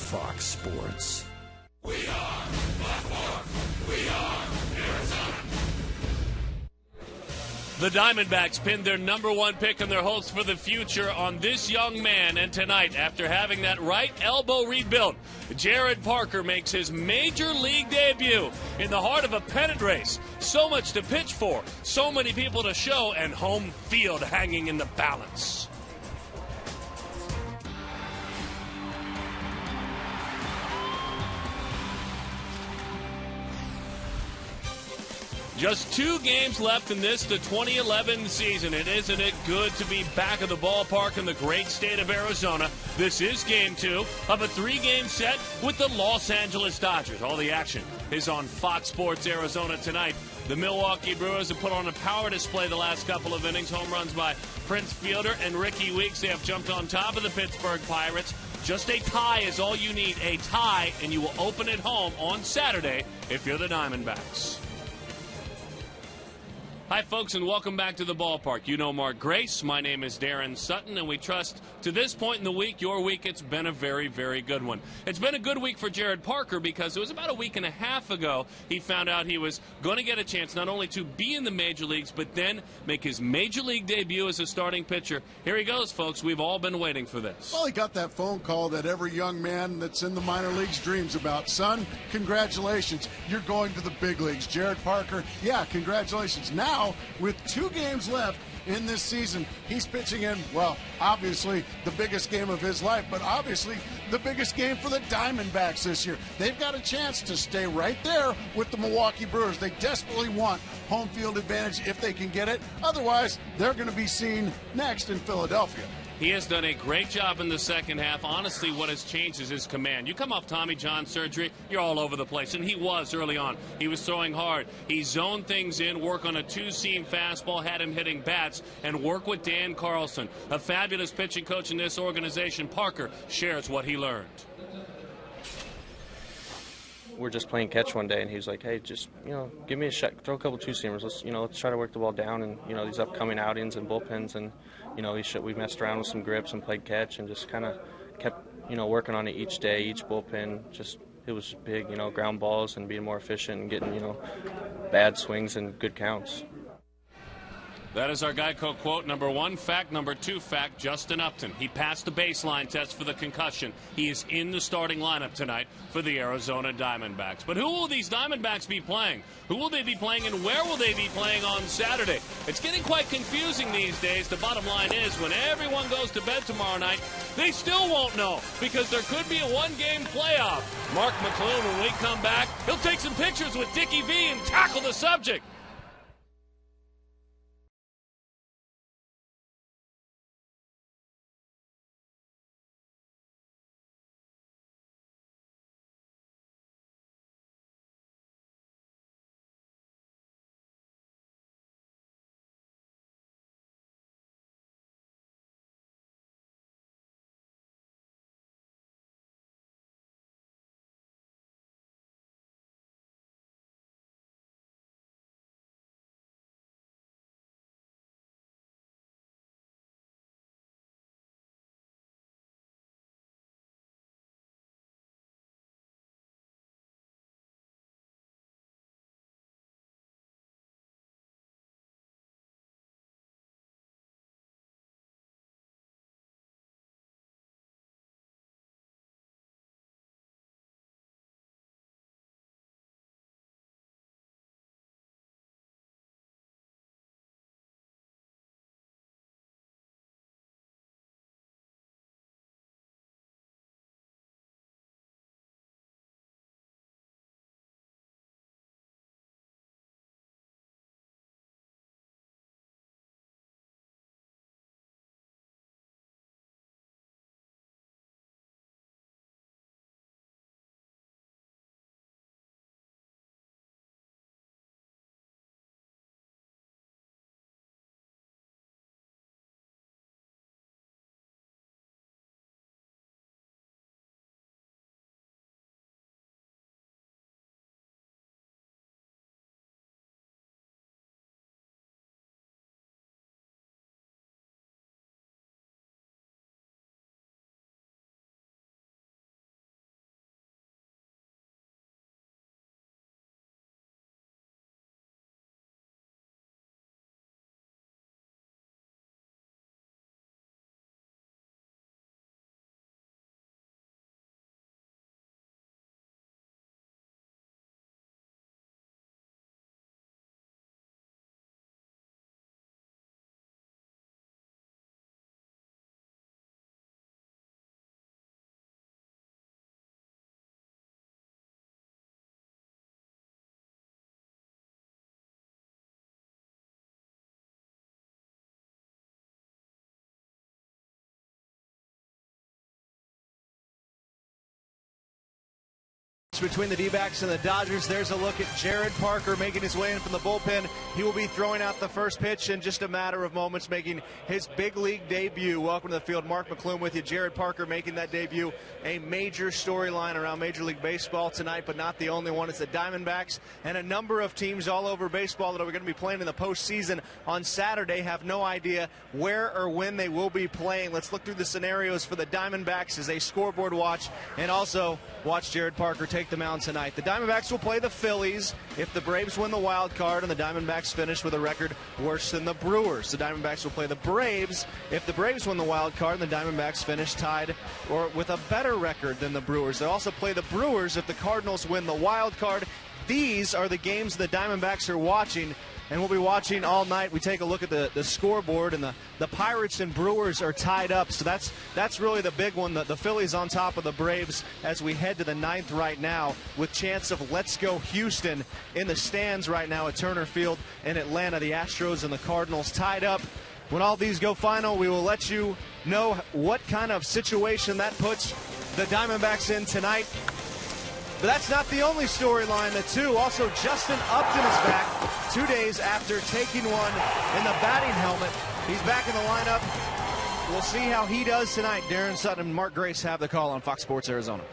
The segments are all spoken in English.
Fox Sports. We are Fox Sports. We are Arizona. The Diamondbacks pinned their #1 pick and their hopes for the future on this young man. And tonight, after having that right elbow rebuilt, Jared Parker makes his major league debut in the heart of a pennant race. So much to pitch for, so many people to show, and home field hanging in the balance. Just 2 games left in the 2011 season. And isn't it good to be back at the ballpark in the great state of Arizona? This is Game 2 of a 3-game set with the Los Angeles Dodgers. All the action is on Fox Sports Arizona tonight. The Milwaukee Brewers have put on a power display the last couple of innings. Home runs by Prince Fielder and Ricky Weeks. They have jumped on top of the Pittsburgh Pirates. Just a tie is all you need. A tie, and you will open it home on Saturday if you're the Diamondbacks. Hi, folks, and welcome back to the ballpark. You know Mark Grace. My name is Darren Sutton, and we trust to this point in the week, your week, it's been a very, very good one. It's been a good week for Jared Parker because it was about a week and a half ago he found out he was going to get a chance not only to be in the major leagues, but then make his major league debut as a starting pitcher. Here he goes, folks. We've all been waiting for this. Well, he got that phone call that every young man that's in the minor leagues dreams about. Son, congratulations. You're going to the big leagues. Jared Parker, yeah, congratulations. Now, with 2 games left in this season, he's pitching in, well, obviously the biggest game of his life, but obviously the biggest game for the Diamondbacks this year. They've got a chance to stay right there with the Milwaukee Brewers. They desperately want home field advantage if they can get it. Otherwise, they're going to be seen next in Philadelphia. He has done a great job in the second half. Honestly, what has changed is his command. You come off Tommy John surgery, you're all over the place, and he was early on. He was throwing hard. He zoned things in, work on a 2-seam fastball, had him hitting bats, and work with Dan Carlson, a fabulous pitching coach in this organization. Parker shares what he learned. We're just playing catch one day, and he was like, hey, just, give me a shot, throw a couple 2-seamers. Let's try to work the ball down, and, these upcoming outings and bullpens, and, we messed around with some grips and played catch and just kind of kept, working on it each day, each bullpen. Just, it was big, ground balls and being more efficient and getting, bad swings and good counts. That is our Geico quote. Number 1 fact. Number 2 fact, Justin Upton. He passed the baseline test for the concussion. He is in the starting lineup tonight for the Arizona Diamondbacks. But who will these Diamondbacks be playing? Who will they be playing, and where will they be playing on Saturday? It's getting quite confusing these days. The bottom line is, when everyone goes to bed tomorrow night, they still won't know, because there could be a 1-game playoff. Mark McClune, when we come back, he'll take some pictures with Dickie V and tackle the subject. Between the D-backs and the Dodgers, there's a look at Jared Parker making his way in from the bullpen. He will be throwing out the first pitch in just a matter of moments, making his big league debut. Welcome to the field. Mark McClune with you. Jared Parker making that debut. A major storyline around Major League Baseball tonight, but not the only one. It's the Diamondbacks and a number of teams all over baseball that are going to be playing in the postseason on Saturday have no idea where or when they will be playing. Let's look through the scenarios for the Diamondbacks as they scoreboard watch and also watch Jared Parker take the mound tonight. The Diamondbacks will play the Phillies if the Braves win the wild card and the Diamondbacks finish with a record worse than the Brewers. The Diamondbacks will play the Braves if the Braves win the wild card and the Diamondbacks finish tied or with a better record than the Brewers. They'll also play the Brewers if the Cardinals win the wild card. These are the games the Diamondbacks are watching, and we'll be watching all night. We take a look at the scoreboard, and the Pirates and Brewers are tied up, so that's really the big one. The Phillies on top of the Braves as we head to the ninth right now, with chance of Let's Go Houston in the stands right now at Turner Field in Atlanta. The Astros and the Cardinals tied up. When all these go final, we will let you know what kind of situation that puts the Diamondbacks in tonight. But that's not the only storyline. Also, Justin Upton is back 2 days after taking one in the batting helmet. He's back in the lineup. We'll see how he does tonight. Darren Sutton and Mark Grace have the call on Fox Sports Arizona.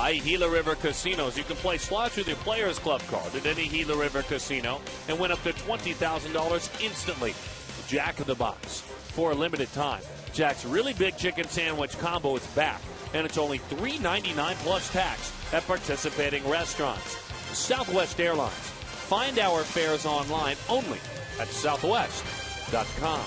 Gila River Casinos. You can play slots with your Players Club card at any Gila River Casino and win up to $20,000 instantly. Jack of the Box for a limited time. Jack's really big chicken sandwich combo is back, and it's only $3.99 plus tax at participating restaurants. Southwest Airlines. Find our fares online only at southwest.com.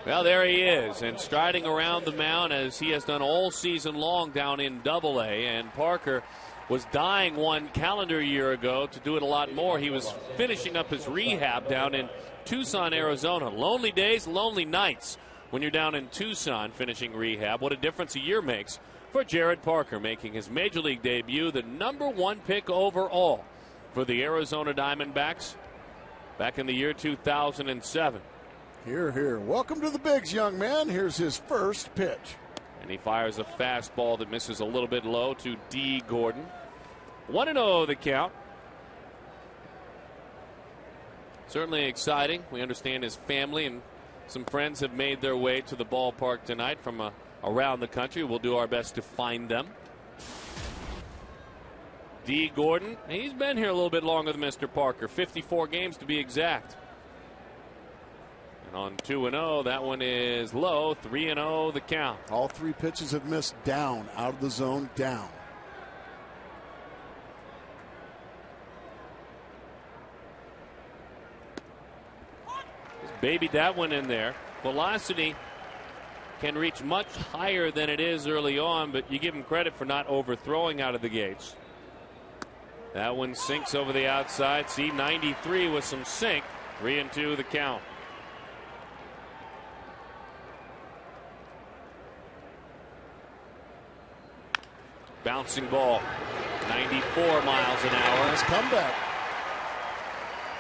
Well, there he is, and striding around the mound as he has done all season long down in Double-A. And Parker was dying one calendar year ago to do it a lot more. He was finishing up his rehab down in Tucson, Arizona. Lonely days, lonely nights when you're down in Tucson finishing rehab. What a difference a year makes for Jared Parker, making his Major League debut, the #1 pick overall for the Arizona Diamondbacks back in the year 2007. Here, here. Welcome to the bigs, young man. Here's his first pitch. And he fires a fastball that misses a little bit low to D. Gordon. 1-0 the count. Certainly exciting. We understand his family and some friends have made their way to the ballpark tonight from around the country. We'll do our best to find them. D. Gordon, he's been here a little bit longer than Mr. Parker. 54 games to be exact. And On 2-0, that one is low. 3-0, the count. All 3 pitches have missed down, out of the zone, down. Just babied that one in there. Velocity can reach much higher than it is early on, but you give him credit for not overthrowing out of the gates. That one sinks over the outside. See, 93 with some sink. 3-2 the count. Bouncing ball. 94 miles an hour. Nice comeback.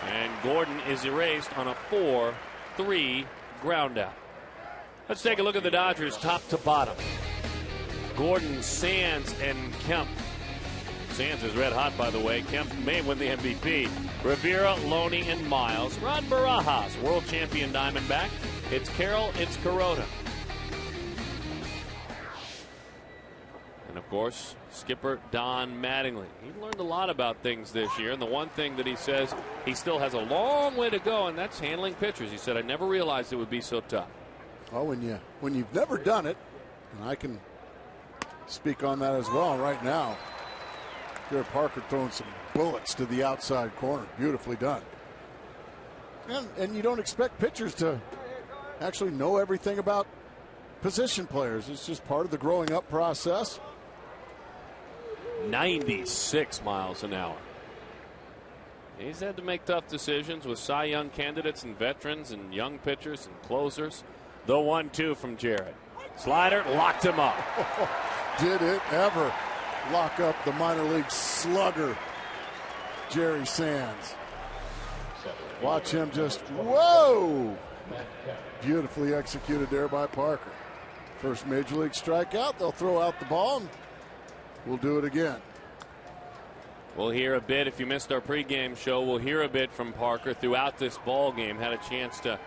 And Gordon is erased on a 4-3 ground out. Let's take a look at the Dodgers top to bottom. Gordon, Sands, and Kemp. Sands is red hot, by the way. Kemp may win the MVP. Rivera, Loney, and Miles. Rod Barajas, world champion Diamondback. It's Carroll, it's Corona. And of course, skipper Don Mattingly. He learned a lot about things this year, and the one thing that he says he still has a long way to go, and that's handling pitchers. He said, I never realized it would be so tough. Oh, when you've never done it, and I can speak on that as well right now. Jared Parker throwing some bullets to the outside corner. Beautifully done. And you don't expect pitchers to actually know everything about position players. It's just part of the growing up process. 96 miles an hour. He's had to make tough decisions with Cy Young candidates and veterans and young pitchers and closers. The 1-2 from Jared. Slider locked him up. Did it ever lock up the minor league slugger, Jerry Sands? Watch him just, whoa! Beautifully executed there by Parker. First major league strikeout. They'll throw out the ball, and we'll do it again. We'll hear a bit. If you missed our pregame show, we'll hear a bit from Parker throughout this ball game. Had a chance to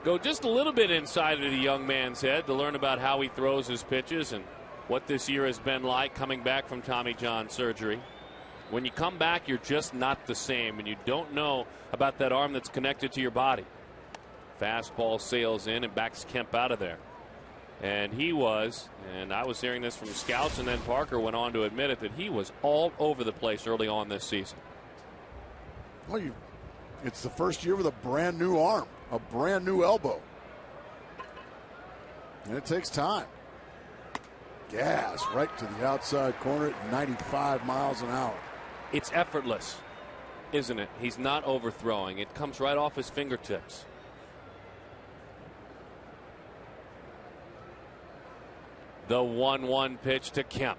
go just a little bit inside of the young man's head to learn about how he throws his pitches and what this year has been like coming back from Tommy John surgery. When you come back, you're just not the same, and you don't know about that arm that's connected to your body. Fastball sails in and backs Kemp out of there. And he was, and I was hearing this from scouts, and then Parker went on to admit it, that he was all over the place early on this season. Well, it's the first year with a brand new arm, a brand new elbow. And it takes time. Gas right to the outside corner at 95 miles an hour. It's effortless, isn't it? He's not overthrowing. It comes right off his fingertips. The 1-1 pitch to Kemp.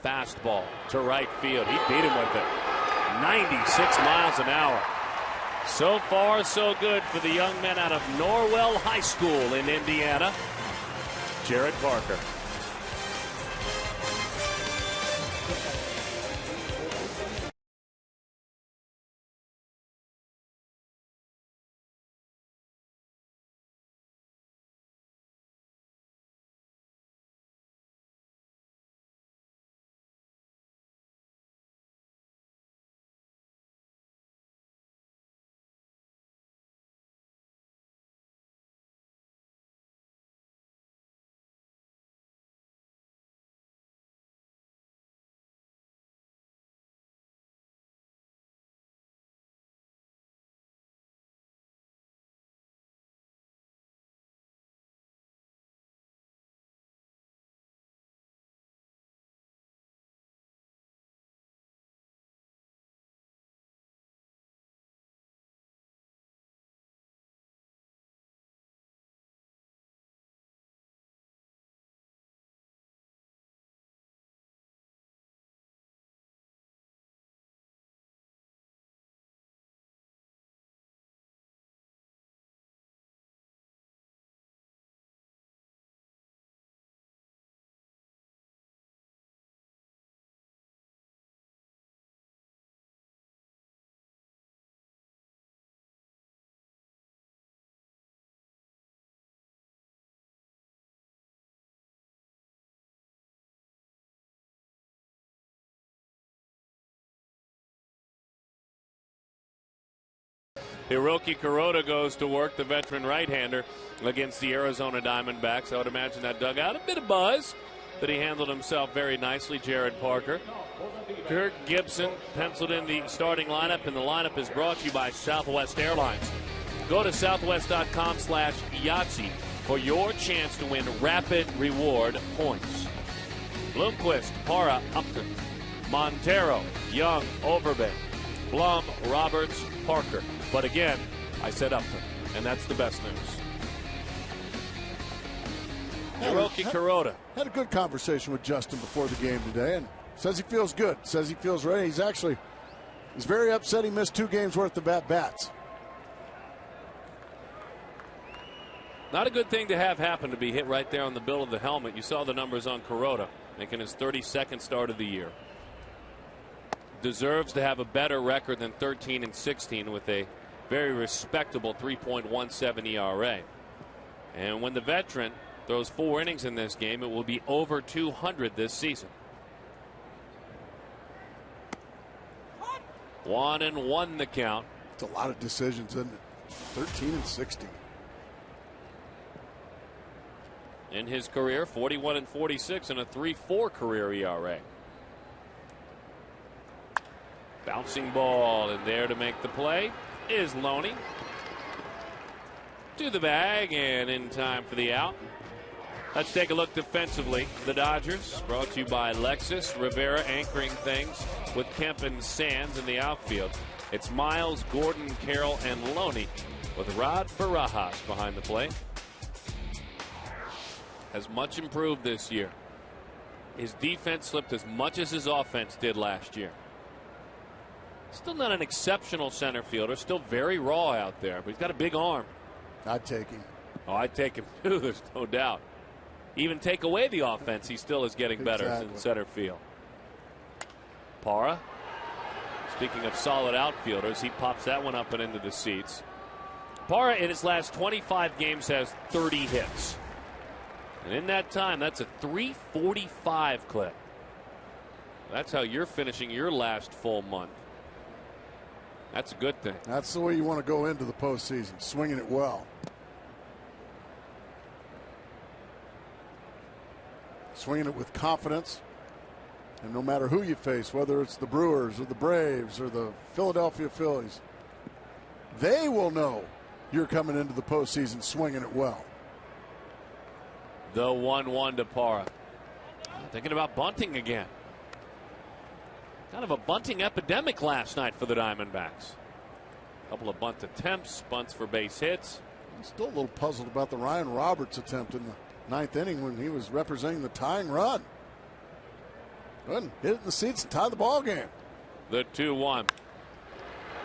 Fastball to right field. He beat him with it. 96 miles an hour. So far, so good for the young men out of Norwell High School in Indiana. Jared Parker. Hiroki Kuroda goes to work, the veteran right-hander, against the Arizona Diamondbacks. I would imagine that dug out a bit of buzz, but he handled himself very nicely, Jared Parker. Kirk Gibson penciled in the starting lineup, and the lineup is brought to you by Southwest Airlines. Go to southwest.com/Yahtzee for your chance to win rapid reward points. Bloomquist, Parra, Upton, Montero, Young, Overbay, Blum, Roberts, Parker. But again, I said Upton, and that's the best news. Hiroki Kuroda Had a good conversation with Justin before the game today, and says he feels good, says he feels ready. He's very upset he missed 2 games worth of at-bats. Not a good thing to have happen, to be hit right there on the bill of the helmet. You saw the numbers on Kuroda, making his 32nd start of the year. Deserves to have a better record than 13-16 with a very respectable 3.17 ERA. And when the veteran throws 4 innings in this game, it will be over 200 this season. 1-1 the count. It's a lot of decisions, isn't it? 13-16. In his career, 41-46 and a 3.4 career ERA. Bouncing ball, and there to make the play is Loney. To the bag and in time for the out. Let's take a look defensively. The Dodgers, brought to you by Lexus. Rivera anchoring things with Kemp and Sands in the outfield. It's Miles, Gordon, Carroll, and Loney with Rod Barajas behind the plate. Has much improved this year. His defense slipped as much as his offense did last year. Still not an exceptional center fielder. Still very raw out there, but he's got a big arm. I'd take him. Oh, I'd take him too, there's no doubt. Even take away the offense, he still is getting better in center field. Parra, speaking of solid outfielders, he pops that one up and into the seats. Parra in his last 25 games has 30 hits. And in that time, that's a 345 clip. That's how you're finishing your last full month. That's a good thing. That's the way you want to go into the postseason, swinging it well. Swinging it with confidence. And no matter who you face, whether it's the Brewers or the Braves or the Philadelphia Phillies, they will know you're coming into the postseason swinging it well. The 1-1 to Parra. Thinking about bunting again. Kind of a bunting epidemic last night for the Diamondbacks. A couple of bunt attempts, bunts for base hits. I'm still a little puzzled about the Ryan Roberts attempt in the 9th inning when he was representing the tying run. Go ahead and hit it in the seats and tie the ball game. The 2-1.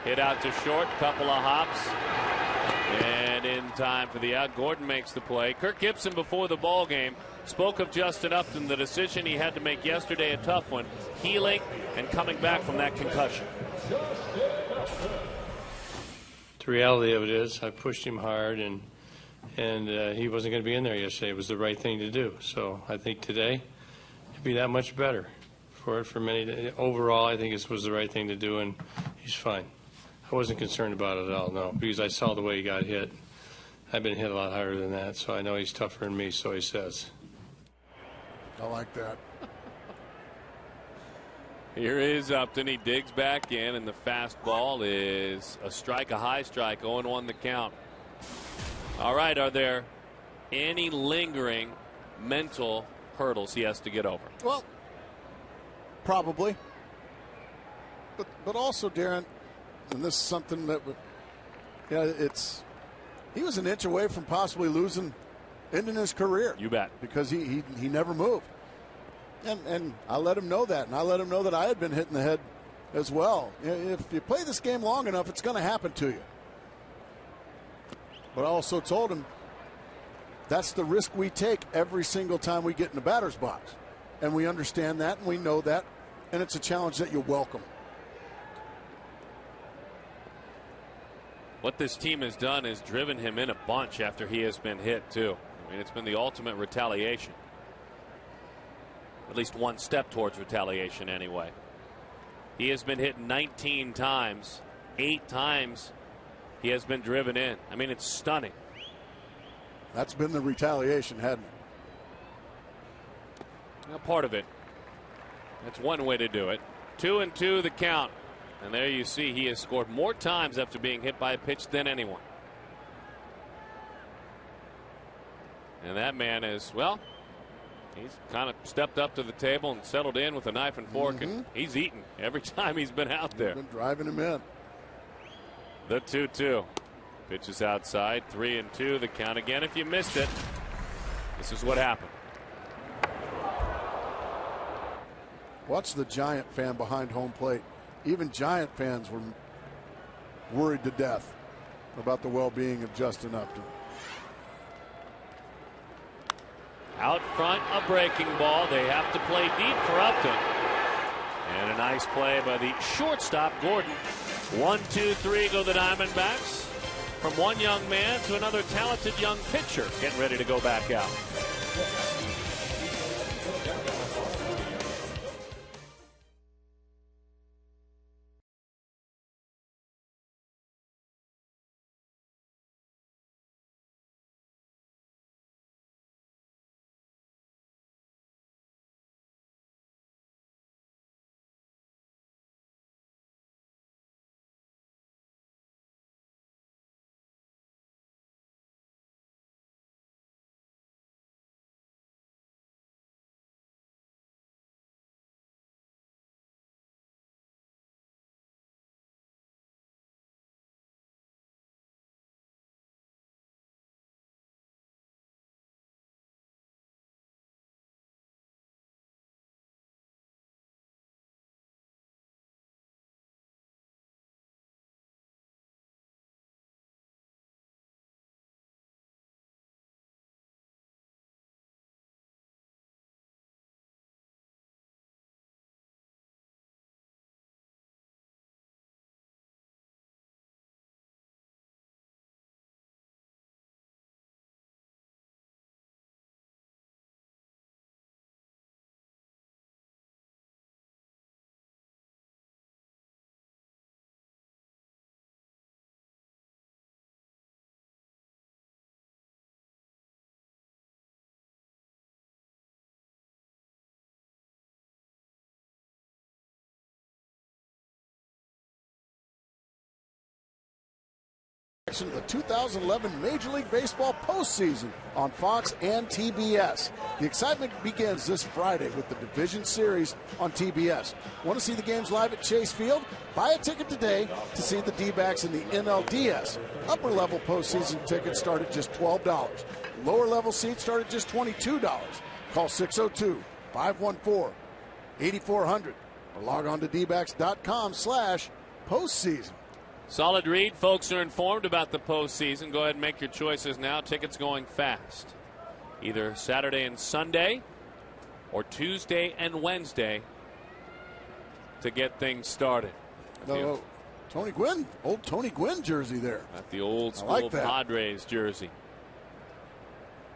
Hit out to short, couple of hops. And in time for the out, Gordon makes the play. Kirk Gibson before the ball game spoke of Justin Upton, the decision he had to make yesterday, a tough one, healing and coming back from that concussion. The reality of it is I pushed him hard, and he wasn't going to be in there yesterday. It was the right thing to do. So I think today it'd be that much better for many. Overall, I think this was the right thing to do, and he's fine. I wasn't concerned about it at all, no, because I saw the way he got hit. I've been hit a lot harder than that, so I know he's tougher than me, so he says. I like that. Here is Upton. He digs back in, and the fastball is a strike, a high strike, 0-1 the count. All right, are there any lingering mental hurdles he has to get over? Well, probably. But also, Darren, and this is something that, he was an inch away from possibly ending his career. You bet. Because he never moved. And I let him know that. And I let him know that I had been hit in the head as well. If you play this game long enough, it's going to happen to you. But I also told him that's the risk we take every single time we get in the batter's box. And we understand that and we know that. And it's a challenge that you welcome. What this team has done is driven him in a bunch after he has been hit, too. I mean, it's been the ultimate retaliation. At least one step towards retaliation, anyway. He has been hit 19 times. 8 times he has been driven in. I mean, it's stunning. That's been the retaliation, hadn't it? Well, part of it. That's one way to do it. 2-2 the count. And there you see he has scored more times after being hit by a pitch than anyone. And that man is, well, he's kind of stepped up to the table and settled in with a knife and fork, and he's eaten every time he's been out there. Been driving him in. The 2-2. Pitch is outside. 3-2 the count again. If you missed it, this is what happened. Watch the Giant fan behind home plate. Even Giant fans were worried to death about the well-being of Justin Upton. Out front, a breaking ball. They have to play deep for Upton. And a nice play by the shortstop, Gordon. 1-2-3 go the Diamondbacks. From one young man to another talented young pitcher getting ready to go back out. Of the 2011 Major League Baseball postseason on Fox and TBS. The excitement begins this Friday with the Division Series on TBS. Want to see the games live at Chase Field? Buy a ticket today to see the Dbacks in the NLDS. Upper level postseason tickets start at just $12. Lower level seats start at just $22. Call 602-514-8400 or log on to dbacks.com/postseason. Solid read. Folks are informed about the postseason. Go ahead and make your choices now. Tickets going fast. Either Saturday and Sunday or Tuesday and Wednesday to get things started. Tony Gwynn, old Tony Gwynn jersey there. At the old school like Padres jersey.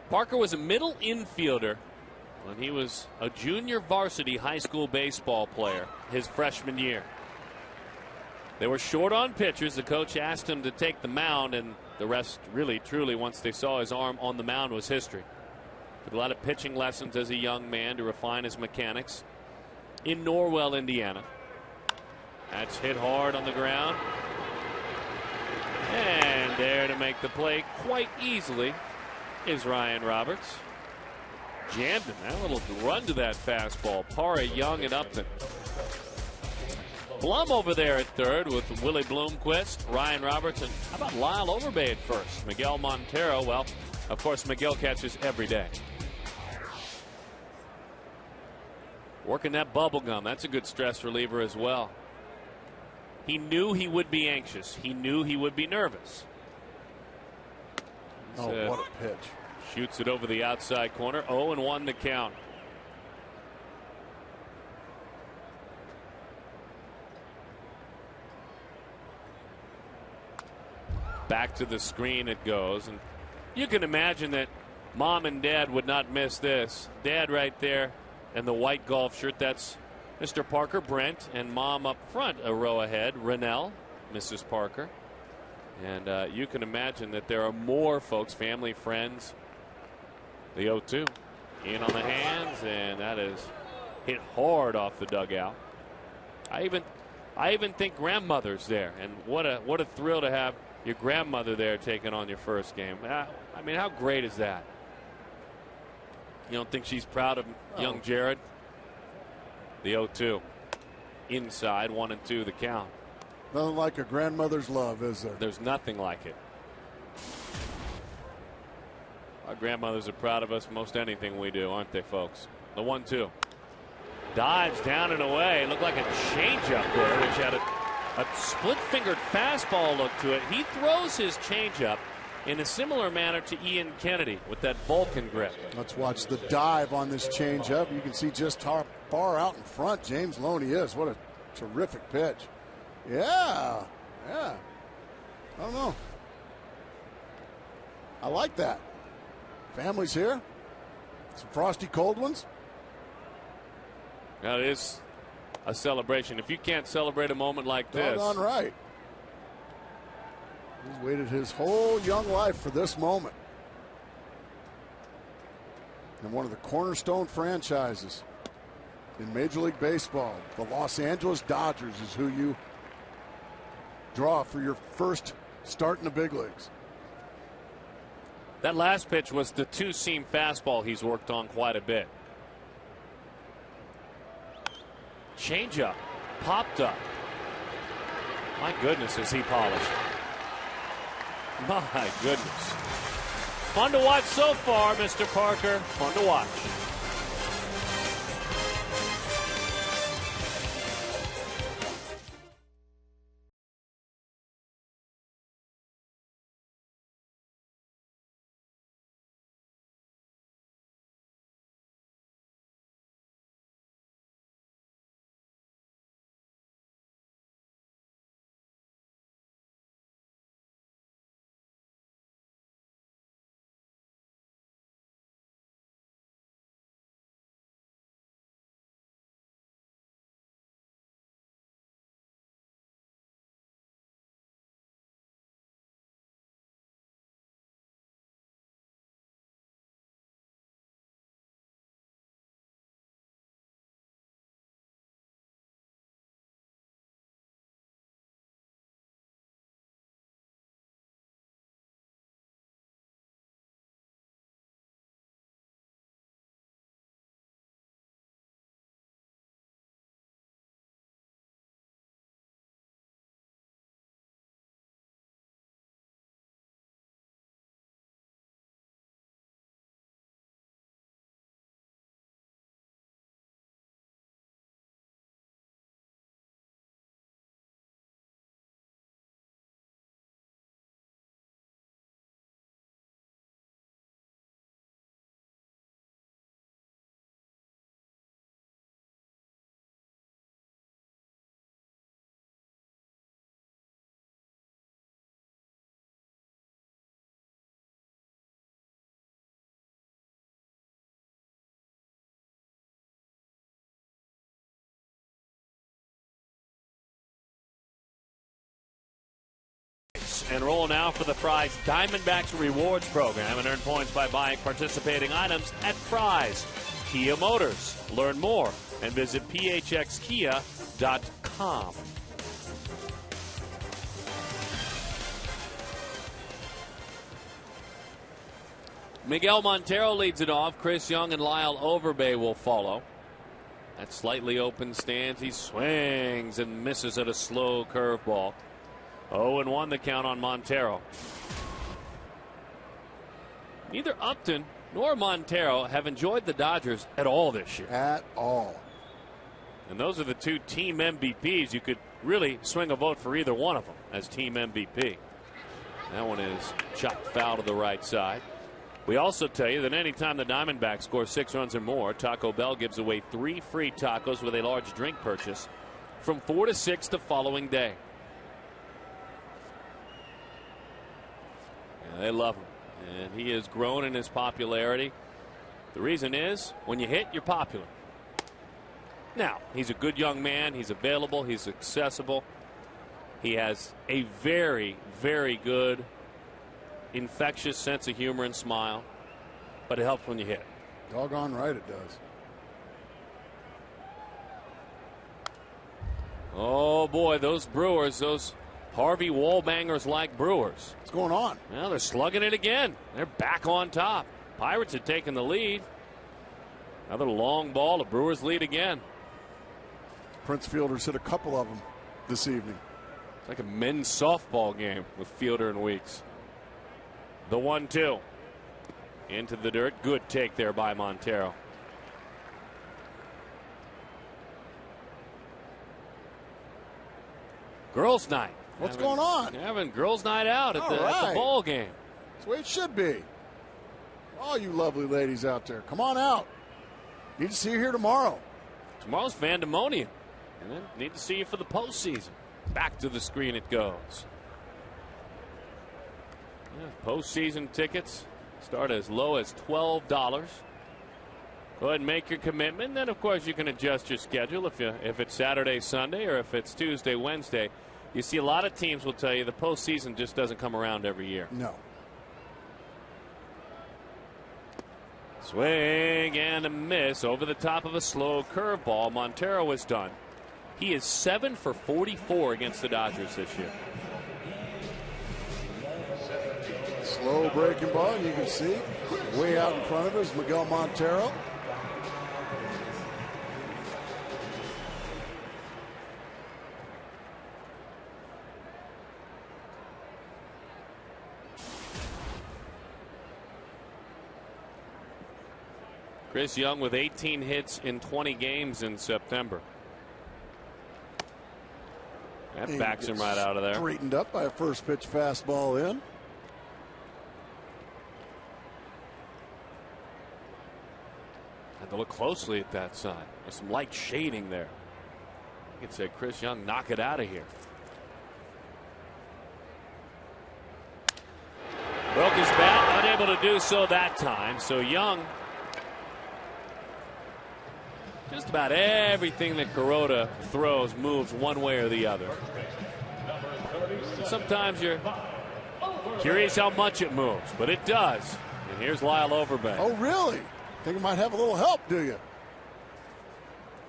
Parker was a middle infielder when he was a junior varsity high school baseball player his freshman year. They were short on pitchers. The coach asked him to take the mound, and the rest really, truly, once they saw his arm on the mound, was history. Took a lot of pitching lessons as a young man to refine his mechanics in Norwell, Indiana. That's hit hard on the ground. And there to make the play quite easily is Ryan Roberts. Jammed him. That little run to that fastball. Parra, Young, and Upton. Blum over there at third with Willie Bloomquist, Ryan Roberts, and how about Lyle Overbay at first? Miguel Montero, well, of course, Miguel catches every day. Working that bubble gum, that's a good stress reliever as well. He knew he would be anxious. He knew he would be nervous. What a pitch. Shoots it over the outside corner. 0-1 the count. Back to the screen it goes, and you can imagine that Mom and Dad would not miss this. Dad right there in the white golf shirt, that's Mr. Parker, Brent, and Mom up front a row ahead, Rennell, Mrs. Parker. And you can imagine that there are more folks, family, friends. The 0-2 in on the hands, and that is hit hard off the dugout. I even think grandmother's there, and what a thrill to have your grandmother there taking on your first game. I mean, how great is that? You don't think she's proud of young Jared? The 0-2 inside, 1-2 the count. Nothing like a grandmother's love, is there? There's nothing like it. Our grandmothers are proud of us most anything we do, aren't they, folks? The 1-2. Dives down and away. Looked like a changeup there, which had a split-fingered fastball look to it. He throws his changeup in a similar manner to Ian Kennedy with that Vulcan grip. Let's watch the dive on this changeup. You can see just how far out in front James Loney is. What a terrific pitch. Yeah. I don't know. I like that. Family's here. Some frosty cold ones. That is a celebration. If you can't celebrate a moment like this. Doggone right. He's waited his whole young life for this moment. And one of the cornerstone franchises in Major League Baseball, the Los Angeles Dodgers, is who you draw for your first start in the big leagues. That last pitch was the two-seam fastball he's worked on quite a bit. Changeup popped up. My goodness, is he polished. My goodness. Fun to watch so far, Mr. Parker. Fun to watch. And roll now for the Fry's Diamondbacks Rewards program and earn points by buying participating items at Fry's Kia Motors. Learn more and visit phxkia.com. Miguel Montero leads it off. Chris Young and Lyle Overbay will follow. At slightly open stance, he swings and misses at a slow curveball. 0-1 the count on Montero. Neither Upton nor Montero have enjoyed the Dodgers at all this year. At all. And those are the two team MVPs. You could really swing a vote for either one of them as team MVP. That one is chopped foul to the right side. We also tell you that anytime the Diamondbacks score 6 runs or more, Taco Bell gives away 3 free tacos with a large drink purchase from 4 to 6 the following day. They love him, and he has grown in his popularity. The reason is, when you hit, you're popular. Now, he's a good young man. He's available. He's accessible. He has a very, very good, infectious sense of humor and smile, but it helps when you hit. Doggone right it does. Oh, boy, those Brewers, those Harvey Wallbangers like Brewers. What's going on? Well, they're slugging it again. They're back on top. Pirates had taken the lead. Another long ball. The Brewers lead again. Prince Fielders hit a couple of them this evening. It's like a men's softball game with Fielder and Weeks. The 1-2. Into the dirt. Good take there by Montero. Girls' night. What's going on? Having girls' night out at the ball game. That's the way it should be. All you lovely ladies out there, come on out. Need to see you here tomorrow. Tomorrow's Vandemonium. And then need to see you for the postseason. Back to the screen it goes. Yeah, postseason tickets start as low as $12. Go ahead and make your commitment. Then, of course, you can adjust your schedule if it's Saturday, Sunday, or if it's Tuesday, Wednesday. You see, a lot of teams will tell you the postseason just doesn't come around every year. No. Swing and a miss over the top of a slow curveball. Montero is done. He is 7 for 44 against the Dodgers this year. Slow breaking ball, and you can see way out in front of us, Miguel Montero. Chris Young with 18 hits in 20 games in September. That backs him right out of there. Straightened up by a first pitch fastball in. Had to look closely at that side. There's some light shading there. You could say Chris Young, knock it out of here. Broke his bat, unable to do so that time. So Young, just about everything that Kuroda throws moves one way or the other. Sometimes you're curious how much it moves, but it does. And here's Lyle Overbank. Oh, really? Think it might have a little help, do you?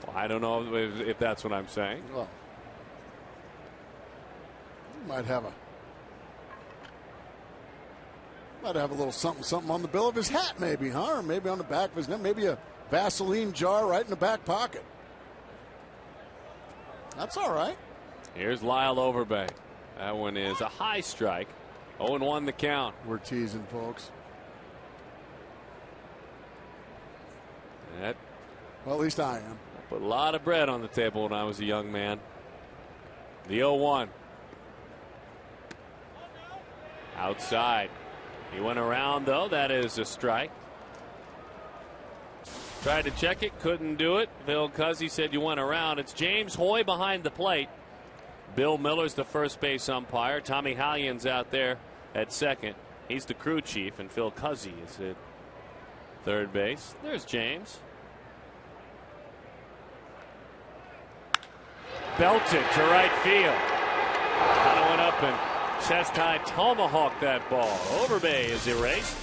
Well, I don't know if that's what I'm saying. Well, you might have a little something on the bill of his hat, maybe, huh? Or maybe on the back of his neck, maybe a Vaseline jar right in the back pocket. That's all right. Here's Lyle Overbank. That one is a high strike. 0-1 the count. We're teasing, folks. Well, at least I am. Put a lot of bread on the table when I was a young man. The 0-1. Outside. He went around, though. That is a strike. Tried to check it, couldn't do it. Bill Cuzzy said you went around. It's James Hoy behind the plate. Bill Miller's the first base umpire. Tommy Hallion's out there at second. He's the crew chief, and Phil Cuzzy is at third base. There's James. Belted to right field. Kind of went up and chest high tomahawked that ball. Overbay is erased.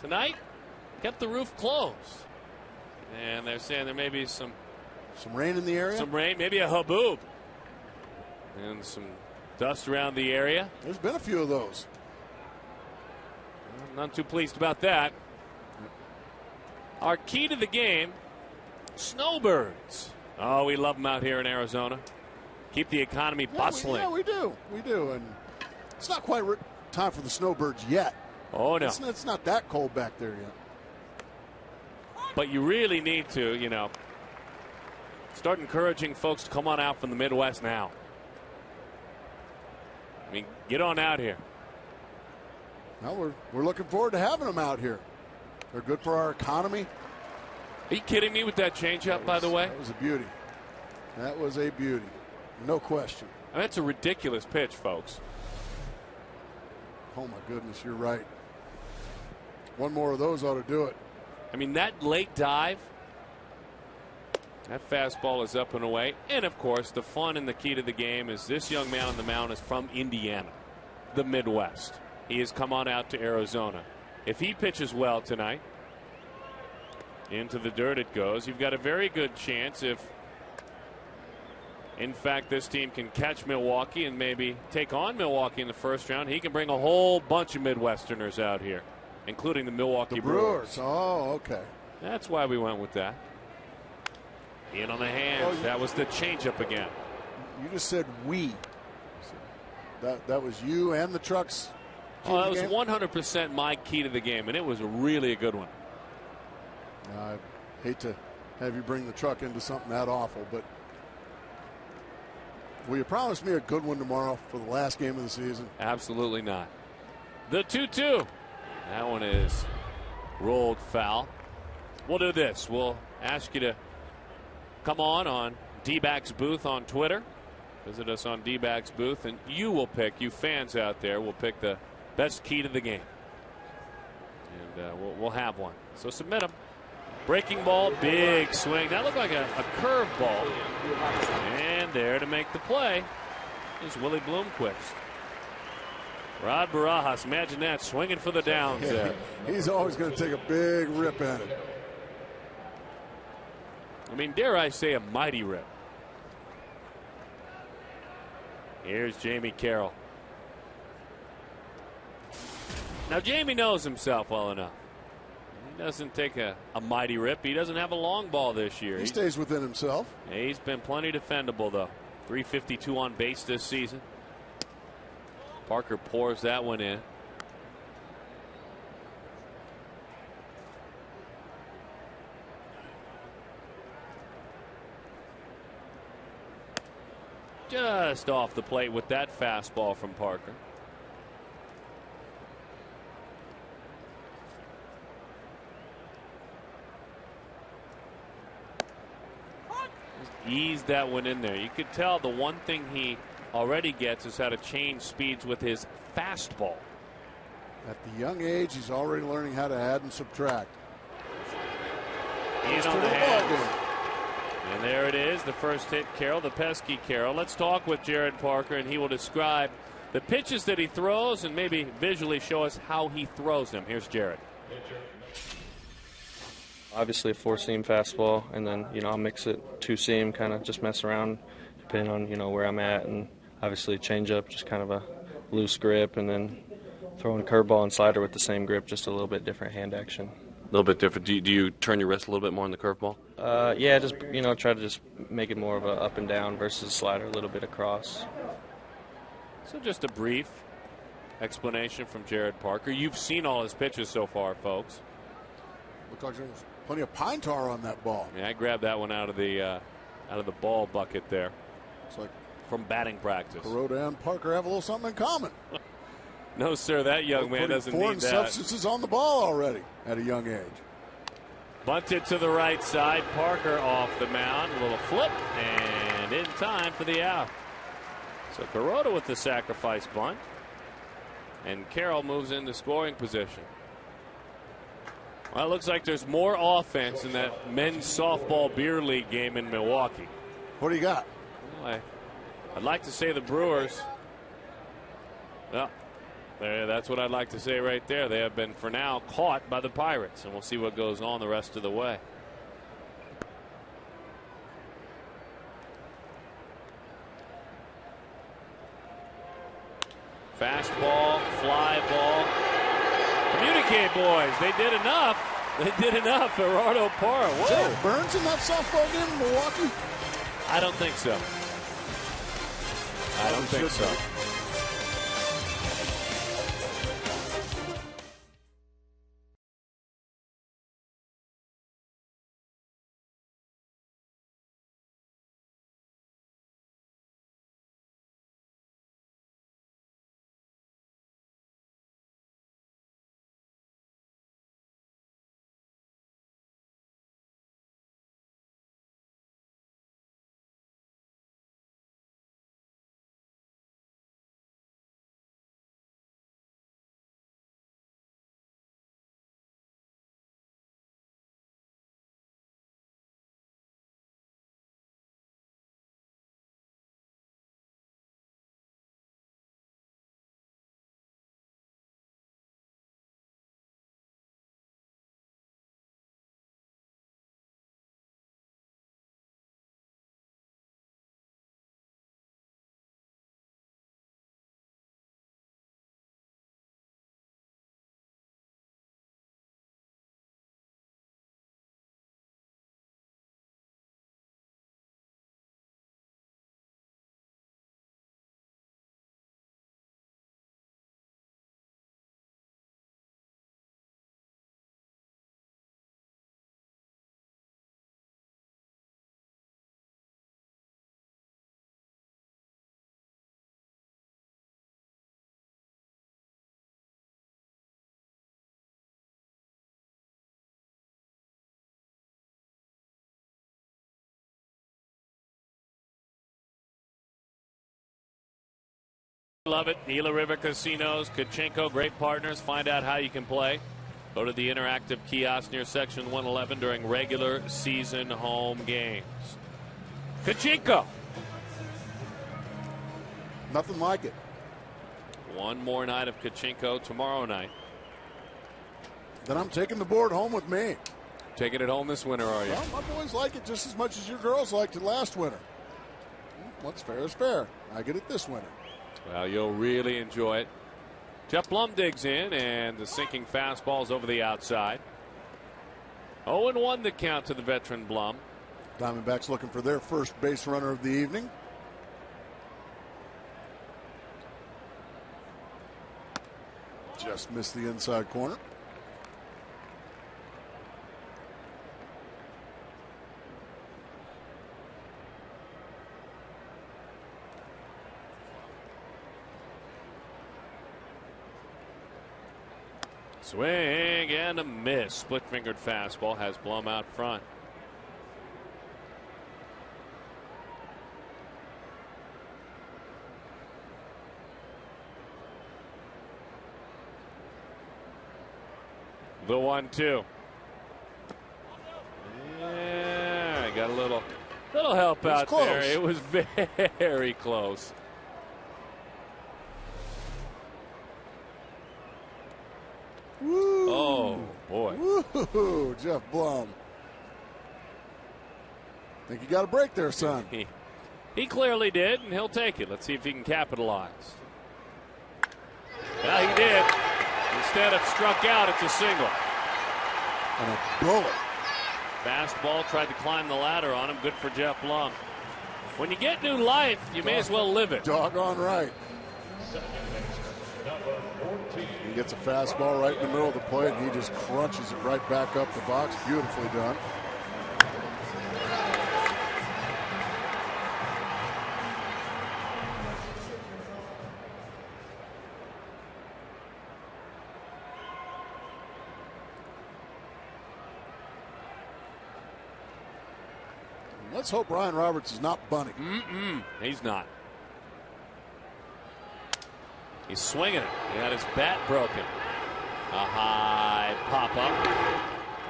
tonight kept the roof closed. And they're saying there may be some rain in the area? Some rain, maybe a haboob. And some dust around the area. There's been a few of those. I'm not too pleased about that. Our key to the game, snowbirds. Oh, we love them out here in Arizona. Keep the economy bustling. We do. And it's not quite time for the snowbirds yet. Oh, no. It's not that cold back there yet. But you really need to, start encouraging folks to come on out from the Midwest now. I mean, get on out here. Well, we're looking forward to having them out here. They're good for our economy. Are you kidding me with that changeup, by the way? That was a beauty. That was a beauty. No question. I mean, that's a ridiculous pitch, folks. Oh, my goodness, you're right. One more of those ought to do it. I mean, that late dive, that fastball is up and away. And, of course, the fun and the key to the game is this young man on the mound is from Indiana, the Midwest. He has come on out to Arizona. If he pitches well tonight, into the dirt it goes. You've got a very good chance if, in fact, this team can catch Milwaukee and maybe take on Milwaukee in the first round. He can bring a whole bunch of Midwesterners out here, including the Milwaukee Brewers. Oh, okay. That's why we went with that. In on the hands. That was the changeup again. You just said we. That was you and the trucks. Oh, that was 100% my key to the game, and it was really a good one. I hate to have you bring the truck into something that awful, but will you promise me a good one tomorrow for the last game of the season? Absolutely not. The 2-2. That one is rolled foul. We'll do this. We'll ask you to come on Dbacks booth on Twitter. Visit us on Dbacks booth, and you will pick, you fans out there, will pick the best key to the game. And we'll have one. So submit them. Breaking ball, big swing. That looked like a curve ball. And there to make the play is Willie Bloomquist. Rod Barajas, imagine that, swinging for the downs there. He's always going to take a big rip at it. I mean, dare I say a mighty rip. Here's Jamie Carroll. Now, Jamie knows himself well enough. He doesn't take a mighty rip. He doesn't have a long ball this year. He stays within himself. He's been plenty defendable, though. 352 on base this season. Parker pours that one in. Just off the plate with that fastball from Parker. Just eased that one in there. You could tell the one thing he already gets is how to change speeds with his fastball. At the young age, he's already learning how to add and subtract. In on the hands. And there it is, the first hit, Carroll, the pesky Carroll. Let's talk with Jared Parker, and he will describe the pitches that he throws and maybe visually show us how he throws them. Here's Jared. Obviously a four-seam fastball, and then, I'll mix it two-seam, kind of just mess around depending on, where I'm at, and obviously change-up, just kind of a loose grip, and then throwing a curveball and slider with the same grip, just a little bit different hand action. A little bit different. Do you turn your wrist a little bit more on the curveball? Yeah, just try to just make it more of a up and down versus a slider, a little bit across. So just a brief explanation from Jared Parker. You've seen all his pitches so far, folks. Looks like there's plenty of pine tar on that ball. Yeah, I grabbed that one out of the ball bucket there. It's like from batting practice. Kuroda and Parker have a little something in common. No, sir, that young man doesn't need foreign that. Substances on the ball already at a young age. Bunted to the right side. Parker off the mound. A little flip and in time for the out. So Kuroda with the sacrifice bunt. And Carroll moves into scoring position. Well, it looks like there's more offense in that men's softball beer league game in Milwaukee. What do you got? Well, I'd like to say the Brewers. Well, That's what I'd like to say right there. They have been, for now, caught by the Pirates, and we'll see what goes on the rest of the way. Fastball, fly ball. Communicate, boys. They did enough. They did enough. Gerardo Parra. Whoa. Is there Burns in that softball game in Milwaukee? I don't think so. I don't think so. Love it. Gila River Casinos, Kachinko, great partners. Find out how you can play. Go to the interactive kiosk near section 111 during regular season home games. Kachinko. Nothing like it. One more night of Kachinko tomorrow night. Then I'm taking the board home with me. Taking it home this winter, are you? Well, my boys like it just as much as your girls liked it last winter. What's fair is fair. I get it this winter. Well, you'll really enjoy it. Jeff Blum digs in, and the sinking fastball's over the outside. 0-1 the count to the veteran Blum. Diamondbacks looking for their first base runner of the evening. Just missed the inside corner. Swing and a miss. Split-fingered fastball has Blum out front. The 1-2. Yeah, I got a little help out close. there. It was very close. Woo. Oh, boy. Woo, Jeff Blum. Think you got a break there, son. He clearly did, and he'll take it. Let's see if he can capitalize. Well, he did. Instead of struck out, it's a single. And a bullet. Fastball, tried to climb the ladder on him. Good for Jeff Blum. When you get new life, you may as well live it. Doggone right. He gets a fastball right in the middle of the plate, and he just crunches it right back up the box. Beautifully done. Let's hope Ryan Roberts is not bunting. He's not. He's swinging it. He had his bat broken. A high pop up.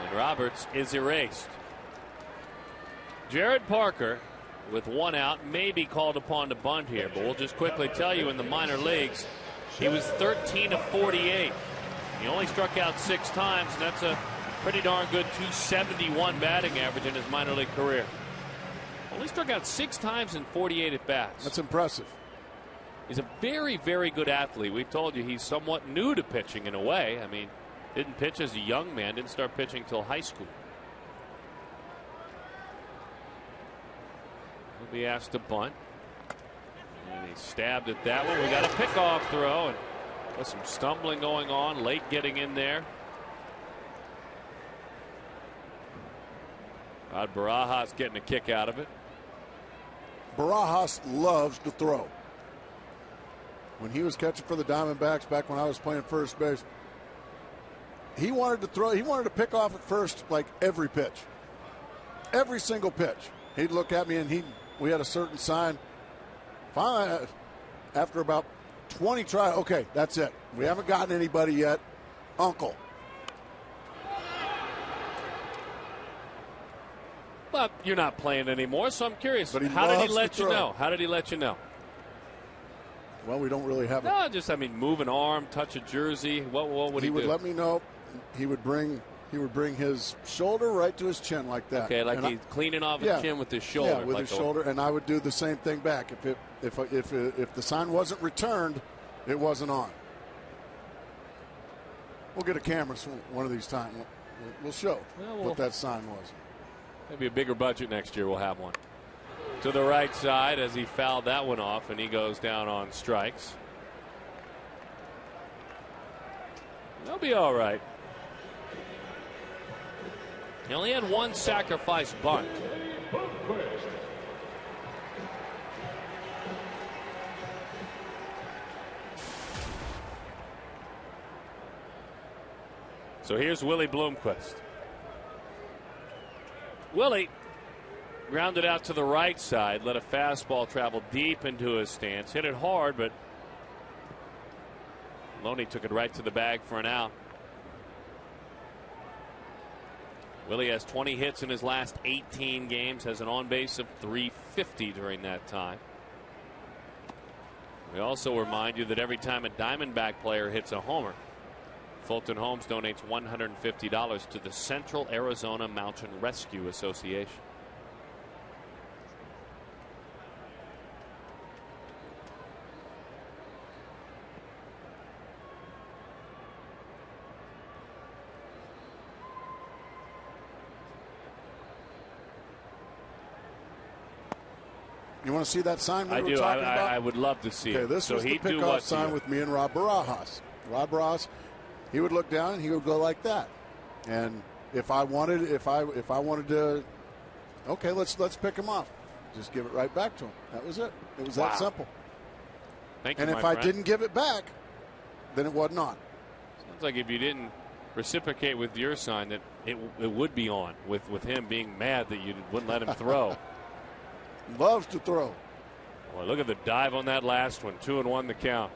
And Roberts is erased. Jared Parker, with one out, may be called upon to bunt here. But we'll just quickly tell you in the minor leagues, He was 13 of 48. He only struck out 6 times, and that's a pretty darn good .271 batting average in his minor league career. Only struck out 6 times in 48 at bats. That's impressive. He's a very, very good athlete. We told you he's somewhat new to pitching in a way. I mean, didn't pitch as a young man, didn't start pitching until high school. He'll be asked to bunt. And he stabbed at that one. We got a pickoff throw, and with some stumbling going on, late getting in there. Rod Barajas getting a kick out of it. Barajas loves to throw. When he was catching for the Diamondbacks back when I was playing first base, he wanted to throw. He wanted to pick off at first like every pitch. Every single pitch. He'd look at me and we had a certain sign. Finally, after about 20 tries, okay, that's it. We haven't gotten anybody yet. Uncle. But you're not playing anymore, so I'm curious. But how did he let you know? How did he let you know? Well, we don't really have it. No, just, I mean, move an arm, touch a jersey. What would he do? He would let me know. He would bring his shoulder right to his chin like that. Okay, like he's cleaning off his chin with his shoulder. Yeah, with his shoulder, and I would do the same thing back. If the sign wasn't returned, it wasn't on. We'll get a camera one of these times. We'll show what that sign was. Maybe a bigger budget next year. We'll have one. To the right side as he fouled that one off, and he goes down on strikes. They'll be all right. He only had one sacrifice bunt. So here's Willie Bloomquist. Willie grounded out to the right side, let a fastball travel deep into his stance, hit it hard, but Loney took it right to the bag for an out. Willie has 20 hits in his last 18 games, has an on-base of .350 during that time. We also remind you that every time a Diamondback player hits a homer, Fulton Homes donates $150 to the Central Arizona Mountain Rescue Association. You want to see that sign I we do. were talking about? I would love to see it. This so was the pickoff sign with me and Rob Barajas. Rob Barajas, he would look down and he would go like that. And if I wanted to, okay, let's pick him off. Just give it right back to him. That was it. It was that simple. Thank you, and if I didn't give it back, then it wasn't on. Sounds like if you didn't reciprocate with your sign, that it would be on with him being mad that you wouldn't let him throw. Loves to throw. Well, look at the dive on that last one. 2-1 the count.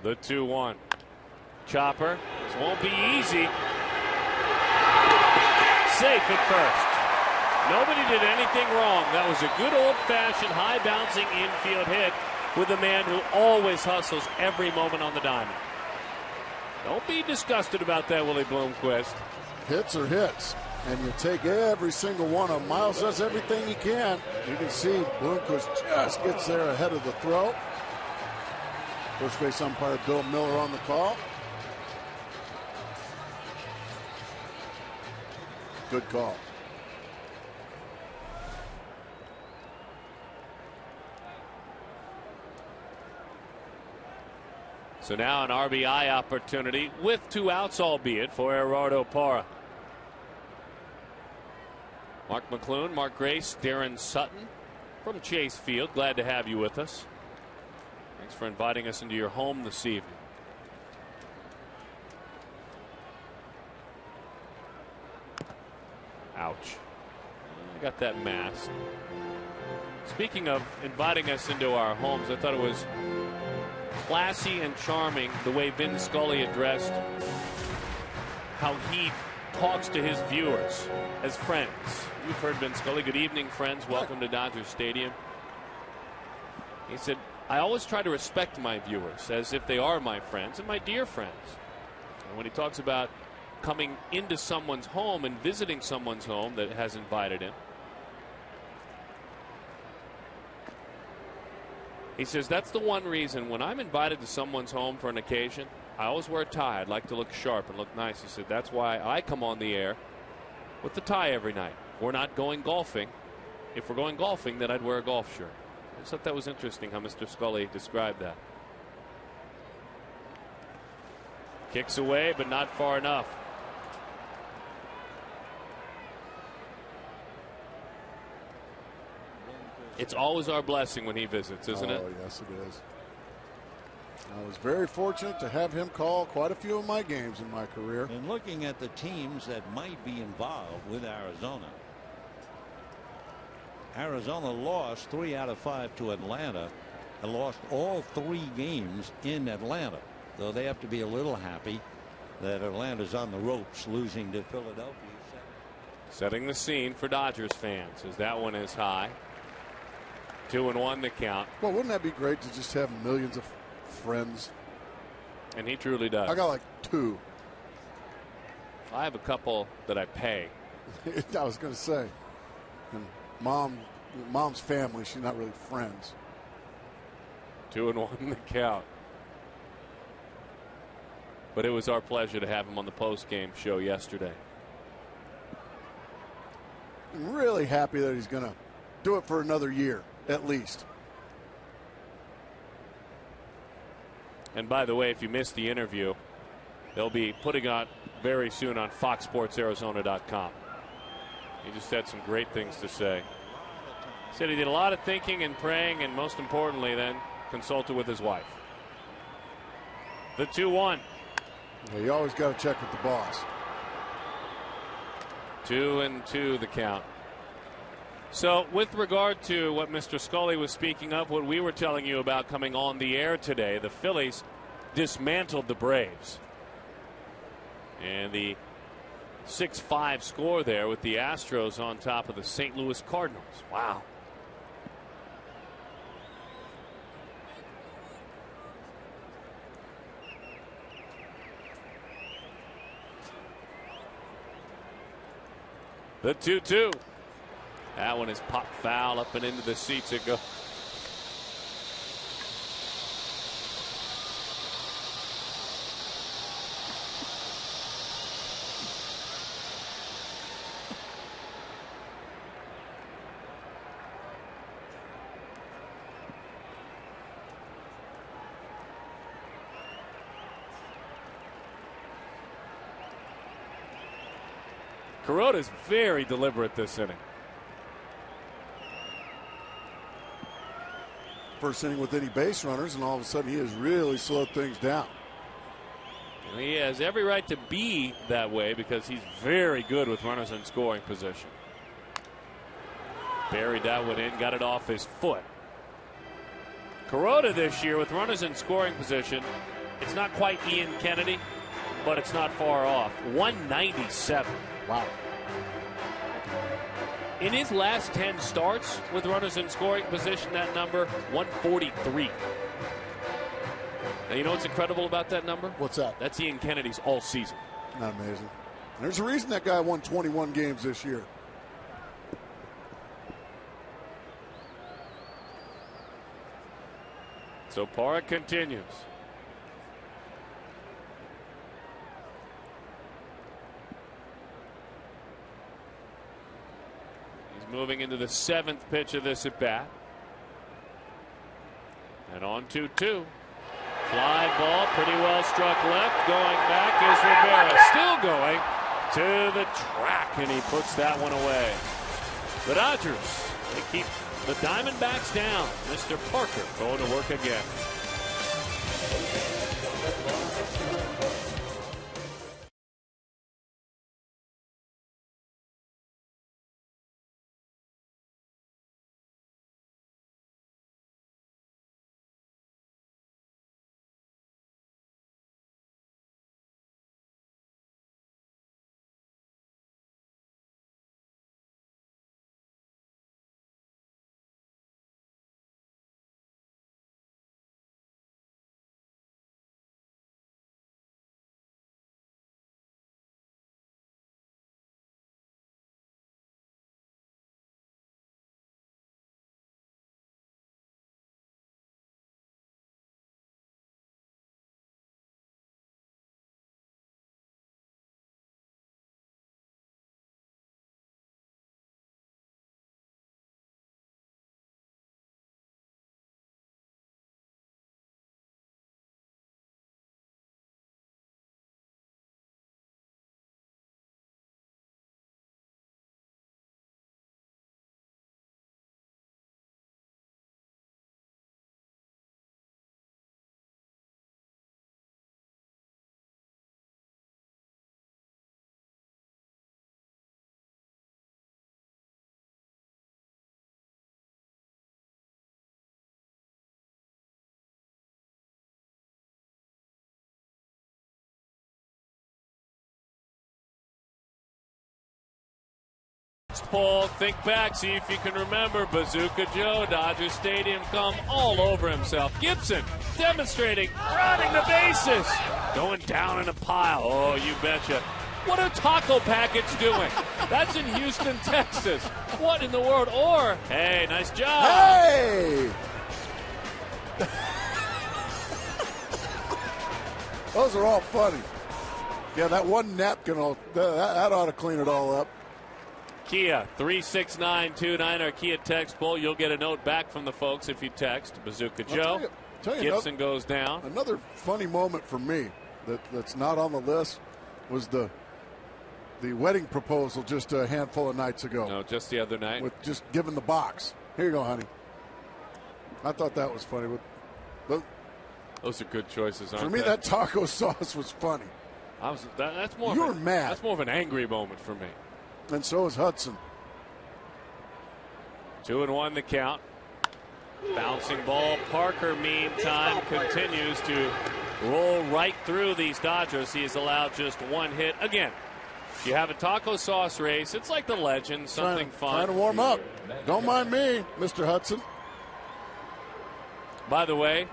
The 2-1. Chopper. This won't be easy. Safe at first. Nobody did anything wrong. That was a good old-fashioned high-bouncing infield hit with a man who always hustles every moment on the diamond. Don't be disgusted about that, Willie Bloomquist. Hits are hits, and you take every single one of them. Miles does everything he can. You can see Bloomquist just gets there ahead of the throw. First base umpire Bill Miller on the call. Good call. So now an RBI opportunity with 2 outs, albeit, for Gerardo Parra. Mark McClune, Mark Grace, Darren Sutton from Chase Field. Glad to have you with us. Thanks for inviting us into your home this evening. Ouch. I got that mask. Speaking of inviting us into our homes, I thought it was classy and charming the way Vin Scully addressed how he talks to his viewers as friends. You've heard Vin Scully. Good evening, friends. Welcome to Dodger Stadium. He said, I always try to respect my viewers as if they are my friends and my dear friends. And when he talks about coming into someone's home and visiting someone's home that has invited him, he says, that's the one reason when I'm invited to someone's home for an occasion, I always wear a tie. I'd like to look sharp and look nice. He said, that's why I come on the air with the tie every night. We're not going golfing. If we're going golfing, then I'd wear a golf shirt. I just thought that was interesting how Mr. Scully described that. Kicks away, but not far enough. It's always our blessing when he visits, isn't it? Oh, yes, it is. I was very fortunate to have him call quite a few of my games in my career. And looking at the teams that might be involved with Arizona. Arizona lost 3 out of 5 to Atlanta and lost all 3 games in Atlanta. Though they have to be a little happy that Atlanta's on the ropes, losing to Philadelphia. Setting the scene for Dodgers fans as that one is high. 2-1 the count. Well, wouldn't that be great to just have millions of friends? And he truly does. I got like 2. I have a couple that I pay. I was going to say. And mom's family, she's not really friends. 2-1 the count. But it was our pleasure to have him on the post-game show yesterday. I'm really happy that he's going to do it for another year, at least. And by the way, if you missed the interview, they'll be putting on very soon on FoxSportsArizona.com. He just had some great things to say. Said he did a lot of thinking and praying, and most importantly, then consulted with his wife. The 2-1. Yeah, you always got to check with the boss. 2-2 the count. So with regard to what Mr. Scully was speaking of, what we were telling you about coming on the air today, the Phillies dismantled the Braves. And the 6-5 score there with the Astros on top of the St. Louis Cardinals. Wow. The 2-2. That one is popped foul up and into the seats it goes. Kuroda's very deliberate this inning. First inning with any base runners, and all of a sudden he has really slowed things down. He has every right to be that way because he's very good with runners in scoring position. Buried that one in, got it off his foot. Kuroda this year with runners in scoring position, it's not quite Ian Kennedy, but it's not far off. 197. Wow. In his last 10 starts with runners in scoring position, that number, 143. Now, you know what's incredible about that number? What's that? That's Ian Kennedy's all season. Not amazing. There's a reason that guy won 21 games this year. So Parra continues. Moving into the 7th pitch of this at bat. And on 2-2. Fly ball, pretty well struck left. Going back is Rivera. Still going to the track, and he puts that one away. The Dodgers, they keep the Diamondbacks down. Mr. Parker going to work again. Paul, think back, see if you can remember Bazooka Joe, Dodger Stadium, come all over himself. Gibson demonstrating, running the bases, going down in a pile. Oh, you betcha. What are taco packets doing? That's in Houston, Texas. What in the world? Or, hey, nice job. Hey! Those are all funny. Yeah, that one napkin, that ought to clean it all up. Kia, 36929, our Kia text poll. You'll get a note back from the folks if you text. Bazooka Joe. Tell you Gibson goes down. Another funny moment for me that's not on the list was the wedding proposal just a handful of nights ago. No, just the other night. With just giving the box. Here you go, honey. I thought that was funny. Those are good choices, aren't For me, they? that taco sauce was funny. That's more. You were mad. That's more of an angry moment for me. And so is Hudson. 2-1 the count. Bouncing ball. Parker, meantime, continues to roll right through these Dodgers. He has allowed just one hit. Again, you have a taco sauce race. It's like the legend, something fun. Trying to warm up. Don't mind me, Mr. Hudson. By the way,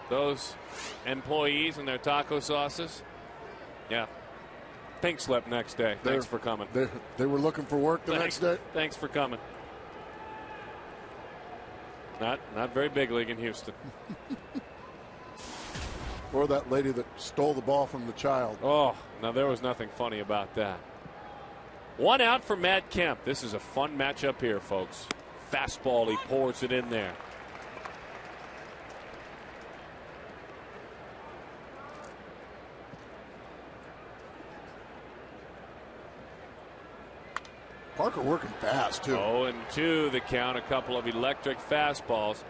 those employees and their taco sauces, yeah. Pink slip next day. Thanks for coming. They were looking for work the next day? Thanks for coming. Not very big league in Houston. Or that lady that stole the ball from the child. Oh, now there was nothing funny about that. One out for Matt Kemp. This is a fun matchup here, folks. Fastball, he pours it in there. Parker working fast, too. 0-2 the count. A couple of electric fastballs.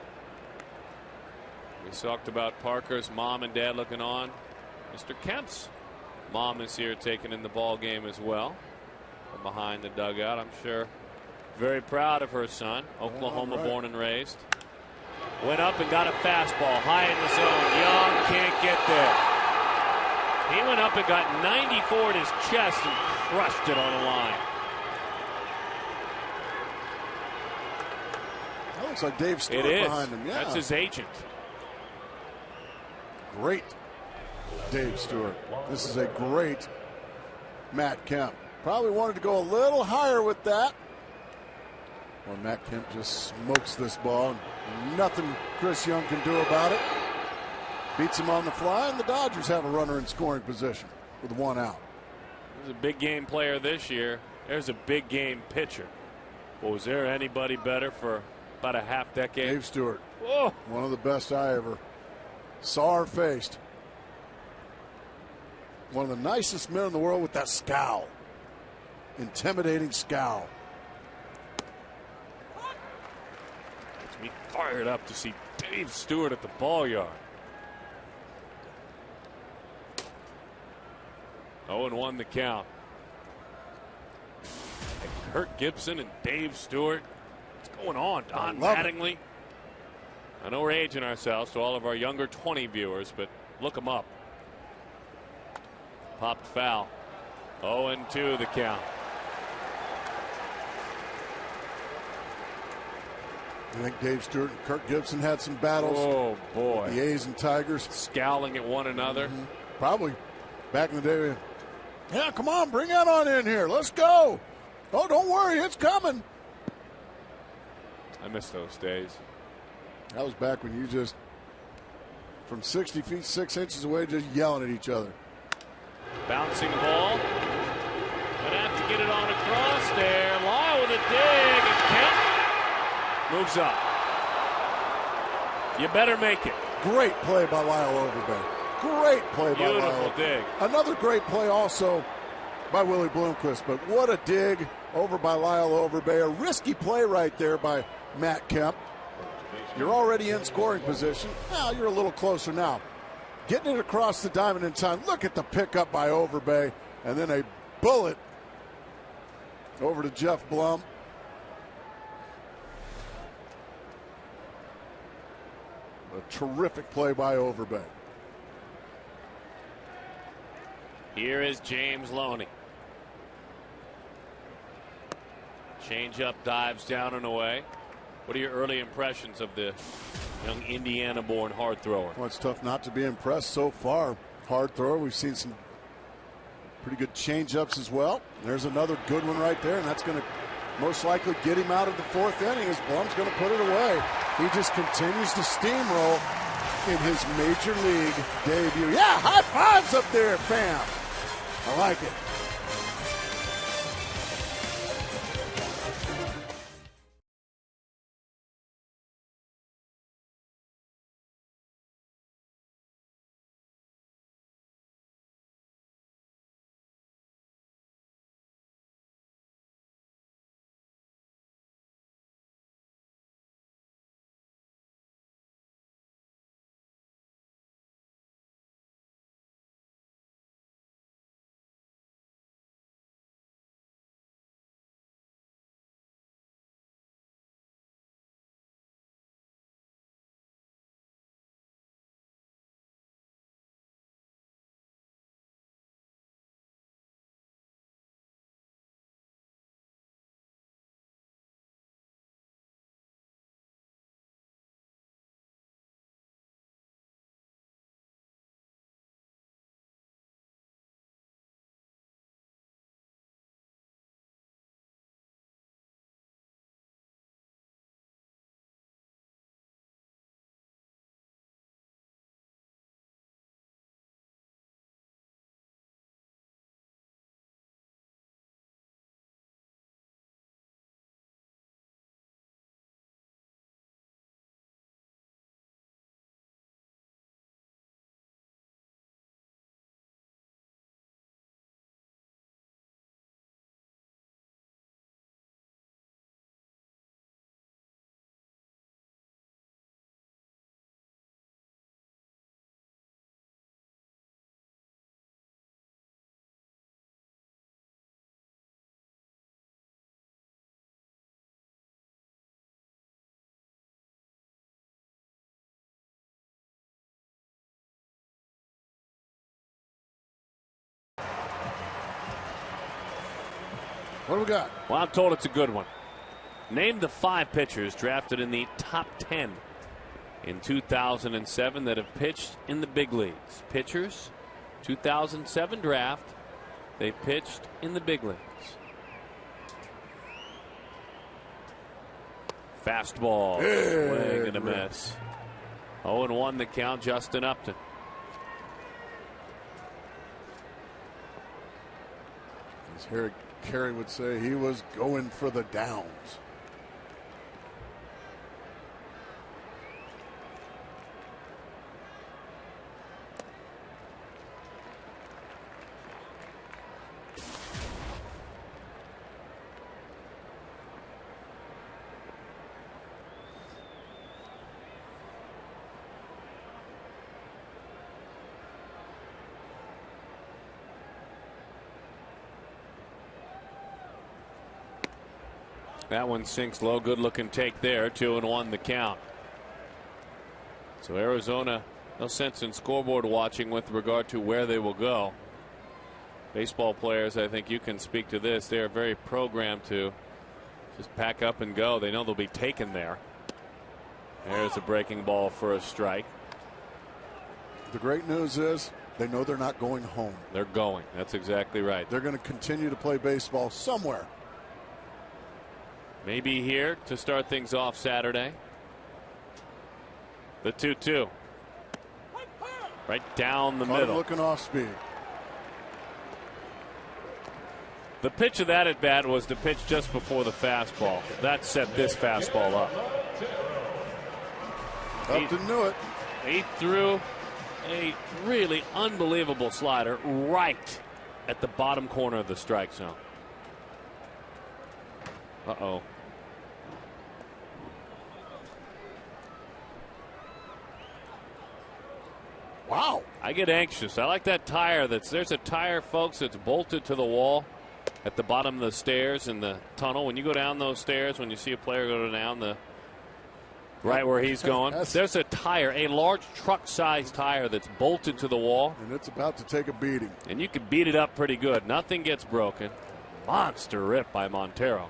We talked about Parker's mom and dad looking on. Mr. Kemp's mom is here taking in the ball game as well. From behind the dugout, I'm sure. Very proud of her son. Oklahoma born and raised. Went up and got a fastball high in the zone. Young can't get there. He went up and got 94 in his chest and crushed it on the line. That looks like Dave Stewart behind him. Yeah. That's his agent. Great Dave Stewart. This is a great Matt Kemp. Probably wanted to go a little higher with that. Well, Matt Kemp just smokes this ball. Nothing Chris Young can do about it. Beats him on the fly, and the Dodgers have a runner in scoring position with one out. He's a big game player this year. There's a big game pitcher. Well, was there anybody better for about a half decade? Dave Stewart. Whoa. One of the best I ever saw or faced. One of the nicest men in the world with that scowl. Intimidating scowl. Gets me fired up to see Dave Stewart at the ball yard. 0-1 the count. Kurt Gibson and Dave Stewart. What's going on, Don Mattingly? I know we're aging ourselves to all of our younger 20 viewers, but look them up. Popped foul. 0-2 the count. I think Dave Stewart and Kurt Gibson had some battles. Oh, boy. The A's and Tigers. Scowling at one another. Probably back in the day. Yeah, come on, bring that on in here. Let's go. Oh, don't worry, it's coming. I miss those days. That was back when you just, from 60 feet, 6 inches away, just yelling at each other. Bouncing ball. Gonna have to get it on across there. Lyle with a dig, and Kemp moves up. You better make it. Great play by Lyle Overbay. Great play by Lyle. Beautiful dig. Another great play also by Willie Bloomquist, but what a dig over by Lyle Overbay. A risky play right there by Matt Kemp. You're already in scoring position. Now you're a little closer now. Getting it across the diamond in time. Look at the pickup by Overbay. And then a bullet over to Jeff Blum. A terrific play by Overbay. Here is James Loney. Change-up dives down and away. What are your early impressions of the young Indiana-born hard thrower? Well, it's tough not to be impressed so far. Hard thrower. We've seen some pretty good change-ups as well. There's another good one right there, and that's going to most likely get him out of the fourth inning as Blum's going to put it away. He just continues to steamroll in his major league debut. Yeah, high fives up there, fam. I like it. What do we got? Well, I'm told it's a good one. Name the 5 pitchers drafted in the top 10 in 2007 that have pitched in the big leagues. Pitchers, 2007 draft, they pitched in the big leagues. Fastball, swing and a miss. 0-1 the count, Justin Upton. As Harry Carey would say, he was going for the downs. That one sinks low. Good looking take there. 2-1 the count. So Arizona, no sense in scoreboard watching with regard to where they will go. Baseball players, I think you can speak to this. They are very programmed to just pack up and go. They know they'll be taken there. There's a breaking ball for a strike. The great news is they know they're not going home. They're going. That's exactly right. They're going to continue to play baseball somewhere. Maybe here to start things off Saturday. The 2-2. Right down the middle. Looking off speed. The pitch of that at bat was the pitch just before the fastball. That set this fastball up. Upton knew it. He threw a really unbelievable slider right at the bottom corner of the strike zone. Uh-oh. Wow. I get anxious. I like that tire. There's a tire, folks, that's bolted to the wall at the bottom of the stairs in the tunnel. When you go down those stairs, when you see a player go down the right where he's going, there's a tire, a large truck-sized tire that's bolted to the wall. And it's about to take a beating. And you can beat it up pretty good. Nothing gets broken. Monster rip by Montero.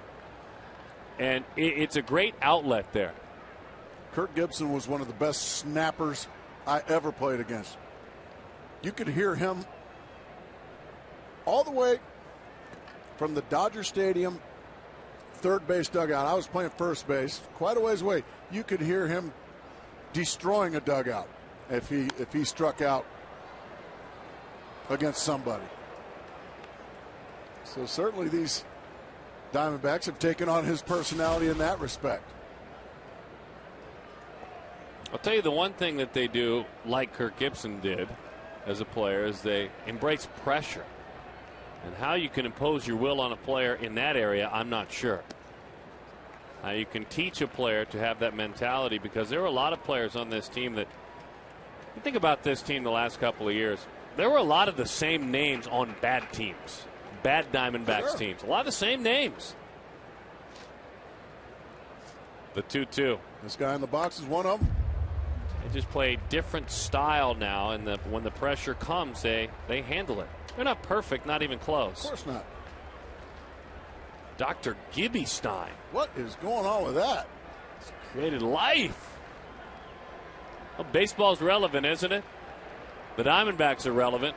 And it's a great outlet there. Kirk Gibson was one of the best snappers I ever played against. You could hear him all the way from the Dodger Stadium third base dugout. I was playing first base, quite a ways away. You could hear him destroying a dugout if he struck out against somebody. So certainly these Diamondbacks have taken on his personality in that respect. I'll tell you the one thing that they do, like Kirk Gibson did as a player, is they embrace pressure. And how you can impose your will on a player in that area, I'm not sure. You can teach a player to have that mentality, because there were a lot of players on this team that, you think about this team the last couple of years, there were a lot of the same names on bad teams, bad Diamondbacks teams. A lot of the same names. The 2-2. This guy in the box is one of them. They just play a different style now, and when the pressure comes, they handle it. They're not perfect, not even close. Of course not. Dr. Gibby Stein. What is going on with that? It's created life. Well, baseball's relevant, isn't it? The Diamondbacks are relevant.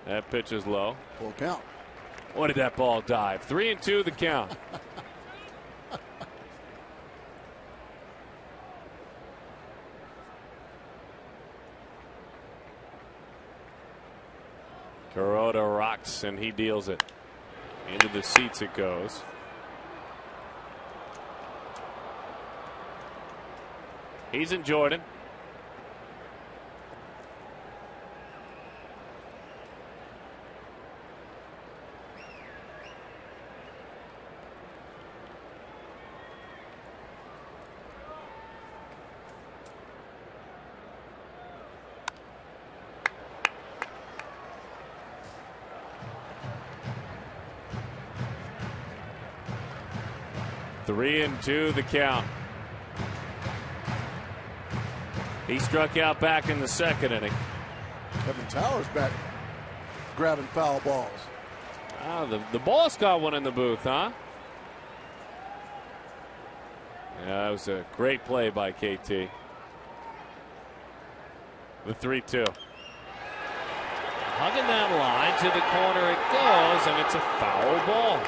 That pitch is low. Full count. What did that ball dive? 3-2 the count. Kuroda rocks and he deals it. Into the seats it goes. He's in Jordan. Three and two the count. He struck out back in the second inning. Kevin Towers back grabbing foul balls. The boss got one in the booth, huh? Yeah, that was a great play by KT. The 3-2. Hugging that line to the corner it goes, and it's a foul ball.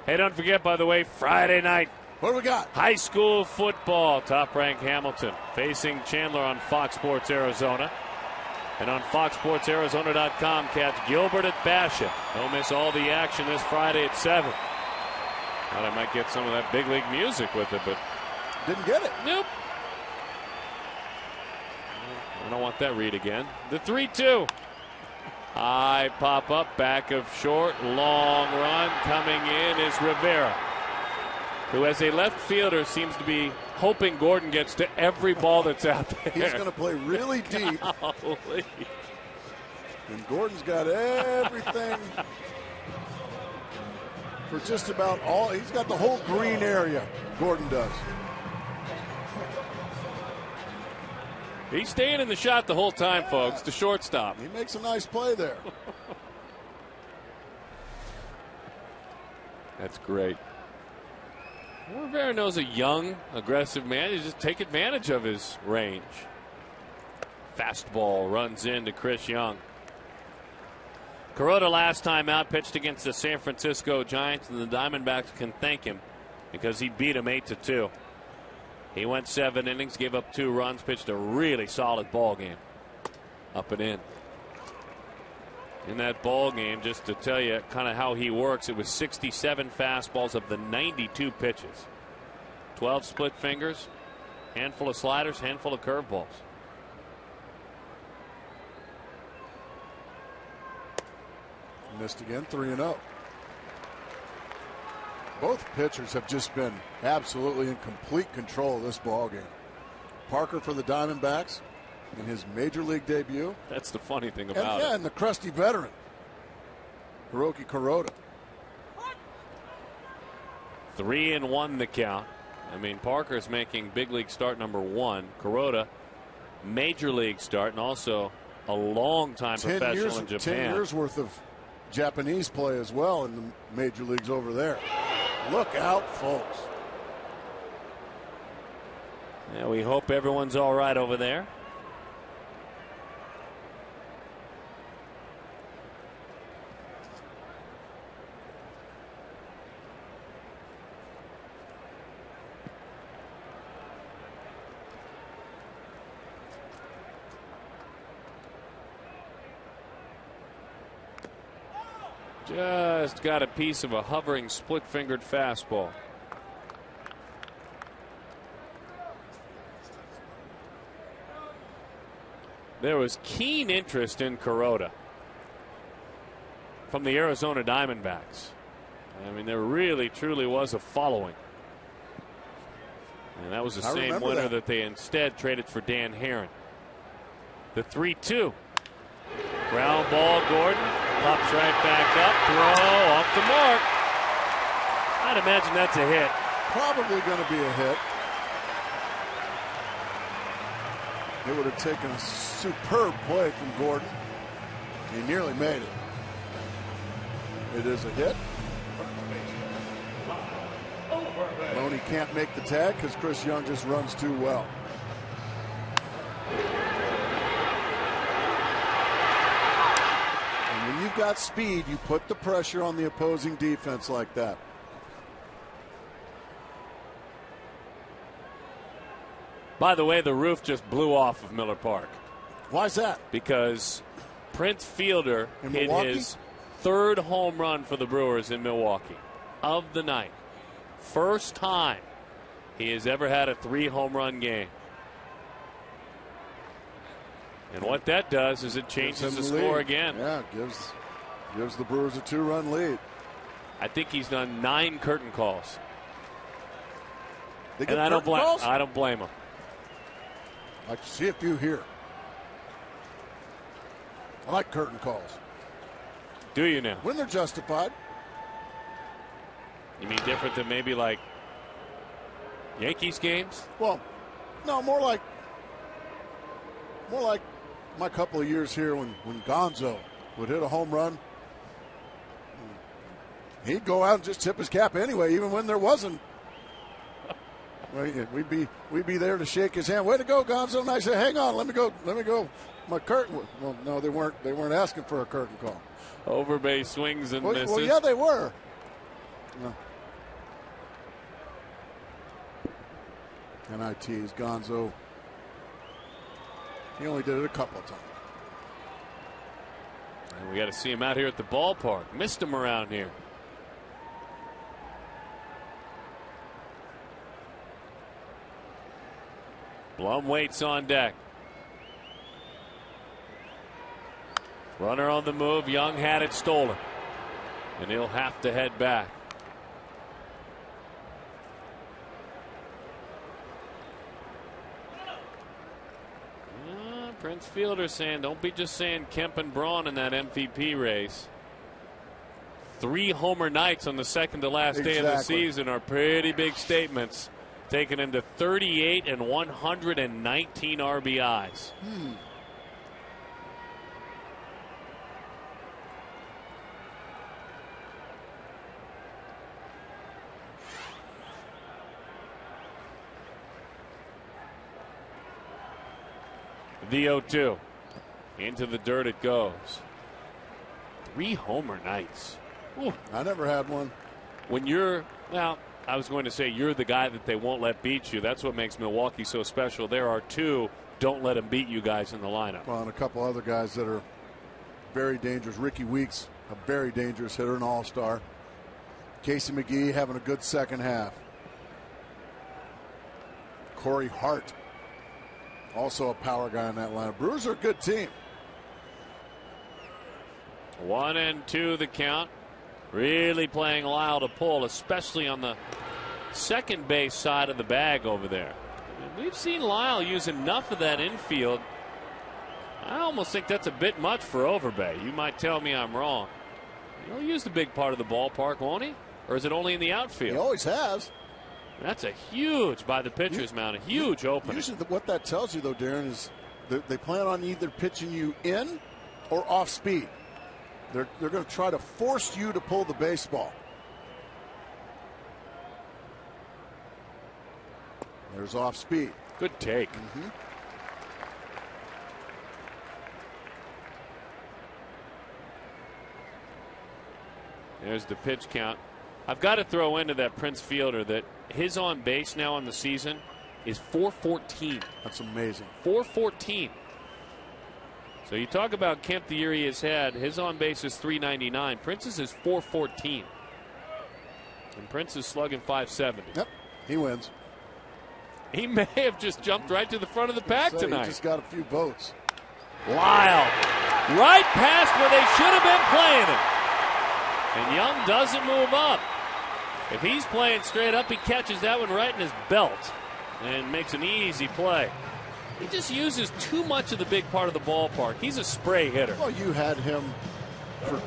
Hey, don't forget, by the way, Friday night. What do we got? High school football. Top-ranked Hamilton facing Chandler on Fox Sports Arizona. And on FoxSportsArizona.com, catch Gilbert at Basha. Don't miss all the action this Friday at 7. Thought I might get some of that big league music with it, but didn't get it. Nope. I don't want that read again. The 3-2. High pop up, back of short, long run. Coming in is Rivera, who as a left fielder seems to be hoping Gordon gets to every ball that's out there. He's going to play really deep. Golly. And Gordon's got everything for just about all. He's got the whole green area, Gordon does. He's staying in the shot the whole time, folks. The shortstop. He makes a nice play there. That's great. Rivera knows a young, aggressive man. You just take advantage of his range. Fastball runs into Chris Young. Kuroda last time out pitched against the San Francisco Giants, and the Diamondbacks can thank him because he beat them 8-2. He went 7 innings, gave up 2 runs, pitched a really solid ball game. Up and in. In that ball game, just to tell you kind of how he works, it was 67 fastballs of the 92 pitches. 12 split fingers, handful of sliders, handful of curveballs. Missed again, 3-0. Both pitchers have just been absolutely in complete control of this ball game. Parker for the Diamondbacks in his major league debut. That's the funny thing about it. it. And the crusty veteran, Hiroki Kuroda. 3-1 the count. I mean, Parker's making big league start number 1. Kuroda, major league start, and also a long-time professional in Japan. 10 years worth of Japanese play as well in the major leagues over there. Look out, folks. Yeah, we hope everyone's all right over there. Just got a piece of a hovering split-fingered fastball. There was keen interest in Kuroda from the Arizona Diamondbacks. I mean, there really, truly was a following. And that was the same winner that they instead traded for Dan Herron. The 3-2. Ground ball, Gordon. Pops right back up. Throw off the mark. I'd imagine that's a hit. Probably going to be a hit. It would have taken a superb play from Gordon. He nearly made it. It is a hit. Loney can't make the tag because Chris Young just runs too well. And when you've got speed, you put the pressure on the opposing defense like that. By the way, the roof just blew off of Miller Park. Why's that? Because Prince Fielder hit Milwaukee? his third home run for the Brewers in Milwaukee of the night. First time he has ever had a 3-home-run game. And what that does is it changes the score again. Yeah, gives the Brewers a 2-run lead. I think he's done 9 curtain calls. And I don't blame him. I can see a few here. I like curtain calls. Do you now? When they're justified. You mean different than maybe like Yankees games? Well, no, more like my couple of years here when Gonzo would hit a home run. He'd go out and just tip his cap anyway, even when there wasn't. We'd be there to shake his hand. Way to go, Gonzo! And I said, "Hang on, let me go. My curtain." Well, no, they weren't asking for a curtain call. Overbase swings and misses. Well, yeah, they were. No. NITs, Gonzo. He only did it a couple of times. And we got to see him out here at the ballpark. Missed him around here. Blum waits on deck. Runner on the move. Young had it stolen. And he'll have to head back. Prince Fielder saying, don't be just saying Kemp and Braun in that MVP race. 3 homer nights on the second to last day of the season are pretty big statements, taking him to 38 and 119 RBIs. The 0-2. Into the dirt it goes. 3 homer nights. Ooh. I never had one. When you're, well, I was going to say you're the guy that they won't let beat you. That's what makes Milwaukee so special. There are 2 don't let them beat you guys in the lineup. Well, and a couple other guys that are very dangerous. Ricky Weeks, a very dangerous hitter, an all-star. Casey McGee having a good second half. Corey Hart, also a power guy in that lineup. Brewers are a good team. 1-2 the count. Really playing Lyle to pull, especially on the second base side of the bag over there. And we've seen Lyle use enough of that infield. I almost think that's a bit much for Overbay. You might tell me I'm wrong. He'll use the big part of the ballpark, won't he? Or is it only in the outfield? He always has. That's a huge, by the pitcher's mound, a huge opening. Usually what that tells you, though, Darren, is They plan on either pitching you in or off speed. They're going to try to force you to pull the baseball. There's off speed. Good take. Mm-hmm. There's the pitch count. I've got to throw into that Prince Fielder that his on base now on the season is 414. That's amazing. 414. So you talk about Kemp the year he has had. His on base is 399. Prince's is 414. And Prince is slugging 570. Yep, he wins. He may have just jumped right to the front of the pack tonight. He just got a few votes. Lyle, right past where they should have been playing him. And Young doesn't move up. If he's playing straight up, he catches that one right in his belt and makes an easy play. He just uses too much of the big part of the ballpark. He's a spray hitter. Well, you had him for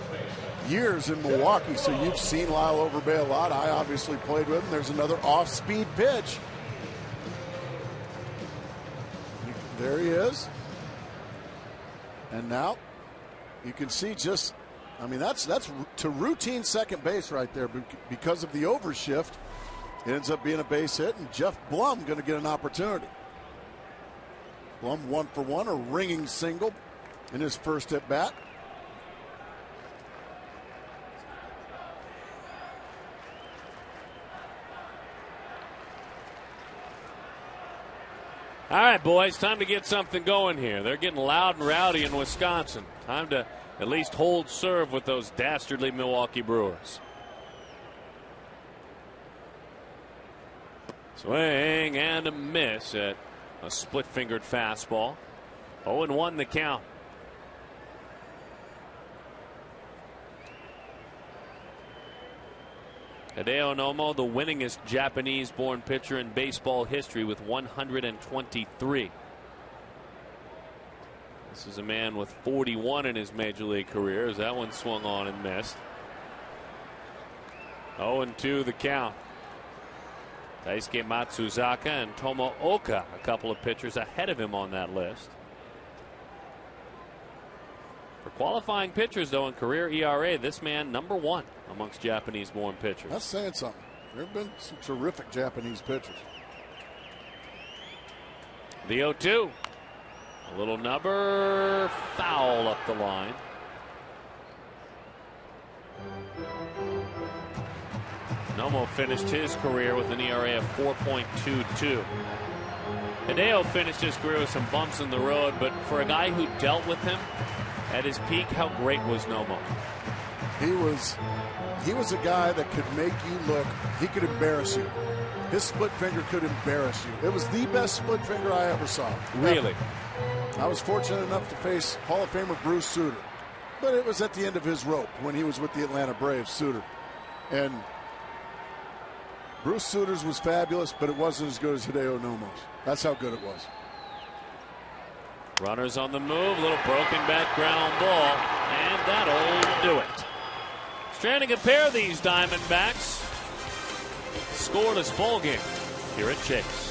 years in Milwaukee, so you've seen Lyle Overbay a lot. I obviously played with him. There's another off-speed pitch. There he is. And now you can see just, I mean, that's to routine second base right there because of the overshift. It ends up being a base hit, and Jeff Blum going to get an opportunity. Blum 1 for 1, a ringing single in his first at bat. All right, boys, time to get something going here. They're getting loud and rowdy in Wisconsin. Time to at least hold serve with those dastardly Milwaukee Brewers. Swing and a miss at a split-fingered fastball. 0-1 the count. Hideo Nomo, the winningest Japanese-born pitcher in baseball history with 123. This is a man with 41 in his major league career as that one swung on and missed. 0-2 the count. Daisuke Matsuzaka and Tomo Oka, a couple of pitchers ahead of him on that list. For qualifying pitchers, though, in career ERA, this man -- 1 amongst Japanese-born pitchers. That's saying something. There have been some terrific Japanese pitchers. The 0-2. A little number, foul up the line. Nomo finished his career with an ERA of 4.22. Hideo finished his career with some bumps in the road, but for a guy who dealt with him at his peak, how great was Nomo? He was a guy that could make you look. He could embarrass you. His split finger could embarrass you. It was the best split finger I ever saw. Really? I was fortunate enough to face Hall of Famer Bruce Sutter, but it was at the end of his rope when he was with the Atlanta Braves, Sutter. And Bruce Sutter's was fabulous, but it wasn't as good as Hideo Nomo's. That's how good it was. Runners on the move, little broken bat ground ball, and that'll do it. Trying to compare these Diamondbacks. Scoreless ball game here at Chase.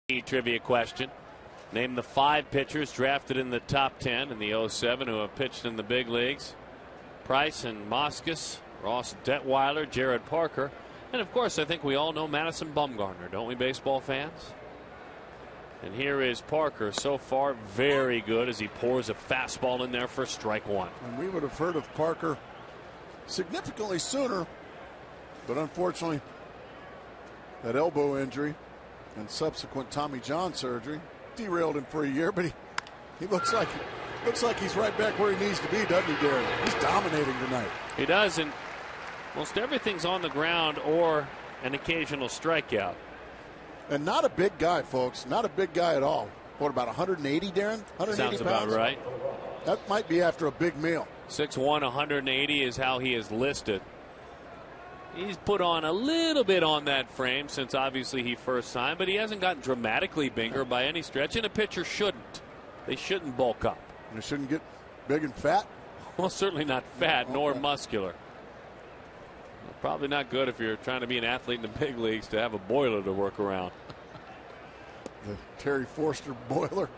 Trivia question. Name the 5 pitchers drafted in the top 10 in the 07 who have pitched in the big leagues. Price and Moskos, Ross Detweiler, Jared Parker, and of course I think we all know Madison Bumgarner, don't we, baseball fans? And here is Parker, so far very good as he pours a fastball in there for strike 1. And we would have heard of Parker significantly sooner, but unfortunately that elbow injury and subsequent Tommy John surgery derailed him for a year, but he looks like he's right back where he needs to be, doesn't he, Darren? He's dominating tonight. He does, and most everything's on the ground or an occasional strikeout. And not a big guy, folks. Not a big guy at all. What, about 180, Darren? 180 Sounds pounds? about right. That might be after a big meal. 6'1", 180 is how he is listed. He's put on a little bit on that frame since obviously he first signed, but he hasn't gotten dramatically bigger by any stretch, and a pitcher shouldn't. They shouldn't bulk up. And they shouldn't get big and fat? Well, certainly not fat nor muscular. Probably not good if you're trying to be an athlete in the big leagues to have a boiler to work around. The Terry Forster boiler.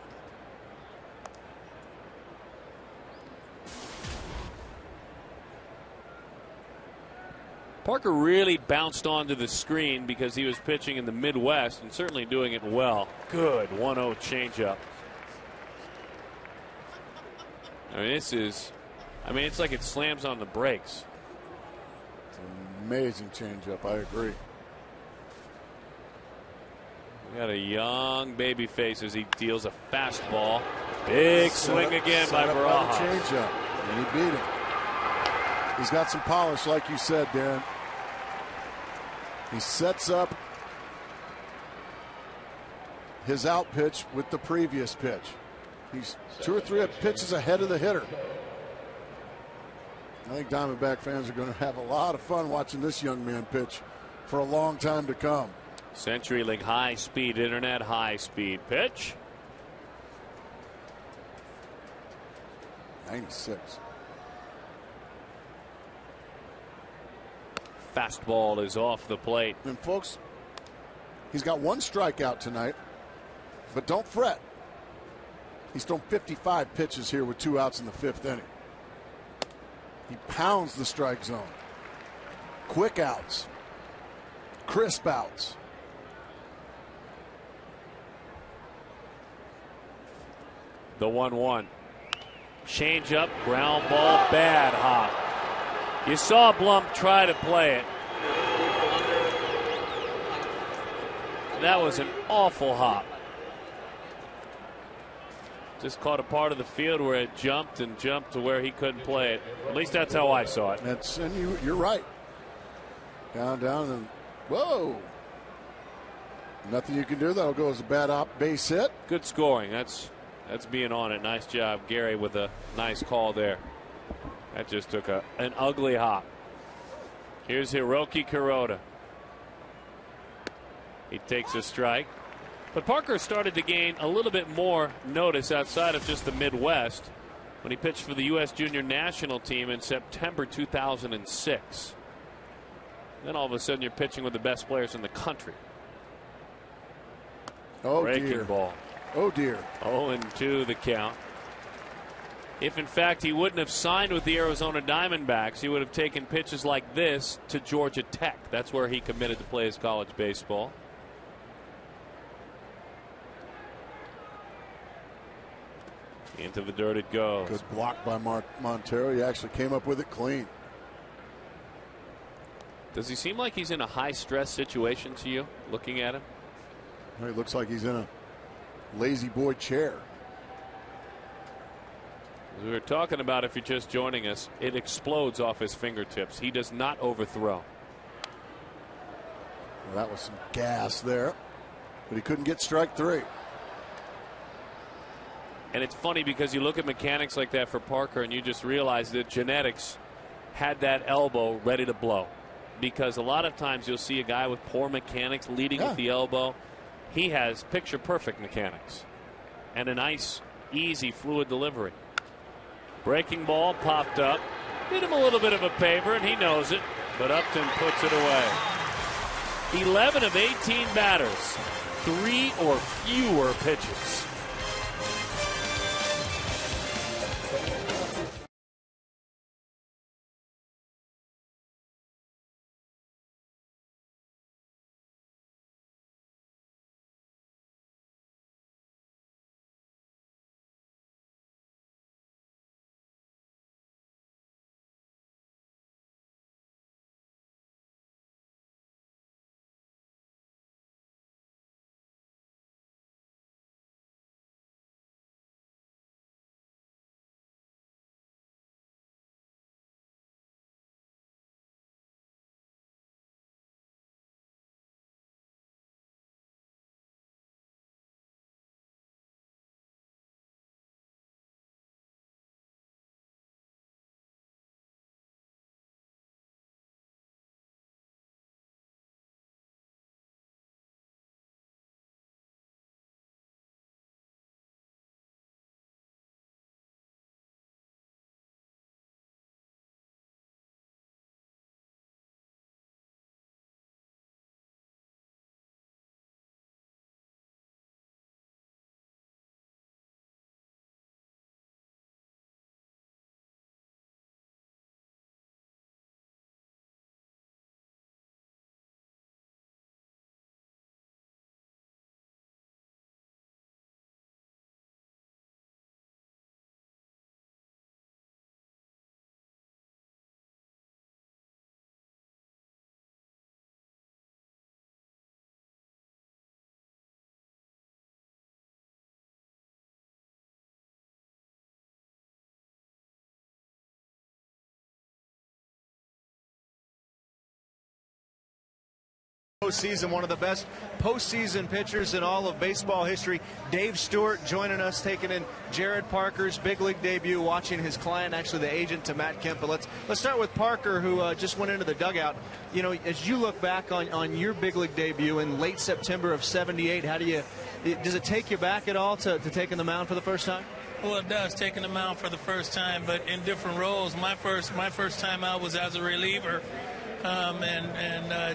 Parker really bounced onto the screen because he was pitching in the Midwest and certainly doing it well. Good 1-0 changeup. I mean, it's like it slams on the brakes. It's an amazing changeup. I agree. We got a young baby face as he deals a fastball. Big swing again by Barajas. Changeup, and he beat him. He's got some polish, like you said, Darren. He sets up his out pitch with the previous pitch. He's 2 or 3 pitches ahead of the hitter. I think Diamondback fans are going to have a lot of fun watching this young man pitch for a long time to come. CenturyLink high speed internet, high speed pitch. 96. Fastball is off the plate. And folks, he's got 1 strikeout tonight, but don't fret. He's thrown 55 pitches here with 2 outs in the 5th inning. He pounds the strike zone. Quick outs. Crisp outs. The 1-1. Change up, ground ball, bad hop. You saw Blump try to play it. That was an awful hop. Just caught a part of the field where it jumped and jumped to where he couldn't play it. At least that's how I saw it. And you're right. Down, and whoa. Nothing you can do. That'll go as a bad base hit. Good scoring. That's being on it. Nice job, Gary, with a nice call there. That just took an ugly hop. Here's Hiroki Kuroda. He takes a strike. But Parker started to gain a little bit more notice outside of just the Midwest when he pitched for the U.S. Junior National Team in September 2006. Then all of a sudden you're pitching with the best players in the country. Oh, breaking dear. Ball. Oh, dear. 0-2 the count. If, in fact, he wouldn't have signed with the Arizona Diamondbacks, he would have taken pitches like this to Georgia Tech. That's where he committed to play his college baseball. Into the dirt it goes. Good block by Montero. He actually came up with it clean. Does he seem like he's in a high-stress situation to you, looking at him? He looks like he's in a lazy boy chair. As we were talking about, if you're just joining us, it explodes off his fingertips. He does not overthrow. Well, that was some gas there, but he couldn't get strike 3. And it's funny because you look at mechanics like that for Parker and you just realize that genetics had that elbow ready to blow. Because a lot of times you'll see a guy with poor mechanics leading with the elbow. He has picture perfect mechanics and a nice, easy, fluid delivery. Breaking ball popped up. Did him a little bit of a favor, and he knows it. But Upton puts it away. 11 of 18 batters 3 or fewer pitches. Postseason, one of the best postseason pitchers in all of baseball history. Dave Stewart joining us, taking in Jared Parker's big league debut, watching his client, actually the agent to Matt Kemp. But let's start with Parker, who just went into the dugout. You know, as you look back on your big league debut in late September of '78, does it take you back at all to taking the mound for the first time? Well, it does, taking the mound for the first time, but in different roles. My first time out was as a reliever.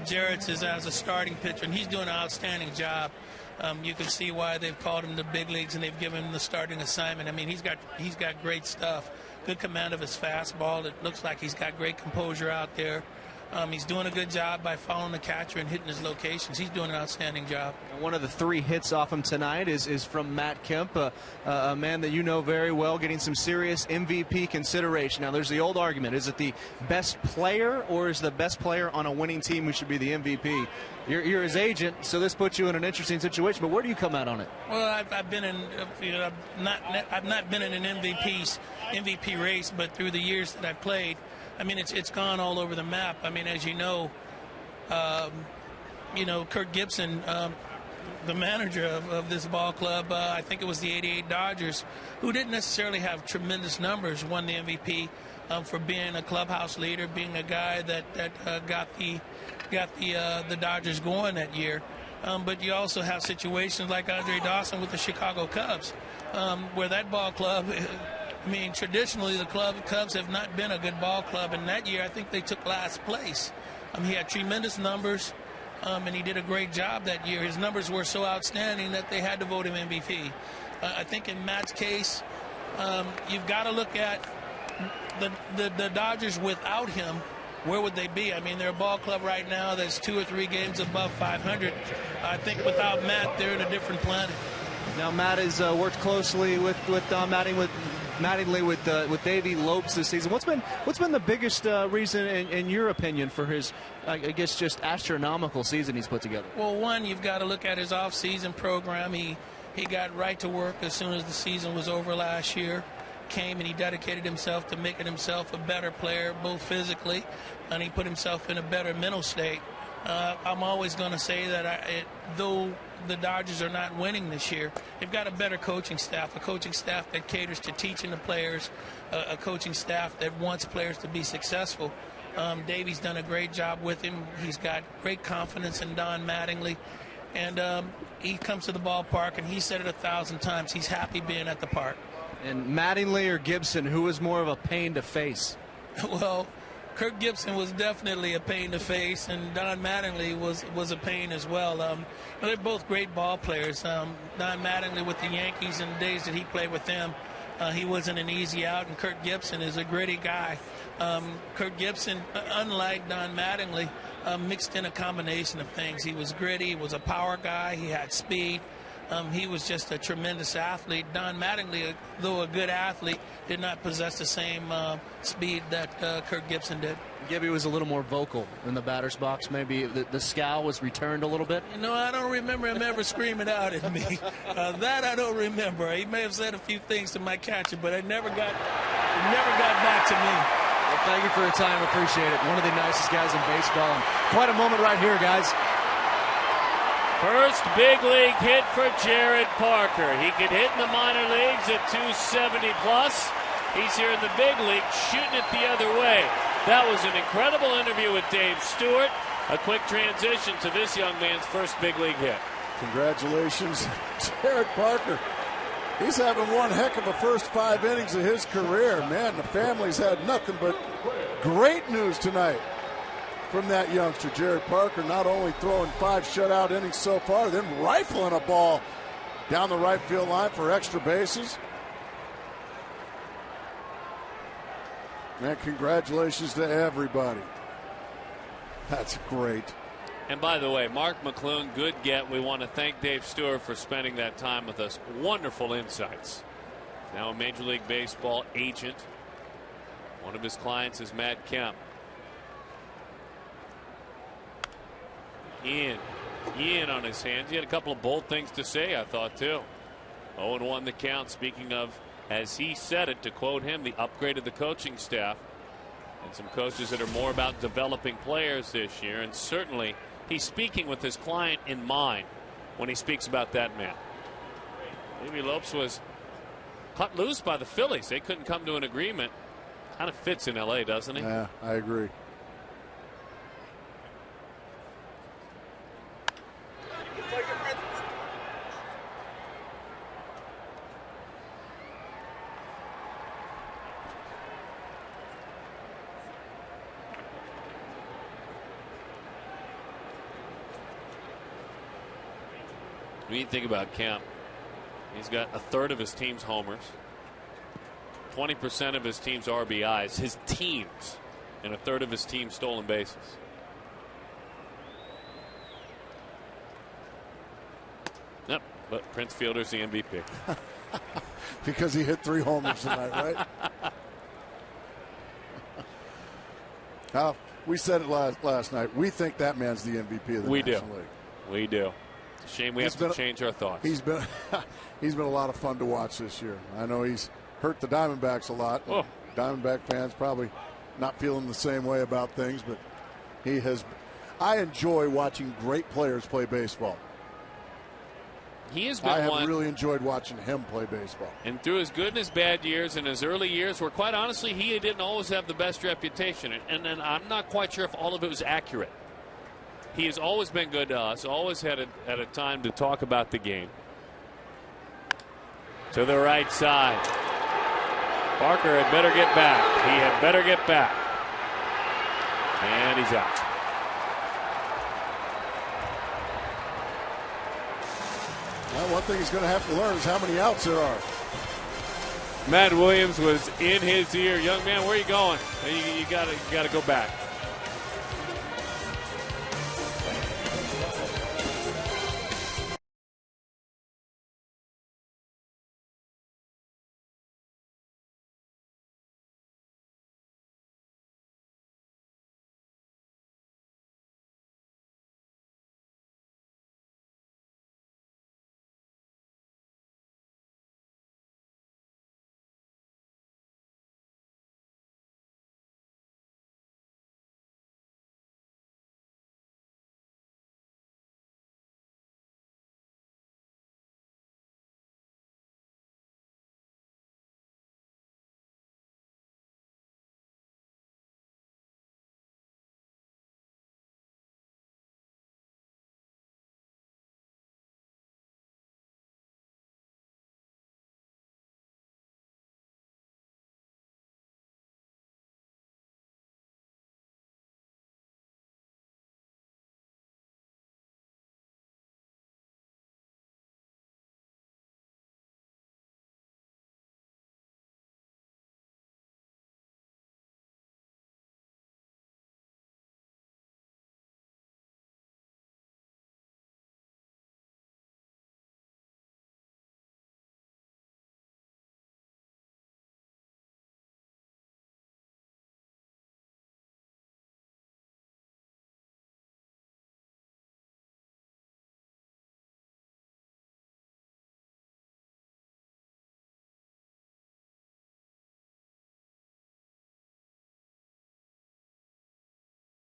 Jared's is as a starting pitcher, and he's doing an outstanding job. You can see why they've called him to big leagues and they've given him the starting assignment. I mean, he's got great stuff, good command of his fastball. It looks like he's got great composure out there. He's doing a good job by following the catcher and hitting his locations. He's doing an outstanding job. One of the 3 hits off him tonight is from Matt Kemp, a man that you know very well, getting some serious MVP consideration. Now, there's the old argument. Is it the best player or is the best player on a winning team who should be the MVP? You're his agent, so this puts you in an interesting situation, but where do you come out on it? Well, I've been in, I've not been in an MVP race, but through the years that I've played, I mean, it's gone all over the map. I mean, as you know, Kirk Gibson, the manager of this ball club, I think it was the '88 Dodgers, who didn't necessarily have tremendous numbers, won the MVP for being a clubhouse leader, being a guy that got the Dodgers going that year. But you also have situations like Andre Dawson with the Chicago Cubs, where that ball club. I mean, traditionally, the Cubs have not been a good ball club, and that year I think they took last place. He had tremendous numbers, and he did a great job that year. His numbers were so outstanding that they had to vote him MVP. I think in Matt's case, you've got to look at the Dodgers without him. Where would they be? I mean, they're a ball club right now that's 2 or 3 games above 500. I think without Matt, they're in a different planet. Now, Matt has worked closely with Mattingly with Davey Lopes this season. What's been the biggest reason, in your opinion, for his, I guess, just astronomical season he's put together? Well, one, you've got to look at his off-season program. He got right to work as soon as the season was over last year. Came and he dedicated himself to making himself a better player, both physically, and he put himself in a better mental state. I'm always going to say that though the Dodgers are not winning this year, they've got a better coaching staff, a coaching staff that caters to teaching the players, a coaching staff that wants players to be successful. Davey's done a great job with him. He's got great confidence in Don Mattingly. And he comes to the ballpark, and he said it 1,000 times, he's happy being at the park. And Mattingly or Gibson, who was more of a pain to face? Well, Kirk Gibson was definitely a pain to face, and Don Mattingly was a pain as well. They're both great ball players. Don Mattingly with the Yankees in the days that he played with them, he wasn't an easy out, and Kirk Gibson is a gritty guy. Kirk Gibson, unlike Don Mattingly, mixed in a combination of things. He was gritty, he was a power guy, he had speed. He was just a tremendous athlete. Don Mattingly, though a good athlete, did not possess the same speed that Kirk Gibson did. Gibby was a little more vocal in the batter's box. Maybe the scowl was returned a little bit. I don't remember him ever screaming out at me. That I don't remember. He may have said a few things to my catcher, but it never got back to me. Well, thank you for your time. Appreciate it. One of the nicest guys in baseball. And quite a moment right here, guys. First big league hit for Jared Parker. He could hit in the minor leagues at 270 plus. He's here in the big league shooting it the other way. That was an incredible interview with Dave Stewart. A quick transition to this young man's first big league hit. Congratulations, Jared Parker. He's having one heck of a first 5 innings of his career. Man, the family's had nothing but great news tonight from that youngster, Jared Parker, not only throwing 5 shutout innings so far, then rifling a ball down the right field line for extra bases. Man, congratulations to everybody. That's great. And by the way, Mark McClune, good get. We want to thank Dave Stewart for spending that time with us. Wonderful insights. Now a Major League Baseball agent. One of his clients is Matt Kemp. Ian on his hands. He had a couple of bold things to say, I thought, too. 0-1 the count. Speaking of, as he said it, to quote him, the upgrade of the coaching staff and some coaches that are more about developing players this year. And certainly he's speaking with his client in mind when he speaks about that man. Maybe Lopes was cut loose by the Phillies. They couldn't come to an agreement. Kind of fits in L.A., doesn't he? Yeah, I agree. When you think about Kemp, he's got a third of his team's homers, 20% of his team's RBIs, his teams, and a third of his team's stolen bases. Yep, but Prince Fielder's the MVP. Because he hit 3 homers tonight, right? We said it last night. We think that man's the MVP of the National League. We do. It's a shame we have to change our thoughts. He's been a lot of fun to watch this year. I know he's hurt the Diamondbacks a lot. Oh. Diamondback fans probably not feeling the same way about things, but he has. I enjoy watching great players play baseball. He has been I have really enjoyed watching him play baseball. And through his good and his bad years and his early years, where quite honestly he didn't always have the best reputation, and I'm not quite sure if all of it was accurate. He has always been good to us, always had a time to talk about the game. To the right side. Parker had better get back. He had better get back. And he's out. Well, one thing he's going to have to learn is how many outs there are. Matt Williams was in his ear. Young man, where are you going? You gotta go back.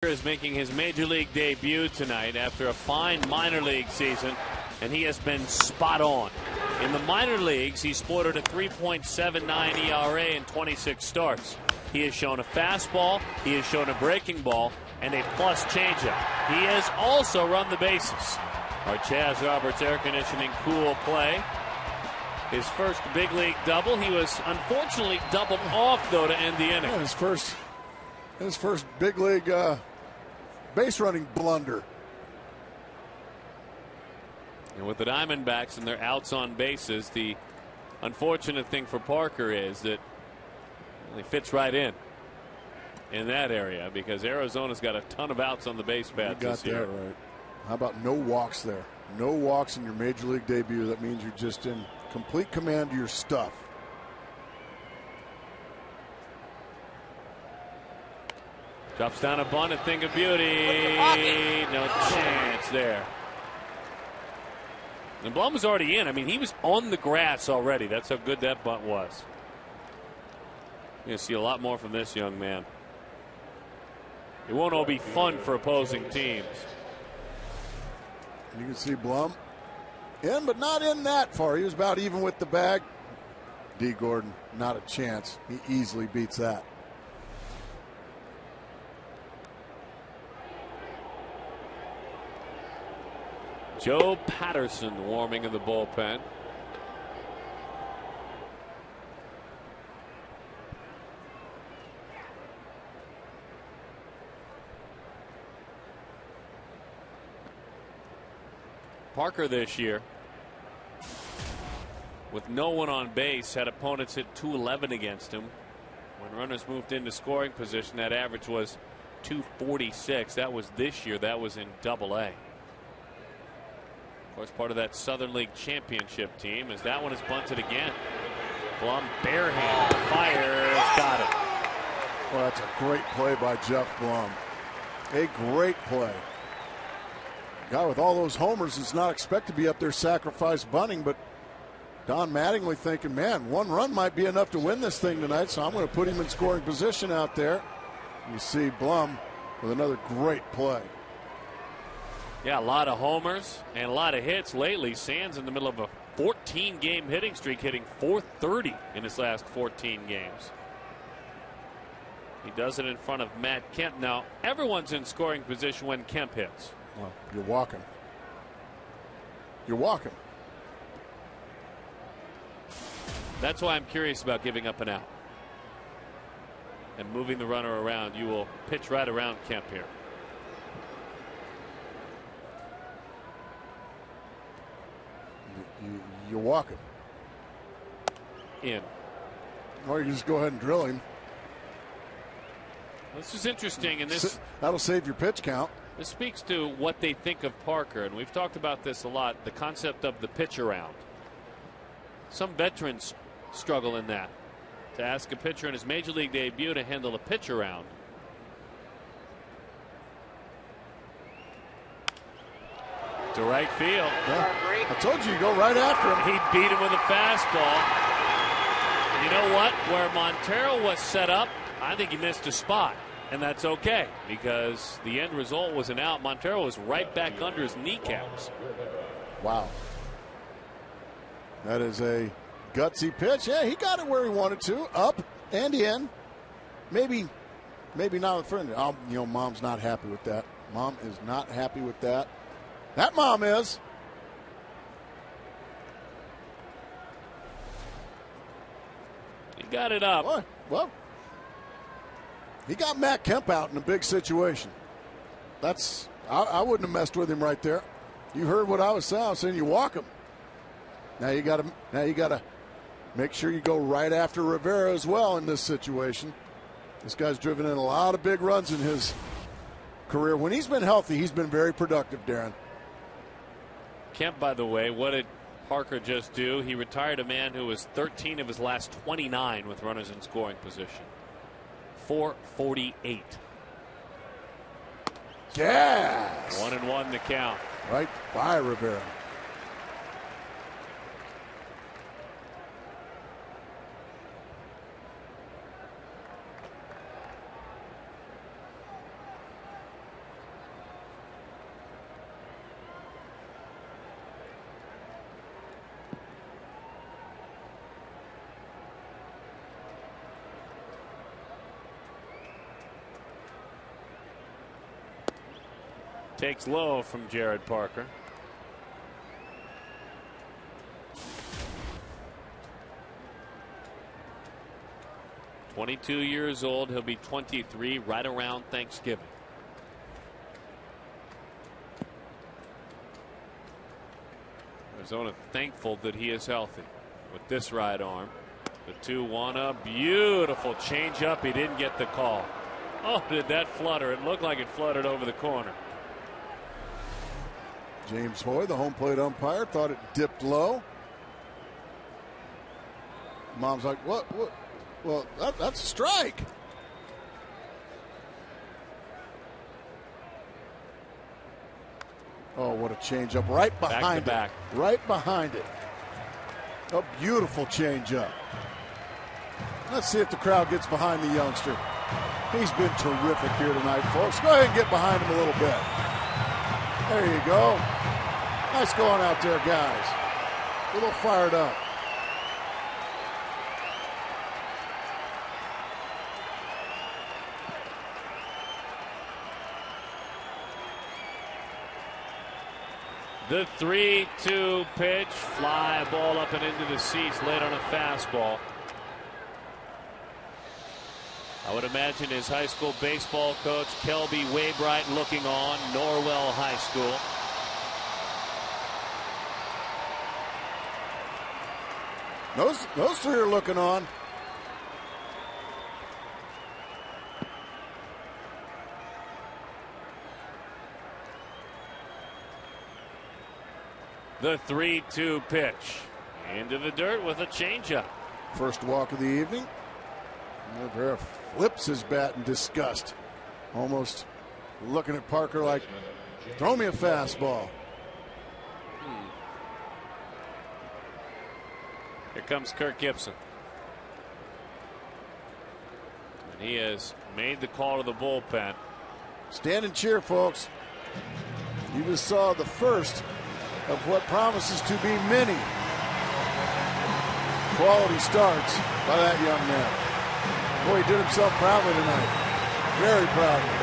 Is making his major league debut tonight after a fine minor league season, and he has been spot on. In the minor leagues, he sported a 3.79 ERA in 26 starts. He has shown a fastball, he has shown a breaking ball, and a plus changeup. He has also run the bases. Our Chaz Roberts air conditioning cool play. His first big league double. He was unfortunately doubled off, though, to end the inning. Yeah, his first big league base running blunder. And with the Diamondbacks and their outs on bases, the unfortunate thing for Parker is that he fits right in that area, because Arizona's got a ton of outs on the base paths this year. You got that right. How about no walks there? No walks in your major league debut. That means you're just in complete command of your stuff. Drops down a bunt and think of beauty. No chance there. And Blum was already in. I mean, he was on the grass already. That's how good that bunt was. You're going to see a lot more from this young man. It won't all be fun for opposing teams. You can see Blum in, but not in that far. He was about even with the bag. D. Gordon, not a chance. He easily beats that. Joe Patterson warming in the bullpen. Parker this year, with no one on base, had opponents hit .211 against him. When runners moved into scoring position, that average was .246. That was this year. That was in Double-A. Of course, part of that Southern League championship team, as that one is bunted again. Blum barehand fires, got it. Well, that's a great play by Jeff Blum. A great play. Guy with all those homers is not expected to be up there sacrifice bunting, but Don Mattingly thinking, man, one run might be enough to win this thing tonight, so I'm going to put him in scoring position out there. You see Blum with another great play. Yeah, a lot of homers and a lot of hits lately. Sands in the middle of a 14-game hitting streak, hitting .430 in his last 14 games. He does it in front of Matt Kemp. Now, everyone's in scoring position when Kemp hits. Well, you're walking. You're walking. That's why I'm curious about giving up an out and moving the runner around. You will pitch right around Kemp here. You're walking. In. Or you just go ahead and drill him. This is interesting, and this that'll save your pitch count. This speaks to what they think of Parker, and we've talked about this a lot, the concept of the pitch around. Some veterans struggle in that, to ask a pitcher in his major league debut to handle a pitch around. To right field. Yeah, I told you go right after him. He beat him with a fastball. You know what? Where Montero was set up, I think he missed a spot. And that's okay, because the end result was an out. Montero was right back under his kneecaps. Wow. That is a gutsy pitch. Yeah, he got it where he wanted to. Up and in. Maybe not a friend. Mom's not happy with that. Mom is not happy with that. That mom is. He got it up. Boy, well, he got Matt Kemp out in a big situation. I wouldn't have messed with him right there. You heard what I was saying. I was saying you walk him. Now you got to make sure you go right after Rivera as well in this situation. This guy's driven in a lot of big runs in his career. When he's been healthy, he's been very productive, Darren. Kemp, by the way, what did Parker just do? He retired a man who was 13 of his last 29 with runners in scoring position. 448. Yes. 1-1 the count. Right by Rivera. Takes low from Jared Parker. "22 years old. He'll be 23 right around Thanksgiving." Arizona thankful that he is healthy with this right arm. The 2-1, a beautiful changeup. He didn't get the call. Oh, did that flutter? It looked like it fluttered over the corner. James Hoy, the home plate umpire, thought it dipped low. Mom's like, what? Well, that's a strike. Oh, what a changeup right behind back. it. Right behind it. A beautiful changeup. Let's see if the crowd gets behind the youngster. He's been terrific here tonight, folks. Go ahead and get behind him a little bit. There you go. Nice going out there, guys. A little fired up. The 3-2 pitch. Fly ball up and into the seats late on a fastball. I would imagine his high school baseball coach, Kelby Waybright, looking on. Norwell High School. Those three are looking on. The 3-2 pitch. Into the dirt with a changeup. First walk of the evening. Rivera flips his bat in disgust. Almost looking at Parker like, throw me a fastball. Here comes Kirk Gibson. And he has made the call to the bullpen. Stand and cheer, folks. You just saw the first of what promises to be many quality starts by that young man. Boy, he did himself proudly tonight. Very proud.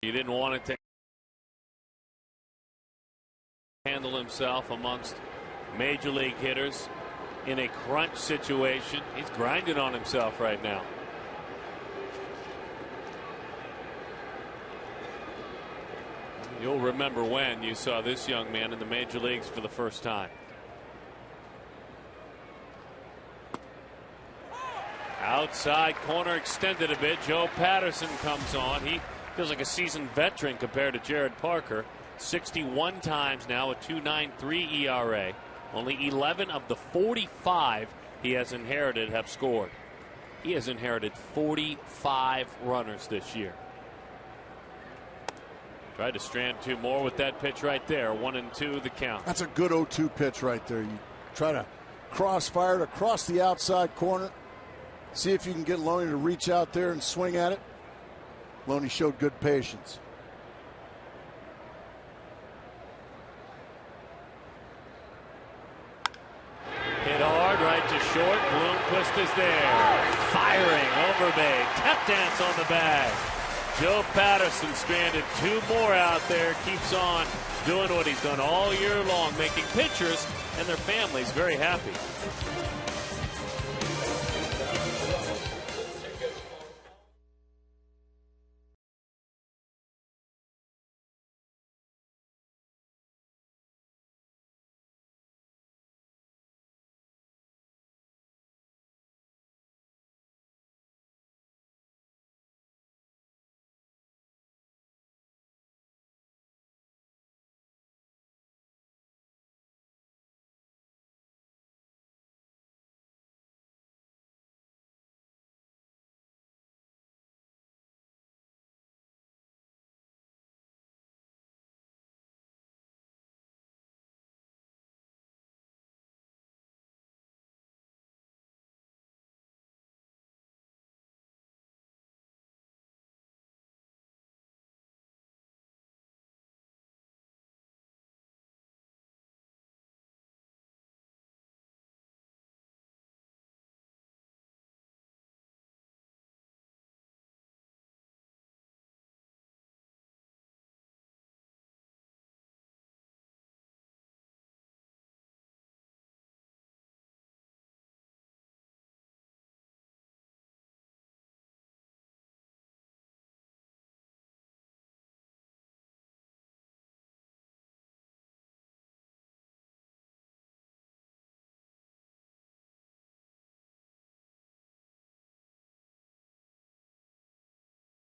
He didn't want to handle himself amongst major league hitters in a crunch situation. He's grinding on himself right now. You'll remember when you saw this young man in the major leagues for the first time. Outside corner extended a bit. Joe Patterson comes on. He feels like a seasoned veteran compared to Jared Parker. 61 times now, a 2.93 ERA. Only 11 of the 45 he has inherited have scored. He has inherited 45 runners this year. Tried to strand 2 more with that pitch right there. 1-2 the count. That's a good 0-2 pitch right there. You try to crossfire it across the outside corner. See if you can get Loney to reach out there and swing at it. Loney showed good patience. Hit hard right to short. Bloomquist is there. Firing. Overbay. Tap dance on the bag. Joe Patterson stranded 2 more out there. Keeps on doing what he's done all year long, making pitchers and their families very happy.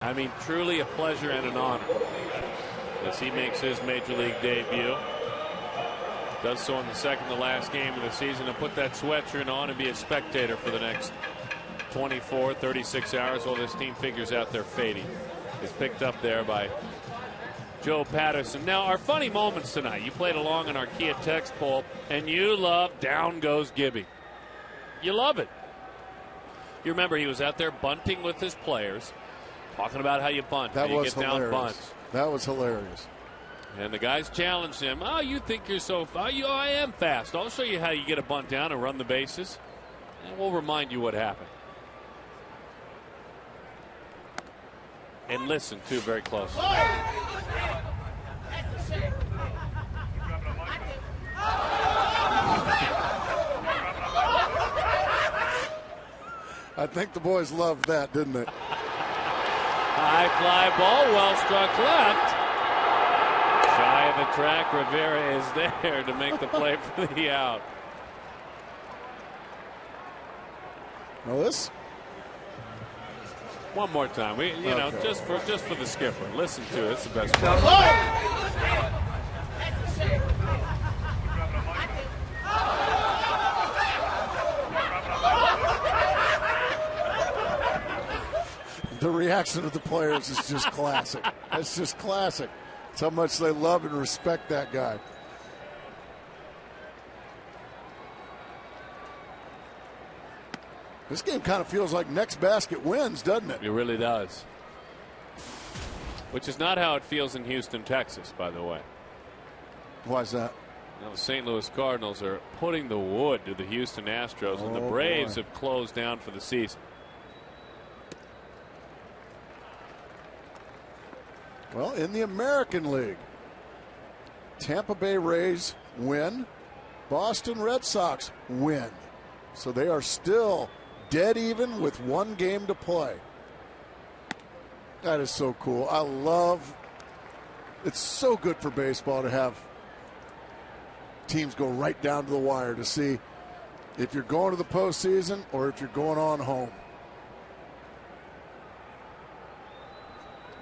I mean, truly a pleasure and an honor as he makes his Major League debut. Does so in the second to last game of the season, and put that sweatshirt on and be a spectator for the next 24, 36 hours while this team figures out their fate. Is picked up there by Joe Patterson. Now, our funny moments tonight. You played along in our Kia text poll, and you love Down Goes Gibby. You love it. You remember he was out there bunting with his players, talking about how you bunt, that how you was get hilarious. down bunts. That was hilarious. And the guys challenged him. Oh, you think you're so fast? Oh, I am fast. I'll show you how you get a bunt down and run the bases. And we'll remind you what happened. And listen, too, very close. I think the boys loved that, didn't they? High fly ball, well struck left. Shy of the track, Rivera is there to make the play for the out. Now this. One more time, we know, just for the skipper. Listen to it. It's the best part. The reaction of the players is just classic. It's just classic. It's how much they love and respect that guy. This game kind of feels like next basket wins, doesn't it? It really does. Which is not how it feels in Houston, Texas, by the way. Why is that? Now, the St. Louis Cardinals are putting the wood to the Houston Astros, and the Braves have closed down for the season. Well, in the American League, Tampa Bay Rays win, Boston Red Sox win. So they are still dead even with one game to play. That is so cool. I love, it's so good for baseball to have teams go right down to the wire to see if you're going to the postseason or if you're going on home.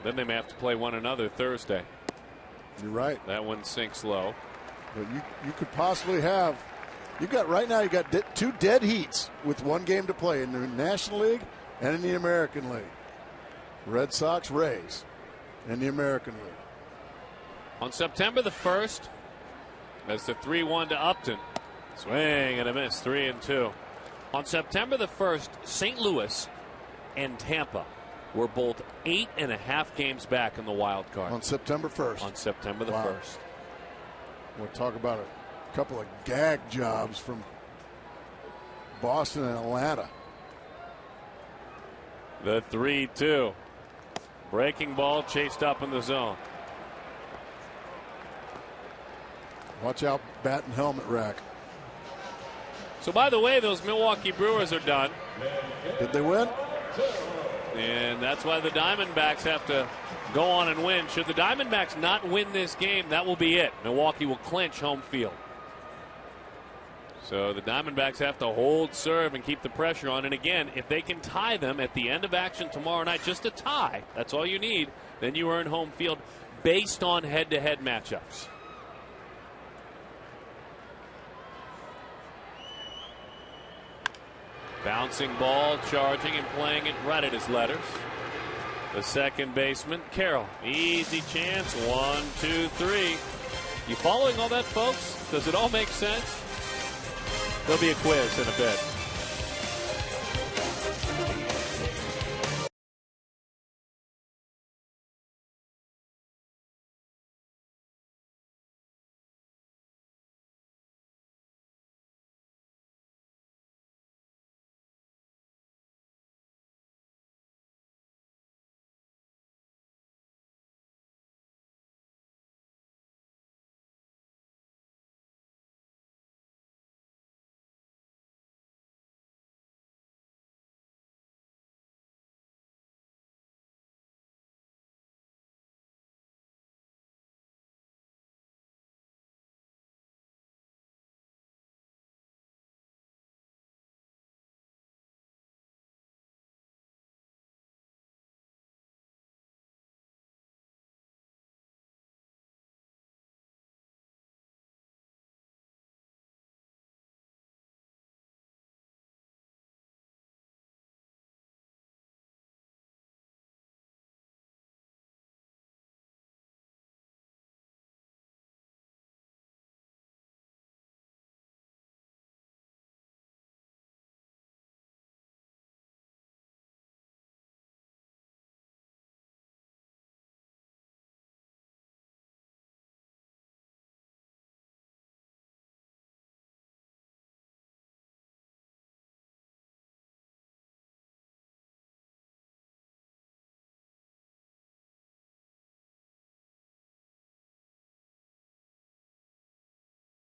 Then they may have to play one another Thursday. You're right. That one sinks low. But you could possibly have, you got right now, you got two dead heats with one game to play. In the National League, and in the American League. Red Sox, Rays in the American League. On September the 1st, as the 3-1 to Upton. Swing and a miss, 3-2. On September the 1st, St. Louis and Tampa were both 8.5 games back in the wild card. On September 1st. On September the 1st. We'll talk about a couple of gag jobs from Boston and Atlanta. The 3-2. Breaking ball chased up in the zone. Watch out, bat and helmet rack. So, by the way, those Milwaukee Brewers are done. Did they win? And that's why the Diamondbacks have to go on and win. Should the Diamondbacks not win this game, that will be it. Milwaukee will clinch home field. So the Diamondbacks have to hold serve and keep the pressure on. And again, if they can tie them at the end of action tomorrow night, just a tie, that's all you need, then you earn home field based on head-to-head matchups. Bouncing ball, charging and playing it right at his letters. The second baseman, Carroll. Easy chance. 1, 2, 3. You following all that, folks? Does it all make sense? There'll be a quiz in a bit.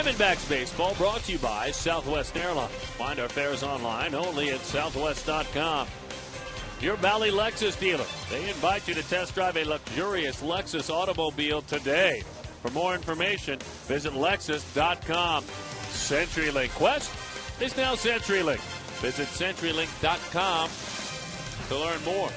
Diamondbacks baseball brought to you by Southwest Airlines. Find our fares online only at southwest.com. Your Valley Lexus dealer. They invite you to test drive a luxurious Lexus automobile today. For more information, visit lexus.com. CenturyLink Quest is now CenturyLink. Visit CenturyLink.com to learn more.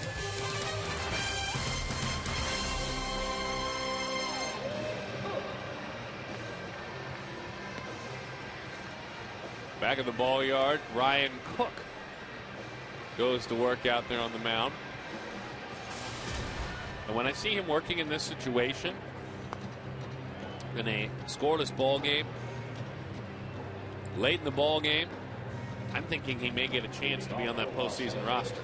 Back of the ball yard, Ryan Cook goes to work out there on the mound. And when I see him working in this situation, in a scoreless ball game, late in the ball game, I'm thinking he may get a chance to be on that postseason roster.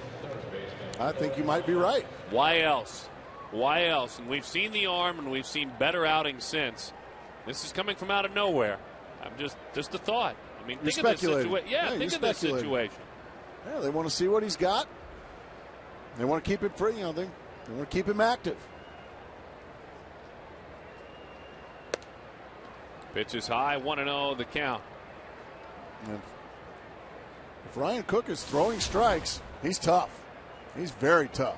I think you might be right. Why else? Why else? And we've seen the arm, and we've seen better outings since. This is coming from out of nowhere. I'm just a thought. I mean, think of this situation. Yeah, think of this situation. Yeah, they want to see what he's got. They want to keep him free. They want to keep him active. Pitch is high, 1-0 the count. And if Ryan Cook is throwing strikes, he's tough. He's very tough.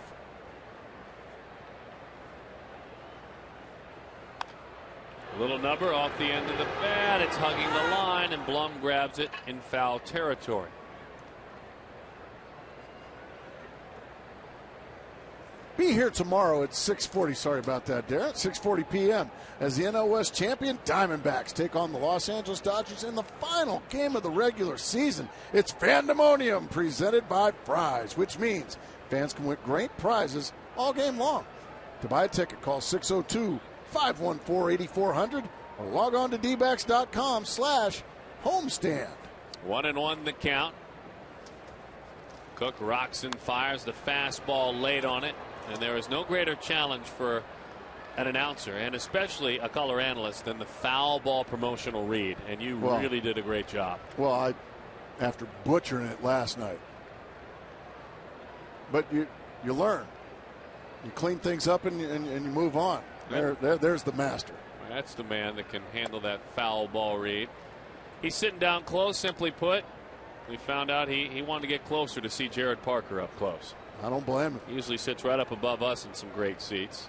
Little number off the end of the bat. It's hugging the line, and Blum grabs it in foul territory. Be here tomorrow at 6:40. Sorry about that, Darren. 6:40 p.m. as the NL West champion Diamondbacks take on the Los Angeles Dodgers in the final game of the regular season. It's Fandemonium presented by Fry's, which means fans can win great prizes all game long. To buy a ticket, call 602-514-8400 or log on to dbacks.com/homestand. 1-1 the count. Cook rocks and fires the fastball late on it, and there is no greater challenge for an announcer and especially a color analyst than the foul ball promotional read, and you really did a great job. Well, after butchering it last night, but you learn, you clean things up and you move on. There's the master. That's the man that can handle that foul ball read. He's sitting down close, simply put. We found out he wanted to get closer to see Jared Parker up close. I don't blame him. He usually sits right up above us in some great seats.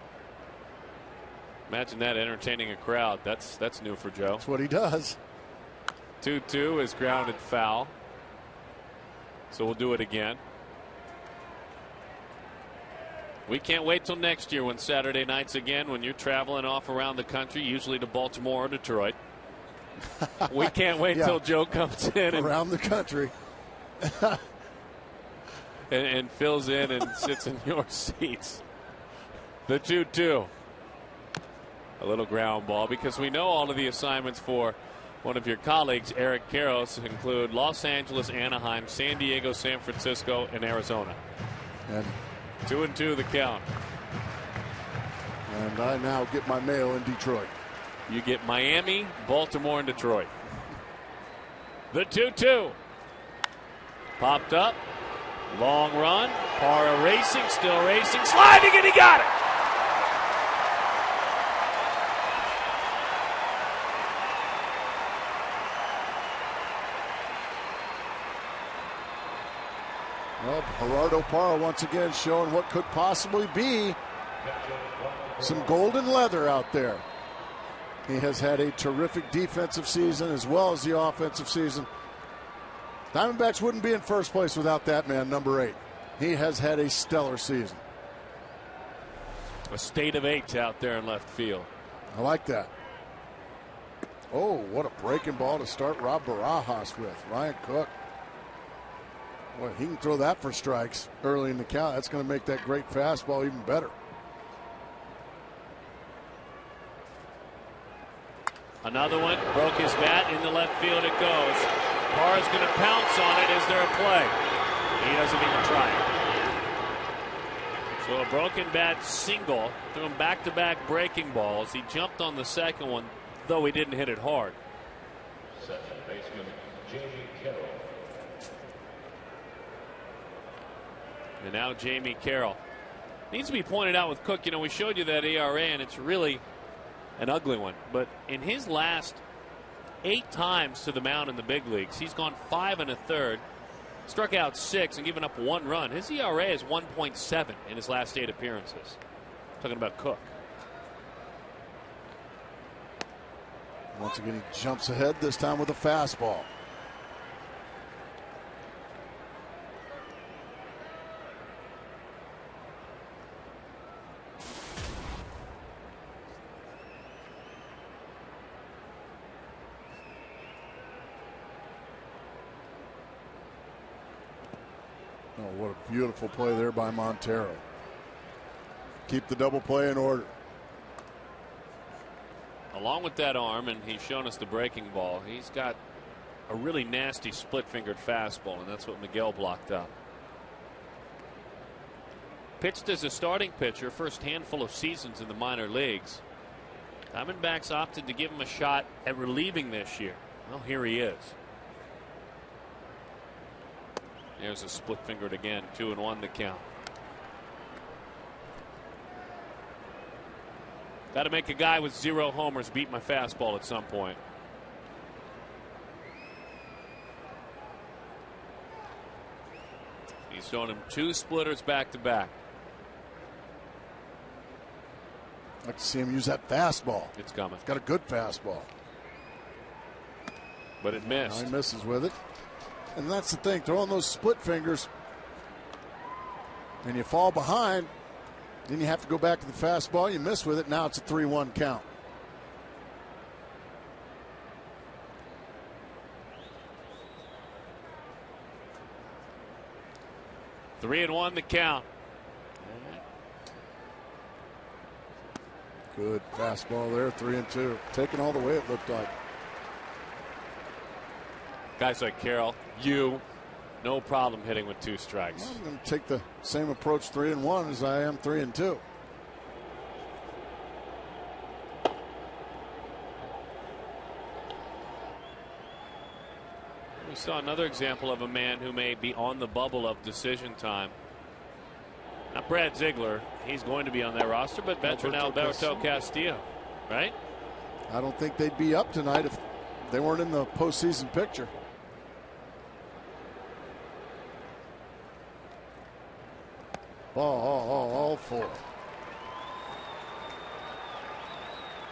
Imagine that, entertaining a crowd. That's new for Joe. That's what he does. 2-2 is grounded foul. So we'll do it again. We can't wait till next year when Saturday nights again, when you're traveling off around the country, usually to Baltimore or Detroit. We can't wait till Joe comes in around the country and fills in and sits in your seats. The 2-2. A little ground ball, because we know all of the assignments for one of your colleagues, Eric Karros, include Los Angeles, Anaheim, San Diego, San Francisco, and Arizona. And 2-2 the count. And I now get my mail in Detroit. You get Miami, Baltimore, and Detroit. The 2-2. Popped up. Long run. Parra racing, still racing, sliding, and he got it. Well, Gerardo Parra once again showing what could possibly be some golden leather out there. He has had a terrific defensive season as well as the offensive season. Diamondbacks wouldn't be in first place without that man, number 8. He has had a stellar season. A state of 8 out there in left field. I like that. Oh, what a breaking ball to start Rob Barajas with. Ryan Cook. Boy, he can throw that for strikes early in the count. That's going to make that great fastball even better. Another one, broke his bat, in the left field it goes. Parra's going to pounce on it. Is there a play? He doesn't even try it. So a broken bat single, threw him back-to-back breaking balls. He jumped on the second one, though he didn't hit it hard. Second baseman Jamie Carroll. And now Jamie Carroll. Needs to be pointed out with Cook. You know, we showed you that ERA, and it's really an ugly one. But in his last 8 times to the mound in the big leagues, he's gone 5 1/3, struck out 6, and given up 1 run. His ERA is 1.7 in his last 8 appearances. Talking about Cook. Once again, he jumps ahead, this time with a fastball. Oh, what a beautiful play there by Montero. Keep the double play in order. Along with that arm, and he's shown us the breaking ball, he's got a really nasty split-fingered fastball, and that's what Miguel blocked up. Pitched as a starting pitcher, first handful of seasons in the minor leagues. Diamondbacks opted to give him a shot at relieving this year. Well, here he is. There's a split-fingered again, 2-1 the count. Got to make a guy with 0 homers beat my fastball at some point. He's shown him 2 splitters back to back. I'd like to see him use that fastball. It's coming. It's got a good fastball. But it missed. Now he misses with it. And that's the thing, throwing those split fingers and you fall behind, Then you have to go back to the fastball. You miss with it. Now it's a 3-1 count. Three and one the count. Good fastball there. 3-2. Taken all the way, it looked like. Guys like Carroll, no problem hitting with 2 strikes. I'm going to take the same approach 3-1 as I am 3-2. We saw another example of a man who may be on the bubble of decision time. Not Brad Ziegler. He's going to be on that roster, but veteran Alberto Castillo, right? I don't think they'd be up tonight if they weren't in the postseason picture. All 4.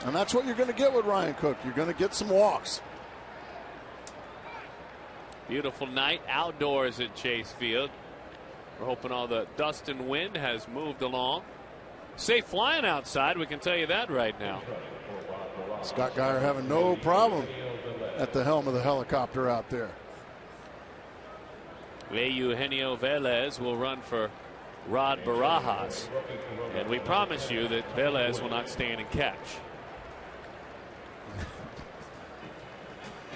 And that's what you're going to get with Ryan Cook. You're going to get some walks. Beautiful night outdoors at Chase Field. We're hoping all the dust and wind has moved along. Safe flying outside, we can tell you that right now. Scott Geyer having no problem at the helm of the helicopter out there. Eugenio Velez will run for Rod Barajas. And we promise you that Velez will not stand and catch.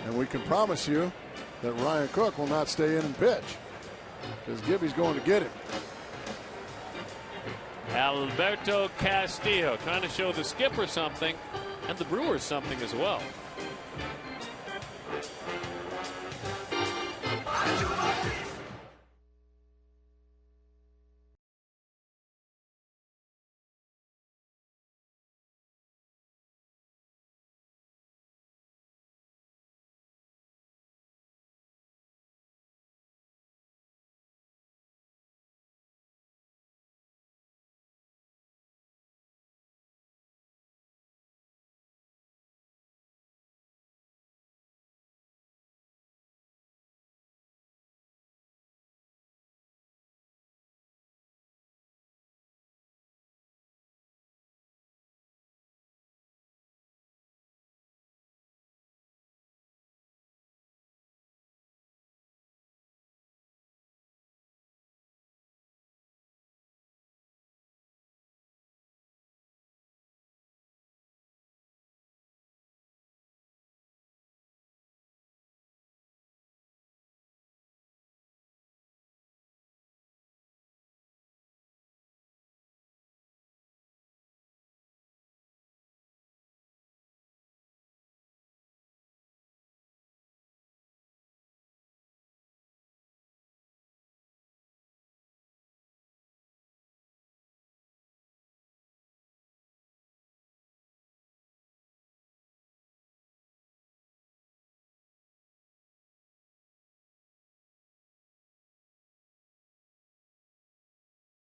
And we can promise you that Ryan Cook will not stay in and pitch, because Gibby's going to get him. Alberto Castillo trying to show the skipper something and the Brewers something as well.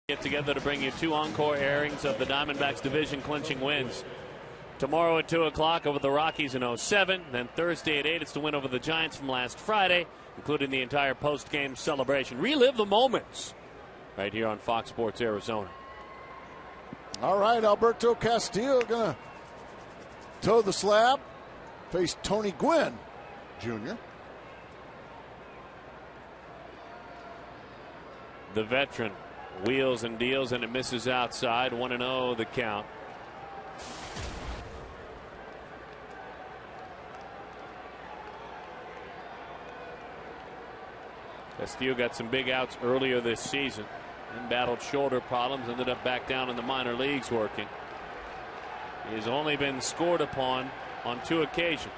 Get together to bring you 2 encore airings of the Diamondbacks division clinching wins. Tomorrow at 2 o'clock over the Rockies in 07. Then Thursday at 8, it's the win over the Giants from last Friday, including the entire post-game celebration. Relive the moments right here on Fox Sports Arizona. All right, Alberto Castillo going to toe the slab, face Tony Gwynn Jr. The veteran wheels and deals, and it misses outside. 1-0 the count. Castillo got some big outs earlier this season and battled shoulder problems, ended up back down in the minor leagues working. He's only been scored upon on 2 occasions.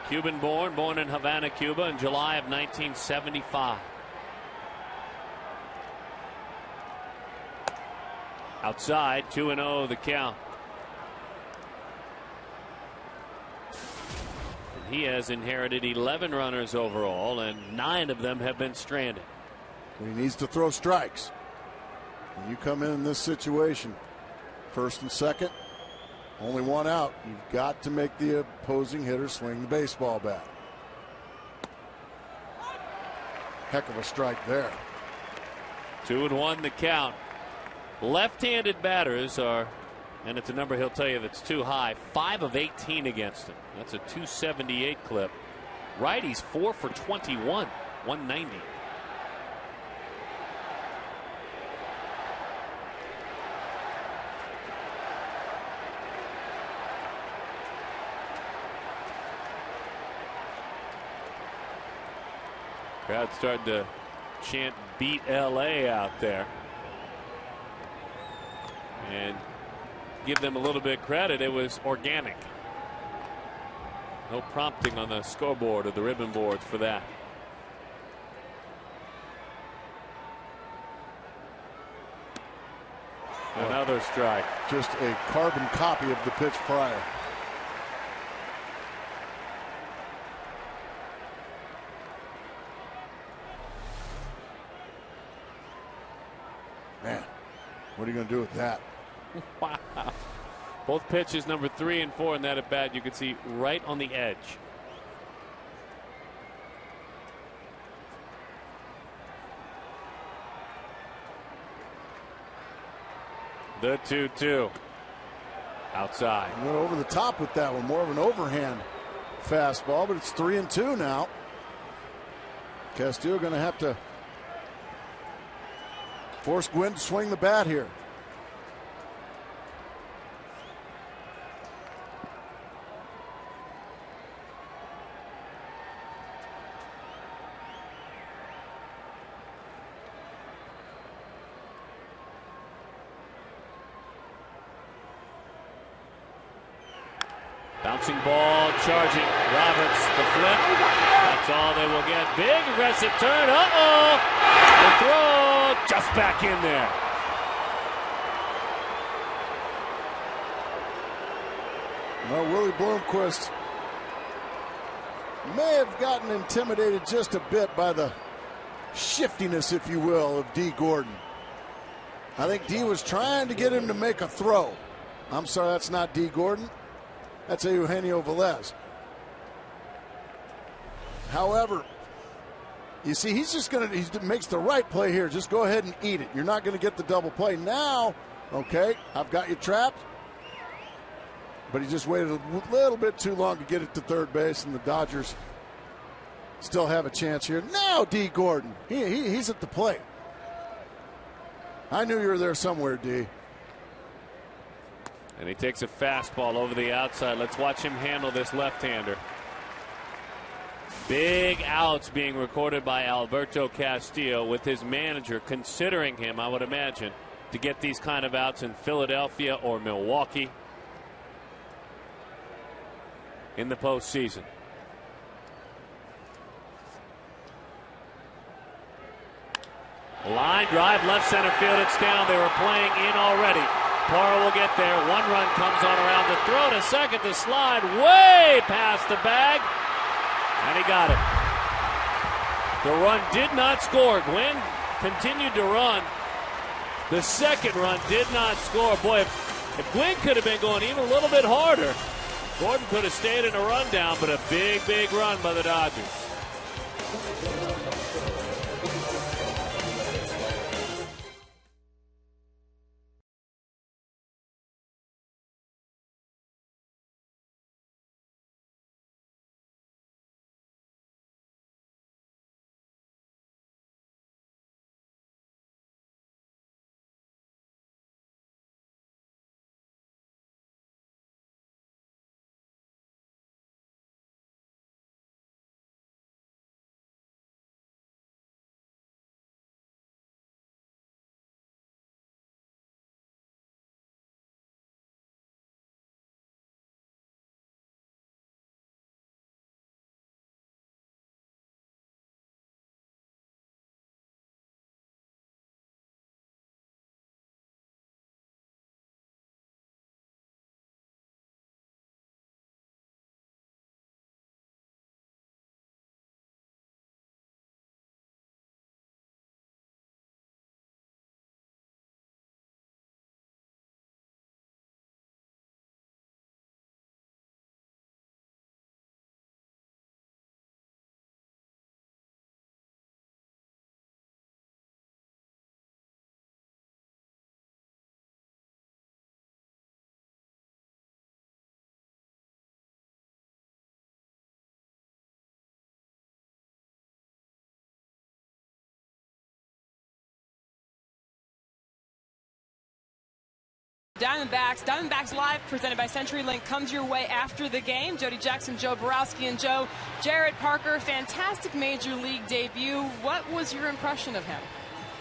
Cuban born in Havana, Cuba in July of 1975. Outside, 2-0 the count. And he has inherited 11 runners overall, and 9 of them have been stranded. He needs to throw strikes. When you come in this situation, first and second, Only one out. You've got to make the opposing hitter swing the baseball bat. Heck of a strike there. 2-1 the count. Left-handed batters are, and it's a number he'll tell you that's too high, 5 of 18 against him. That's a 278 clip. Righties 4 for 21, 190. Crowd starting to chant "Beat LA" out there, and give them a little bit of credit. It was organic. No prompting on the scoreboard or the ribbon boards for that. Another strike. Just a carbon copy of the pitch prior. Man, what are you going to do with that? Wow. Both pitches, number 3 and 4 in that at bat, you can see right on the edge. The 2-2. Outside. Went over the top with that one. More of an overhand fastball, but it's 3-2 now. Castillo going to have to force Gwynn to swing the bat here. Bouncing ball, charging. Roberts, the flip. That's all they will get. Big aggressive turn. Uh-oh. The throw just back in there. Well, Willie Bloomquist may have gotten intimidated just a bit by the shiftiness, if you will, of D. Gordon. I think D was trying to get him to make a throw. I'm sorry, that's not D. Gordon. That's Eugenio Velez. However, you see, he's just going to, he makes the right play here. Just go ahead and eat it. You're not going to get the double play. Now, okay, I've got you trapped. But he just waited a little bit too long to get it to third base, and the Dodgers still have a chance here. Now, D. Gordon, he's at the plate. I knew you were there somewhere, D. And he takes a fastball over the outside. Let's watch him handle this left-hander. Big outs being recorded by Alberto Castillo, with his manager considering him, I would imagine, to get these kind of outs in Philadelphia or Milwaukee in the postseason. Line drive, left center field. It's down. They were playing in already. Parra will get there. 1 run comes on around the throw to second. The slide way past the bag. And he got it. The run did not score. Gwynn continued to run. The second run did not score. Boy, if Gwynn could have been going even a little bit harder, Gordon could have stayed in a rundown, but a big, big run by the Dodgers. Diamondbacks Live, presented by CenturyLink, comes your way after the game. Jody Jackson, Joe Borowski, and Joe. Jared Parker, fantastic Major League debut. What was your impression of him?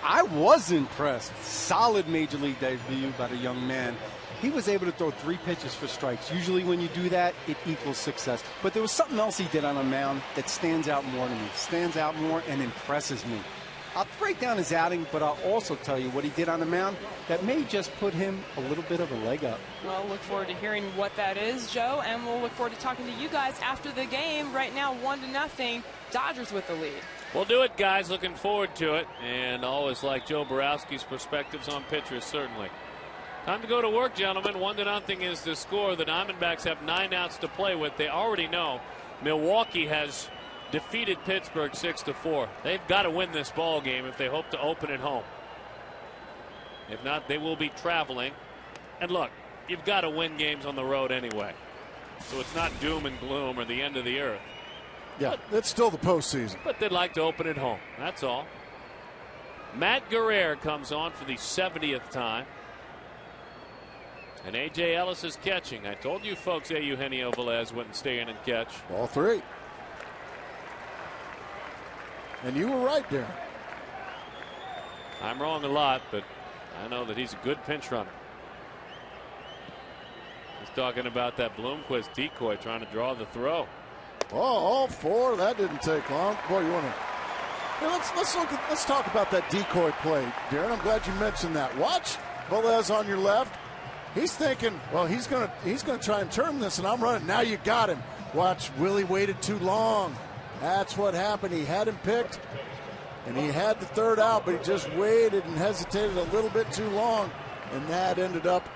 I was impressed. Solid Major League debut by the young man. He was able to throw 3 pitches for strikes. Usually when you do that, it equals success. But there was something else he did on a mound that stands out more to me. Stands out more and impresses me. I'll break down his outing, but I'll also tell you what he did on the mound that may just put him a little bit of a leg up. Well, look forward to hearing what that is, Joe, and we'll look forward to talking to you guys after the game. Right now, 1-0, Dodgers with the lead. We'll do it, guys. Looking forward to it. And always like Joe Borowski's perspectives on pitchers, certainly. Time to go to work, gentlemen. 1-0 is the score. The Diamondbacks have 9 outs to play with. They already know Milwaukee has defeated Pittsburgh 6-4. They've got to win this ball game if they hope to open it home. If not, they will be traveling. And look, you've got to win games on the road anyway. So it's not doom and gloom or the end of the earth. Yeah, it's still the postseason. But they'd like to open it home. That's all. Matt Guerrero comes on for the 70th time. And A.J. Ellis is catching. I told you folks Eugenio Velez wouldn't stay in and catch. Ball 3. And you were right, Darren. I'm wrong a lot, but I know that he's a good pinch runner. He's talking about that Bloomquist decoy trying to draw the throw. Oh, all 4. That didn't take long. Boy, you want to. Hey, let's talk about that decoy play, Darren. I'm glad you mentioned that. Watch Velez on your left. He's thinking, well, he's gonna try and turn this, and I'm running. Now you got him. Watch, Willie waited too long. That's what happened. He had him picked, and he had the 3rd out, but he just waited and hesitated a little bit too long, and that ended up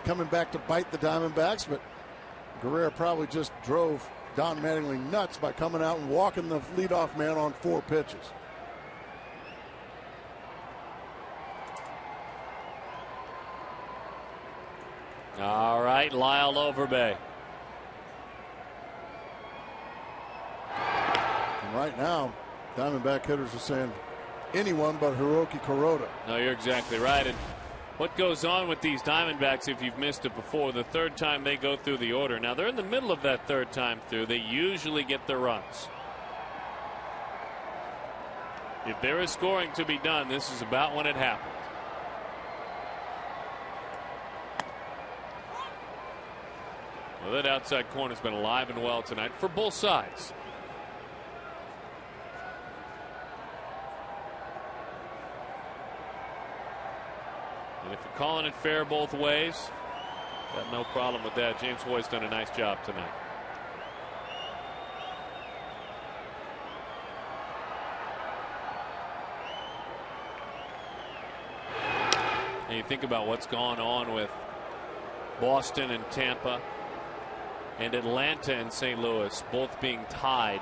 coming back to bite the Diamondbacks. But Guerrero probably just drove Don Mattingly nuts by coming out and walking the leadoff man on 4 pitches. All right, Lyle Overbay. And right now, Diamondback hitters are saying anyone but Hiroki Kuroda. No, you're exactly right. And what goes on with these Diamondbacks, if you've missed it before, the 3rd time they go through the order. Now, they're in the middle of that 3rd time through. They usually get their runs. If there is scoring to be done, this is about when it happens. Well, that outside corner's been alive and well tonight for both sides. And if you're calling it fair both ways, got no problem with that. James Hoy's done a nice job tonight. And you think about what's gone on with Boston and Tampa and Atlanta and St. Louis both being tied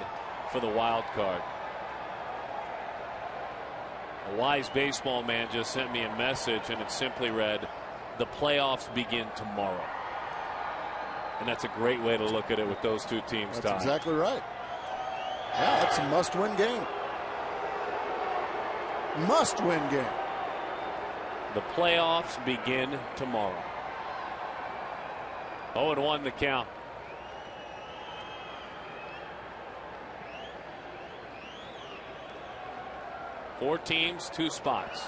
for the wild card. A wise baseball man just sent me a message, and it simply read, "The playoffs begin tomorrow." And that's a great way to look at it with those 2 teams tied. That's exactly right. Yeah, that's a must-win game. Must-win game. The playoffs begin tomorrow. 0-1 the count. Four teams, 2 spots.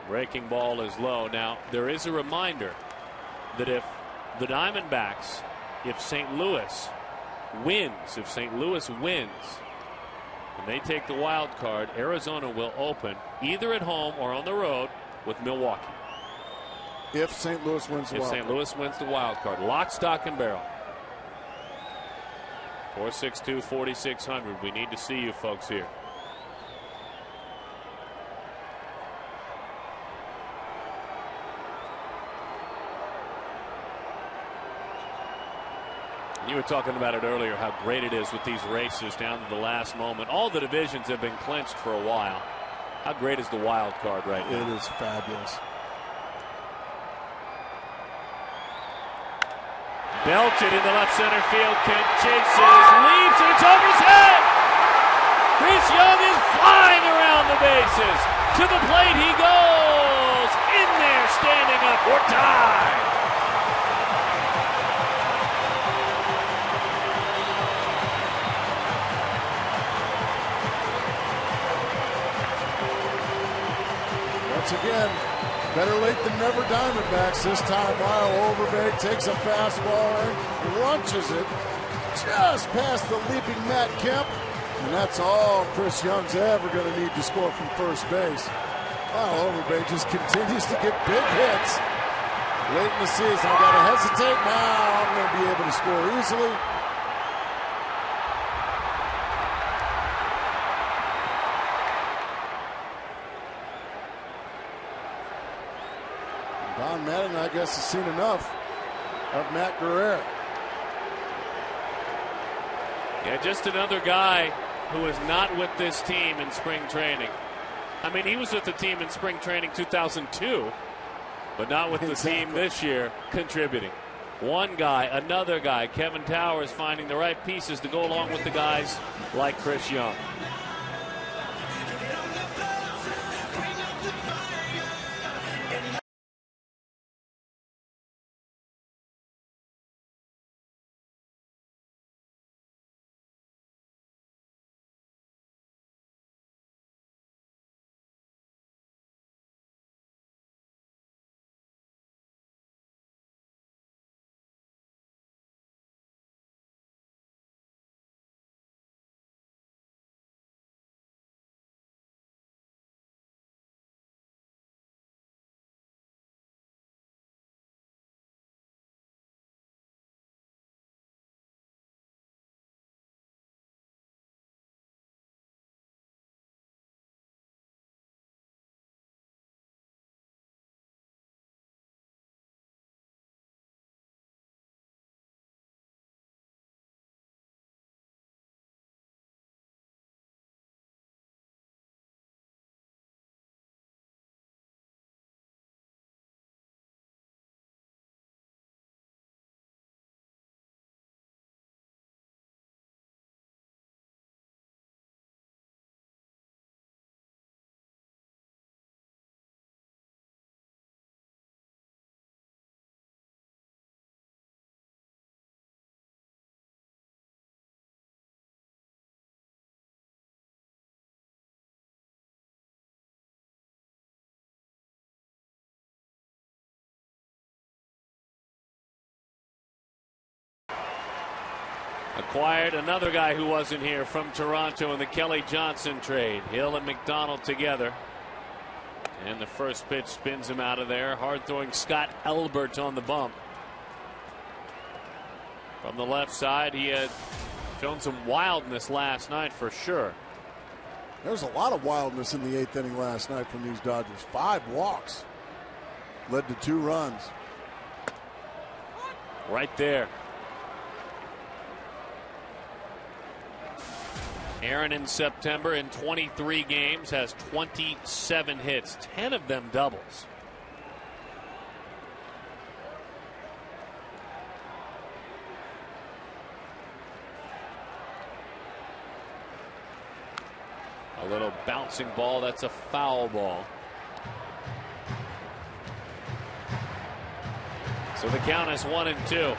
Breaking ball is low. Now, there is a reminder that if the Diamondbacks, if St. Louis wins, and they take the wild card, Arizona will open either at home or on the road with Milwaukee. If St. Louis wins the wild card. If St. Louis wins the wild card. Lock, stock, and barrel. 462-4600. We need to see you folks here. You were talking about it earlier, how great it is with these races down to the last moment. All the divisions have been clinched for a while. How great is the wild card right now? It is fabulous. Belted into left center field. Kent chases, leaps, and it's over his head. Chris Young is flying around the bases. To the plate he goes. up or tie. Once again, better late than never Diamondbacks. This time Lyle Overbay takes a fastball and launches it just past the leaping Matt Kemp. And that's all Chris Young's ever going to need to score from first base. Lyle Overbay just continues to get big hits late in the season. I got to hesitate now. I'm going to be able to score easily. Don Madden, I guess, has seen enough of Matt Guerrero. Yeah, just another guy who is not with this team in spring training. I mean, he was with the team in spring training 2002, but not with the team this year contributing. One guy, another guy, Kevin Towers finding the right pieces to go along with the guys like Chris Young. Acquired another guy who wasn't here from Toronto in the Kelly Jansen trade. Hill and McDonald together. And the first pitch spins him out of there. Hard throwing Scott Elbert on the bump. From the left side, he had shown some wildness last night for sure. There's a lot of wildness in the 8th inning last night from these Dodgers. 5 walks led to 2 runs. Right there. Aaron in September in 23 games has 27 hits, 10 of them doubles. A little bouncing ball, that's a foul ball. So the count is 1-2.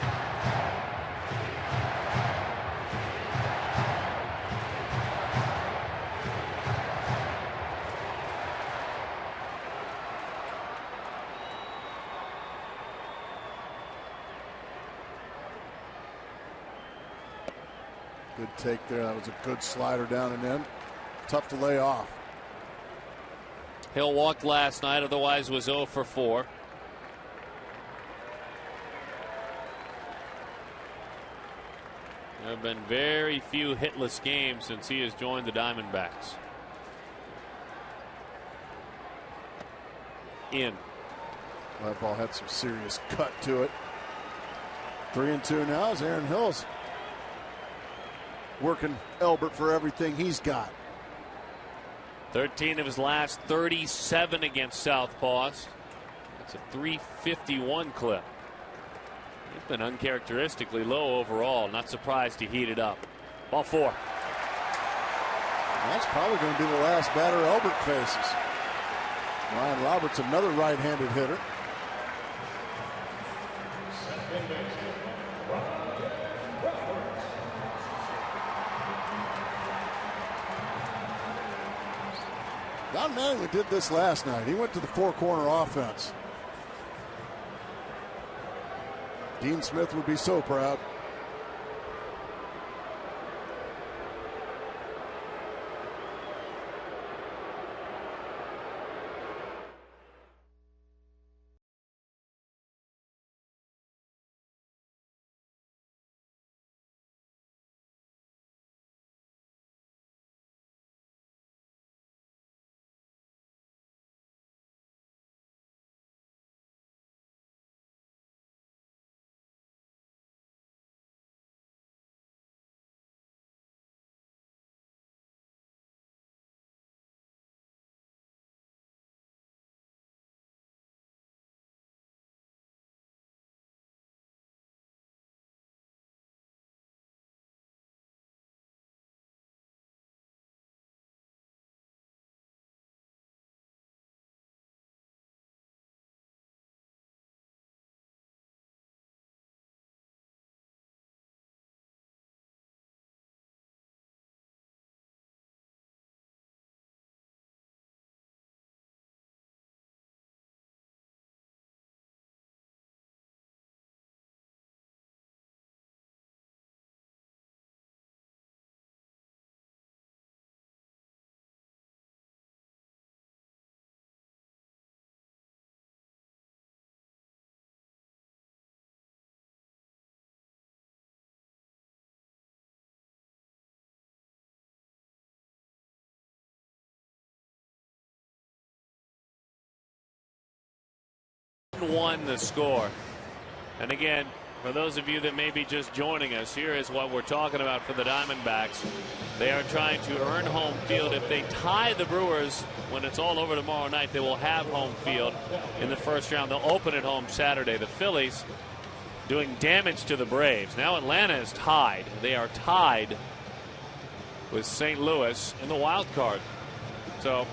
Good take there. That was a good slider down and in. Tough to lay off. Hill walked last night, otherwise was 0 for 4. There have been very few hitless games since he has joined the Diamondbacks. In. That ball had some serious cut to it. 3-2 now as Aaron Hill's working Elbert for everything he's got. 13 of his last 37 against Southpaws. That's a .351 clip. He's been uncharacteristically low overall. Not surprised he heated up. Ball 4. That's probably going to be the last batter Elbert faces. Ryan Roberts, another right-handed hitter. Don Mattingly did this last night. He went to the four-corner offense. Dean Smith would be so proud. Won the score. And again, for those of you that may be just joining us, here is what we're talking about for the Diamondbacks. They are trying to earn home field. If they tie the Brewers when it's all over tomorrow night, they will have home field in the first round. They'll open at home Saturday. The Phillies doing damage to the Braves. Now Atlanta is tied. They are tied with St. Louis in the wild card. So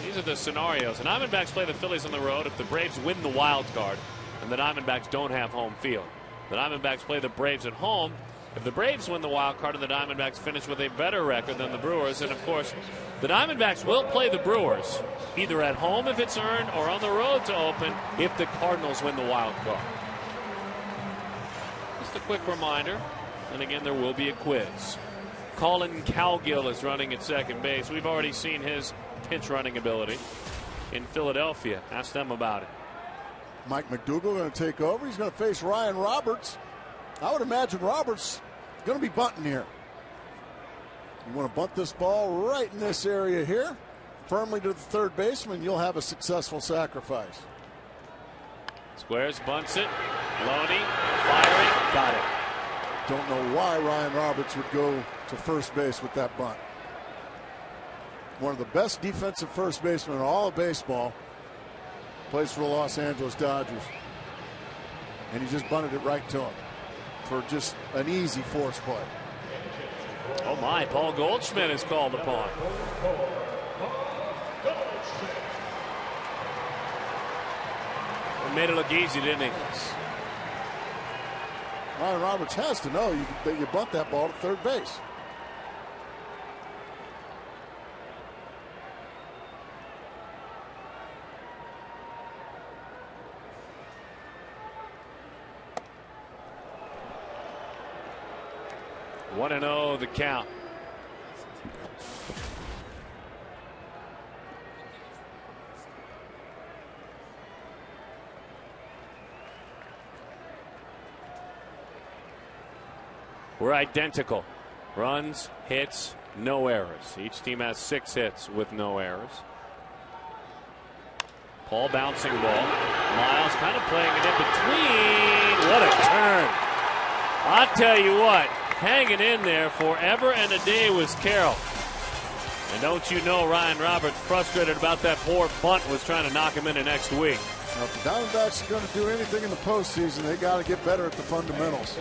these are the scenarios. The Diamondbacks play the Phillies on the road if the Braves win the wild card and the Diamondbacks don't have home field. The Diamondbacks play the Braves at home if the Braves win the wild card and the Diamondbacks finish with a better record than the Brewers. And of course, the Diamondbacks will play the Brewers either at home if it's earned or on the road to open if the Cardinals win the wild card. Just a quick reminder, and again, there will be a quiz. Colin Cowgill is running at second base. We've already seen his pinch running ability in Philadelphia. Ask them about it. Mike McDougal going to take over. He's going to face Ryan Roberts. I would imagine Roberts is going to be bunting here. You want to bunt this ball right in this area here, firmly to the third baseman. You'll have a successful sacrifice. Squares, bunts it. Loney firing. Got it. Don't know why Ryan Roberts would go to first base with that bunt. One of the best defensive first basemen in all of baseball. Plays for the Los Angeles Dodgers. And he just bunted it right to him for just an easy force play. Oh my, Paul Goldschmidt is called upon. He made it look easy, didn't he? Ryan Roberts has to know that you bunt that ball to third base. One and 0 the count. We're identical. Runs, hits, no errors. Each team has 6 hits with no errors. Paul bouncing ball. Miles kind of playing it in between. What a turn. I'll tell you what, hanging in there forever and a day was Carroll. And don't you know Ryan Roberts, frustrated about that poor bunt, was trying to knock him into next week. Now, if the Diamondbacks are going to do anything in the postseason, they got to get better at the fundamentals.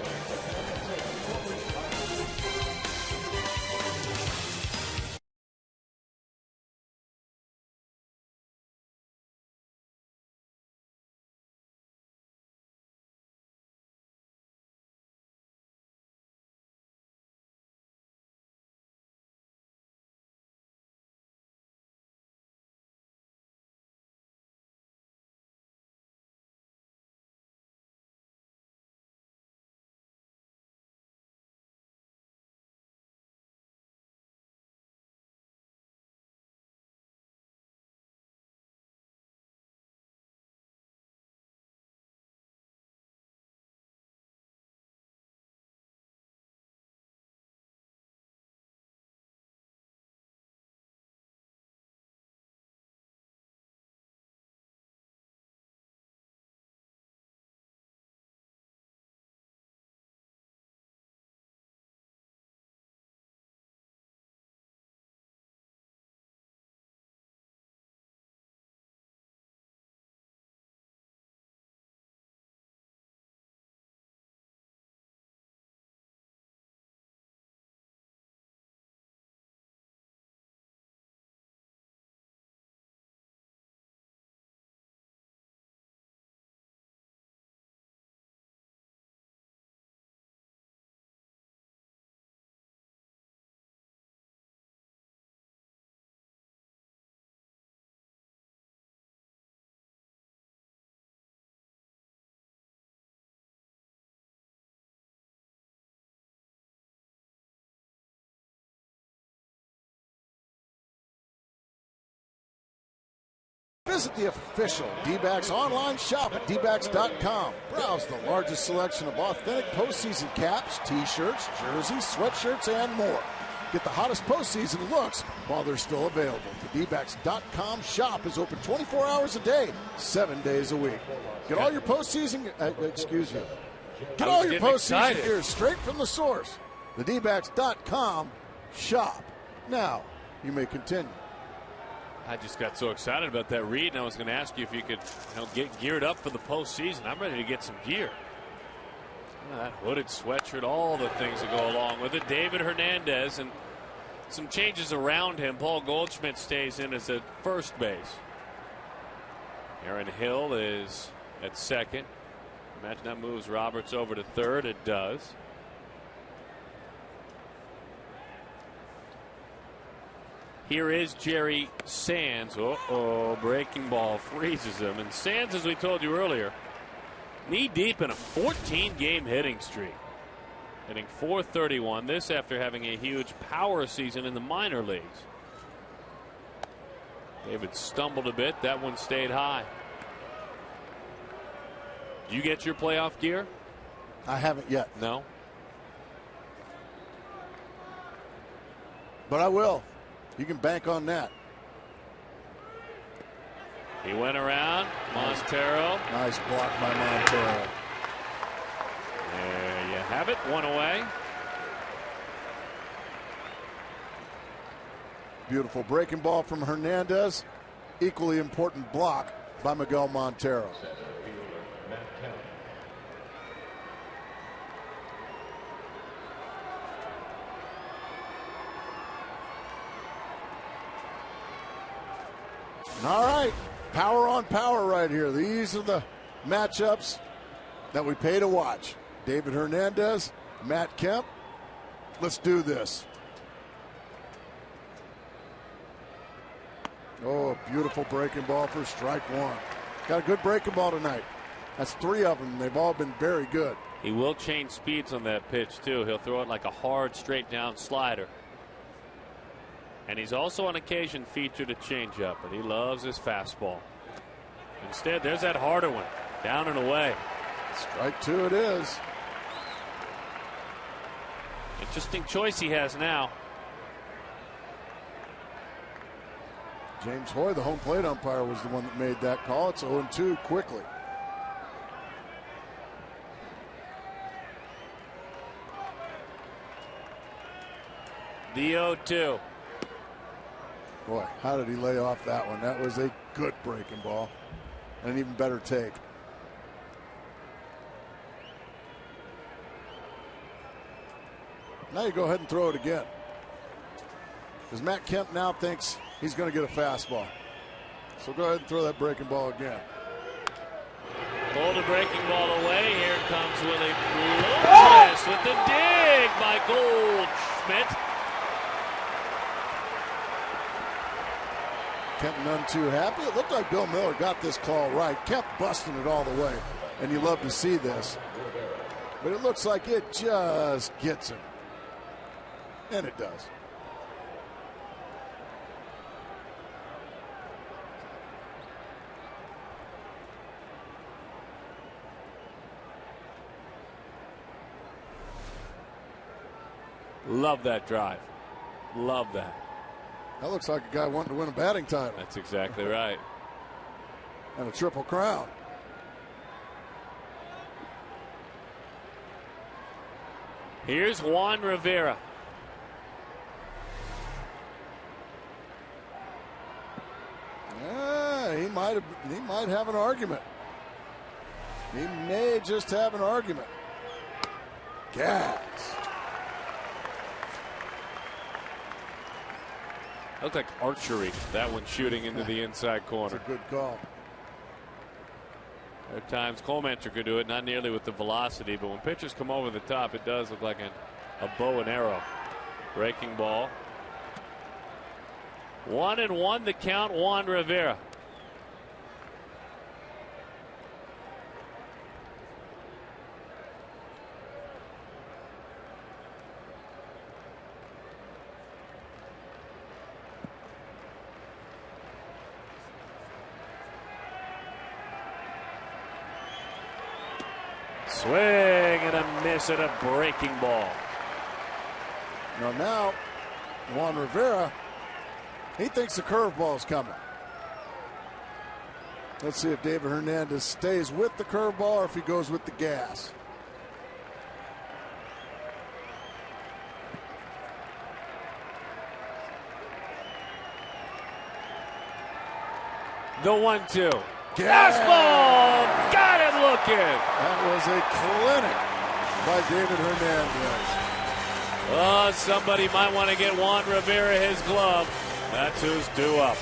Visit the official Dbacks online shop at Dbacks.com. Browse the largest selection of authentic postseason caps, t-shirts, jerseys, sweatshirts, and more. Get the hottest postseason looks while they're still available. The Dbacks.com shop is open 24 hours a day, 7 days a week. Get all your postseason, Get all your postseason gear straight from the source. The Dbacks.com shop. Now, you may continue. I just got so excited about that read, and I was going to ask you if you could get geared up for the postseason. I'm ready to get some gear. That hooded sweatshirt, all the things that go along with it. David Hernandez, and some changes around him. Paul Goldschmidt stays in as at first base. Aaron Hill is at second. Imagine that moves Roberts over to third. It does. Here is Jerry Sands. Breaking ball freezes him. And Sands, as we told you earlier, knee deep in a 14-game hitting streak. Hitting .431. This after having a huge power season in the minor leagues. David stumbled a bit. That one stayed high. Did you get your playoff gear? I haven't yet. No? But I will. You can bank on that. He went around. Montero. Nice block by Montero. There you have it. One away. Beautiful breaking ball from Hernandez. Equally important block by Miguel Montero. All right, power on power right here. These are the matchups that we pay to watch. David Hernandez, Matt Kemp. Let's do this. Oh, beautiful breaking ball for strike one. Got a good breaking ball tonight. That's 3 of them. They've all been very good. He will change speeds on that pitch, too. He'll throw it like a hard, straight down slider. And he's also on occasion featured a changeup, but he loves his fastball. Instead, there's that harder one. Down and away. Strike 2 it is. Interesting choice he has now. James Hoy, the home plate umpire, was the one that made that call. It's 0-2 quickly. The 0-2. Boy, how did he lay off that one? That was a good breaking ball. And an even better take. Now you go ahead and throw it again. Because Matt Kemp now thinks he's going to get a fastball. So go ahead and throw that breaking ball again. Pulled the breaking ball away. Here comes Willie Lopez with the dig by Goldschmidt. Kemp none too happy. It looked like Bill Miller got this call right. Kemp busting it all the way. And you love to see this. But it looks like it just gets him. And it does. Love that drive. Love that. That looks like a guy wanting to win a batting title. That's exactly right. And a triple crown. Here's Juan Rivera. Yeah, he might have an argument. He may just have an argument. Gas. Looked like archery, that one shooting into the inside corner. That's a good call. There are times Colemanter could do it, not nearly with the velocity, but when pitchers come over the top, it does look like a bow and arrow. Breaking ball. 1-1 the count, Juan Rivera. Swing and a miss at a breaking ball. Now, Juan Rivera, he thinks the curveball's coming. Let's see if David Hernandez stays with the curveball or if he goes with the gas. The 1-2. Fastball! Got it looking! That was a clinic by David Hernandez. Oh, somebody might want to get Juan Rivera his glove. That's who's due up.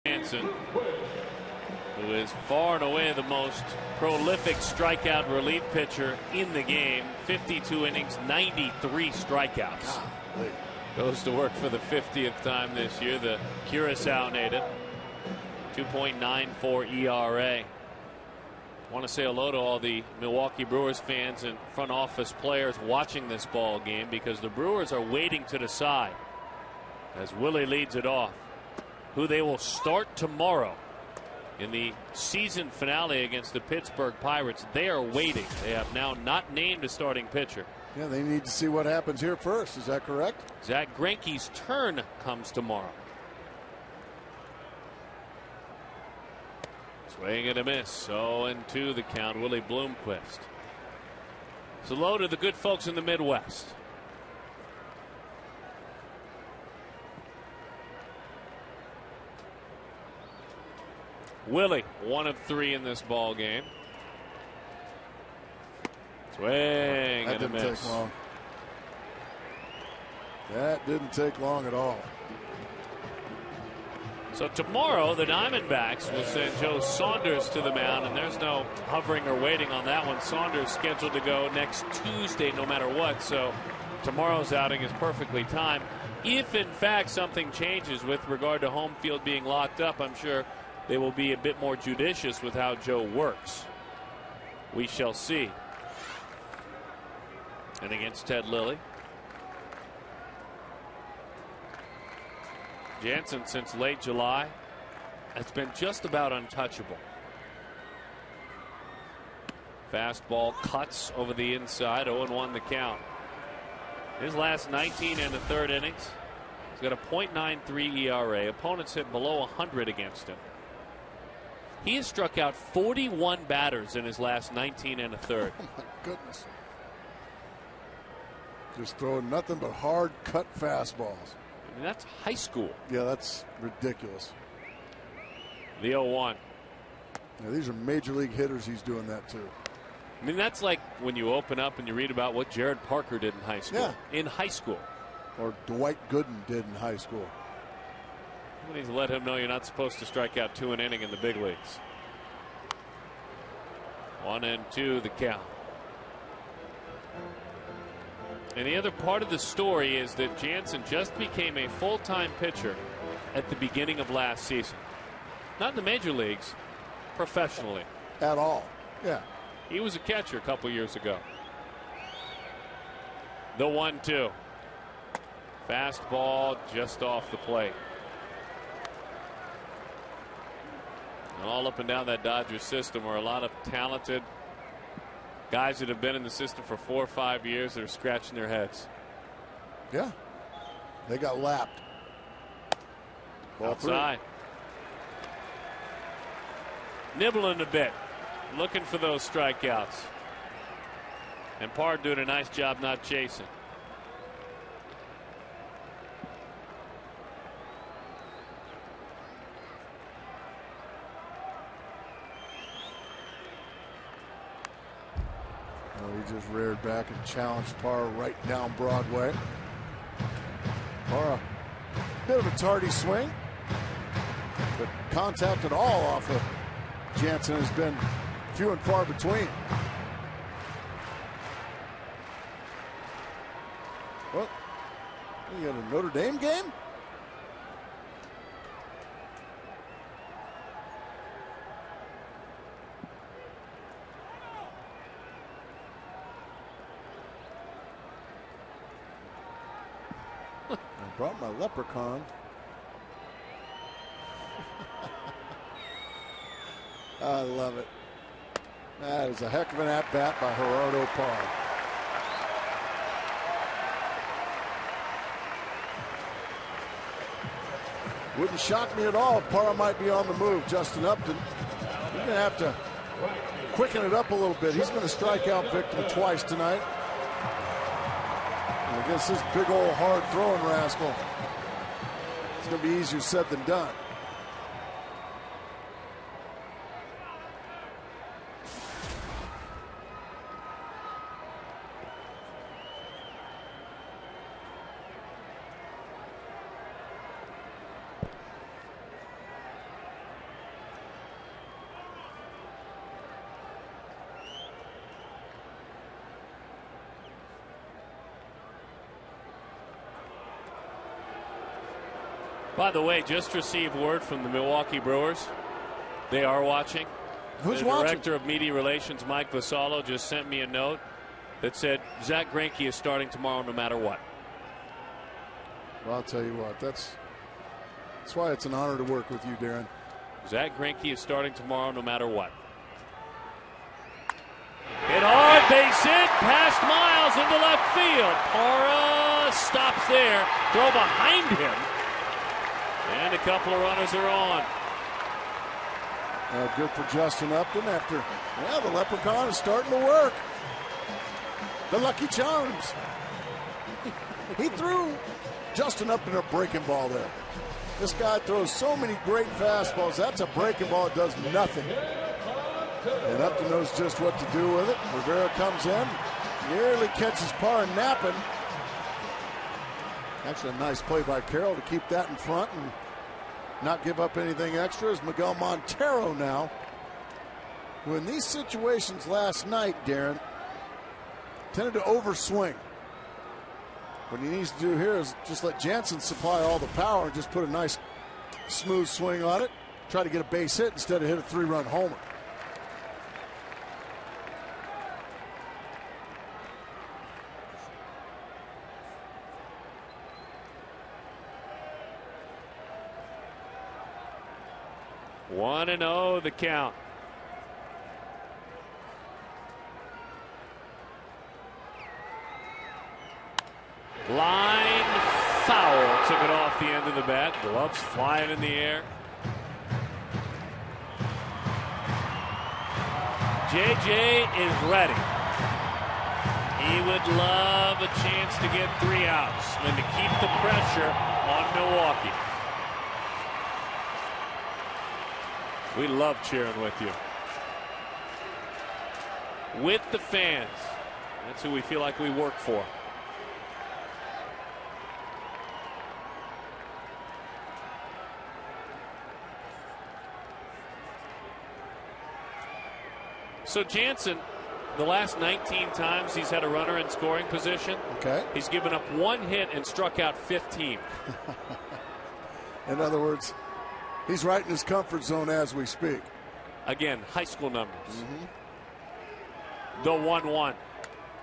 Jansen, who is far and away the most prolific strikeout relief pitcher in the game. 52 innings, 93 strikeouts. Goes to work for the 50th time this year. The Curacao native. 2.94 ERA. I want to say hello to all the Milwaukee Brewers fans and front office players watching this ball game, because the Brewers are waiting to decide, as Willie leads it off, who they will start tomorrow in the season finale against the Pittsburgh Pirates. They are waiting. They have now not named a starting pitcher. Yeah, they need to see what happens here first. Is that correct? Zach Greinke's turn comes tomorrow. Swing and a miss. 0-2 the count. Willie Bloomquist. So hello to the good folks in the Midwest. Willie, 1 of 3 in this ball game. Swing and a miss. That didn't take long. That didn't take long at all. So tomorrow the Diamondbacks will send Joe Saunders to the mound, and there's no hovering or waiting on that one. Saunders scheduled to go next Tuesday no matter what, so tomorrow's outing is perfectly timed. If in fact something changes with regard to home field being locked up, I'm sure they will be a bit more judicious with how Joe works. We shall see. And against Ted Lilly, Jansen since late July has been just about untouchable. Fastball cuts over the inside. 0-1 the count. His last 19 and a third innings, he's got a .93 ERA. Opponents hit below 100 against him. He has struck out 41 batters in his last 19 and a third. Oh my goodness. Just throwing nothing but hard cut fastballs. I mean, that's high school. Yeah, that's ridiculous. The 0-1. Yeah, these are major league hitters he's doing that to. I mean, that's like when you open up and you read about what Jared Parker did in high school. Yeah. In high school. Or Dwight Gooden did in high school. Somebody's let him know you're not supposed to strike out 2 an inning in the big leagues. 1-2 the count. And the other part of the story is that Jansen just became a full-time pitcher at the beginning of last season. Not in the major leagues, professionally. At all. Yeah. He was a catcher a couple years ago. The 1-2. Fastball just off the plate. And all up and down that Dodgers system are a lot of talented guys that have been in the system for 4 or 5 years that are scratching their heads. Yeah. They got lapped. Ball outside. Nibbling a bit. Looking for those strikeouts. And Parr doing a nice job not chasing. He just reared back and challenged Parr right down Broadway. Parr, a bit of a tardy swing, but contact at all off of Jansen has been few and far between. Well, you got a Notre Dame game? I brought my leprechaun. I love it. That is a heck of an at-bat by Gerardo Parr. Wouldn't shock me at all if Parr might be on the move. Justin Upton, you're going to have to quicken it up a little bit. He's been a strikeout victim twice tonight. And against this big old hard throwing rascal, it's going to be easier said than done. By the way, just received word from the Milwaukee Brewers. They are watching. Who's watching? The Director of Media Relations, Mike Vasallo, just sent me a note that said Zach Greinke is starting tomorrow no matter what. Well, I'll tell you what, that's why it's an honor to work with you, Darren. Zach Greinke is starting tomorrow no matter what. Hit hard, base hit, past Miles into left field. Parra stops there, throw behind him. And a couple of runners are on. Good for Justin Upton after, the leprechaun is starting to work. The Lucky Charms. He threw Justin Upton a breaking ball there. This guy throws so many great fastballs. That's a breaking ball. It does nothing. And Upton knows just what to do with it. Rivera comes in, nearly catches Parr napping. Actually, a nice play by Carroll to keep that in front and not give up anything extra. Is Miguel Montero now, who in these situations last night, Darren, tended to overswing. What he needs to do here is just let Jansen supply all the power and just put a nice smooth swing on it. Try to get a base hit instead of hit a 3-run homer. One and 0 the count. Line foul. Took it off the end of the bat. Gloves flying in the air. JJ is ready. He would love a chance to get 3 outs and to keep the pressure on Milwaukee. We love cheering with you. With the fans. That's who we feel like we work for. So Jansen, the last 19 times he's had a runner in scoring position, he's given up 1 hit and struck out 15. In other words, he's right in his comfort zone as we speak. Again, high school numbers. The 1-1.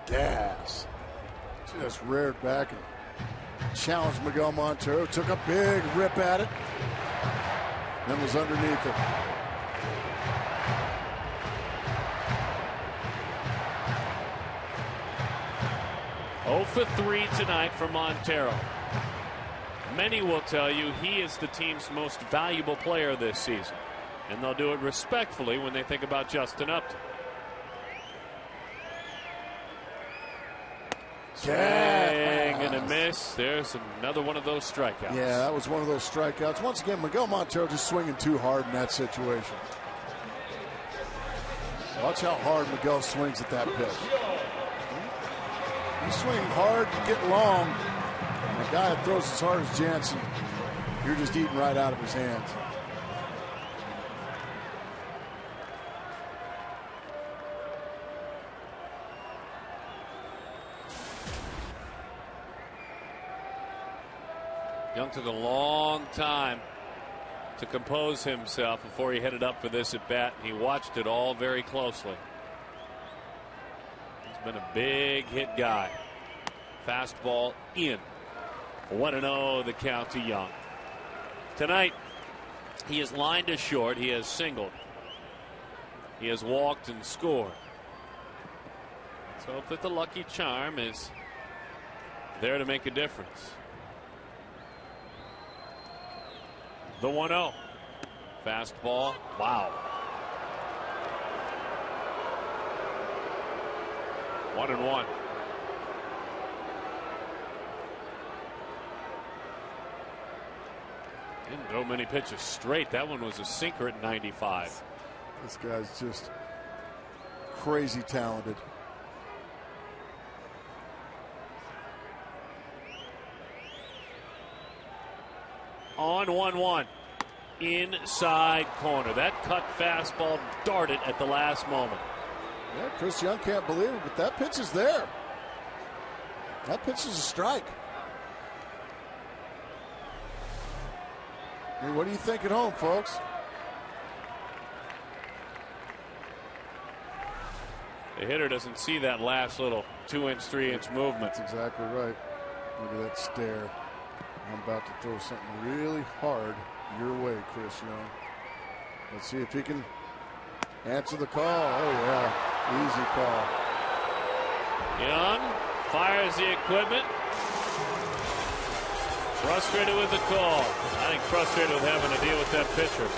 Gas. Just reared back and challenged Miguel Montero. Took a big rip at it. Then was underneath it. Oh for 3 tonight for Montero. Many will tell you he is the team's most valuable player this season. And they'll do it respectfully when they think about Justin Upton. Swing and a miss. There's another one of those strikeouts. Yeah, that was one of those strikeouts. Once again, Miguel Montero just swinging too hard in that situation. Watch how hard Miguel swings at that pitch. You swing hard, you get long. And the guy that throws as hard as Jansen, you're just eating right out of his hands. Young took a long time to compose himself before he headed up for this at bat. He watched it all very closely. He's been a big hit guy. Fastball in. 1-0 the count to Young. Tonight, he has lined to short. He has singled. He has walked and scored. Let's hope that the lucky charm is there to make a difference. The 1-0. Fastball. Wow. 1-1. Didn't throw many pitches straight. That one was a sinker at 95. This guy's just crazy talented. On 1-1. Inside corner. That cut fastball darted at the last moment. Yeah, Chris Young can't believe it, but that pitch is there. That pitch is a strike. I mean, what do you think at home, folks? The hitter doesn't see that last little 2-inch, 3-inch movement. That's exactly right. Look at that stare. I'm about to throw something really hard your way, Chris Young. Let's see if he can answer the call. Oh, yeah. Easy call. Young fires the equipment. Frustrated with the call. I think frustrated with having to deal with that pitcher.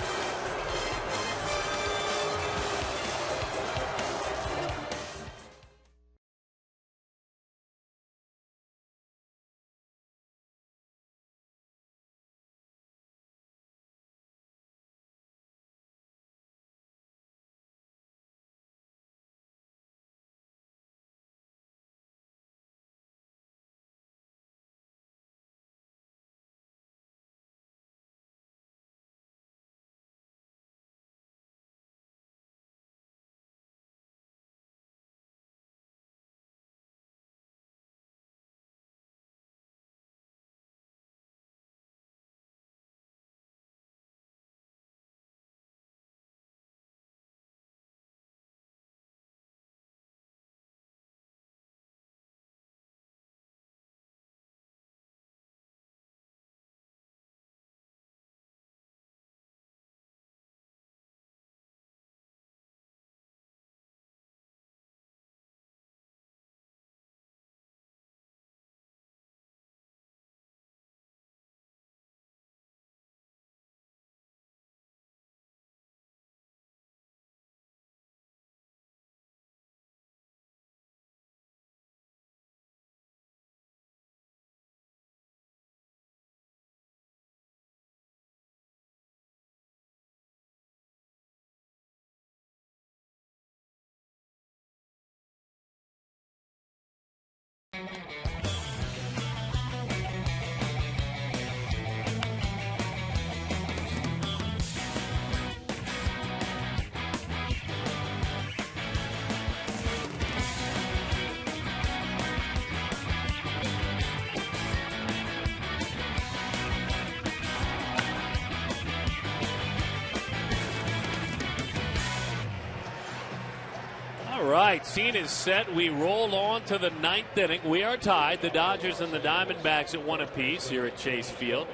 right, scene is set. We roll on to the 9th inning. We are tied. The Dodgers and the Diamondbacks at 1 apiece here at Chase Field.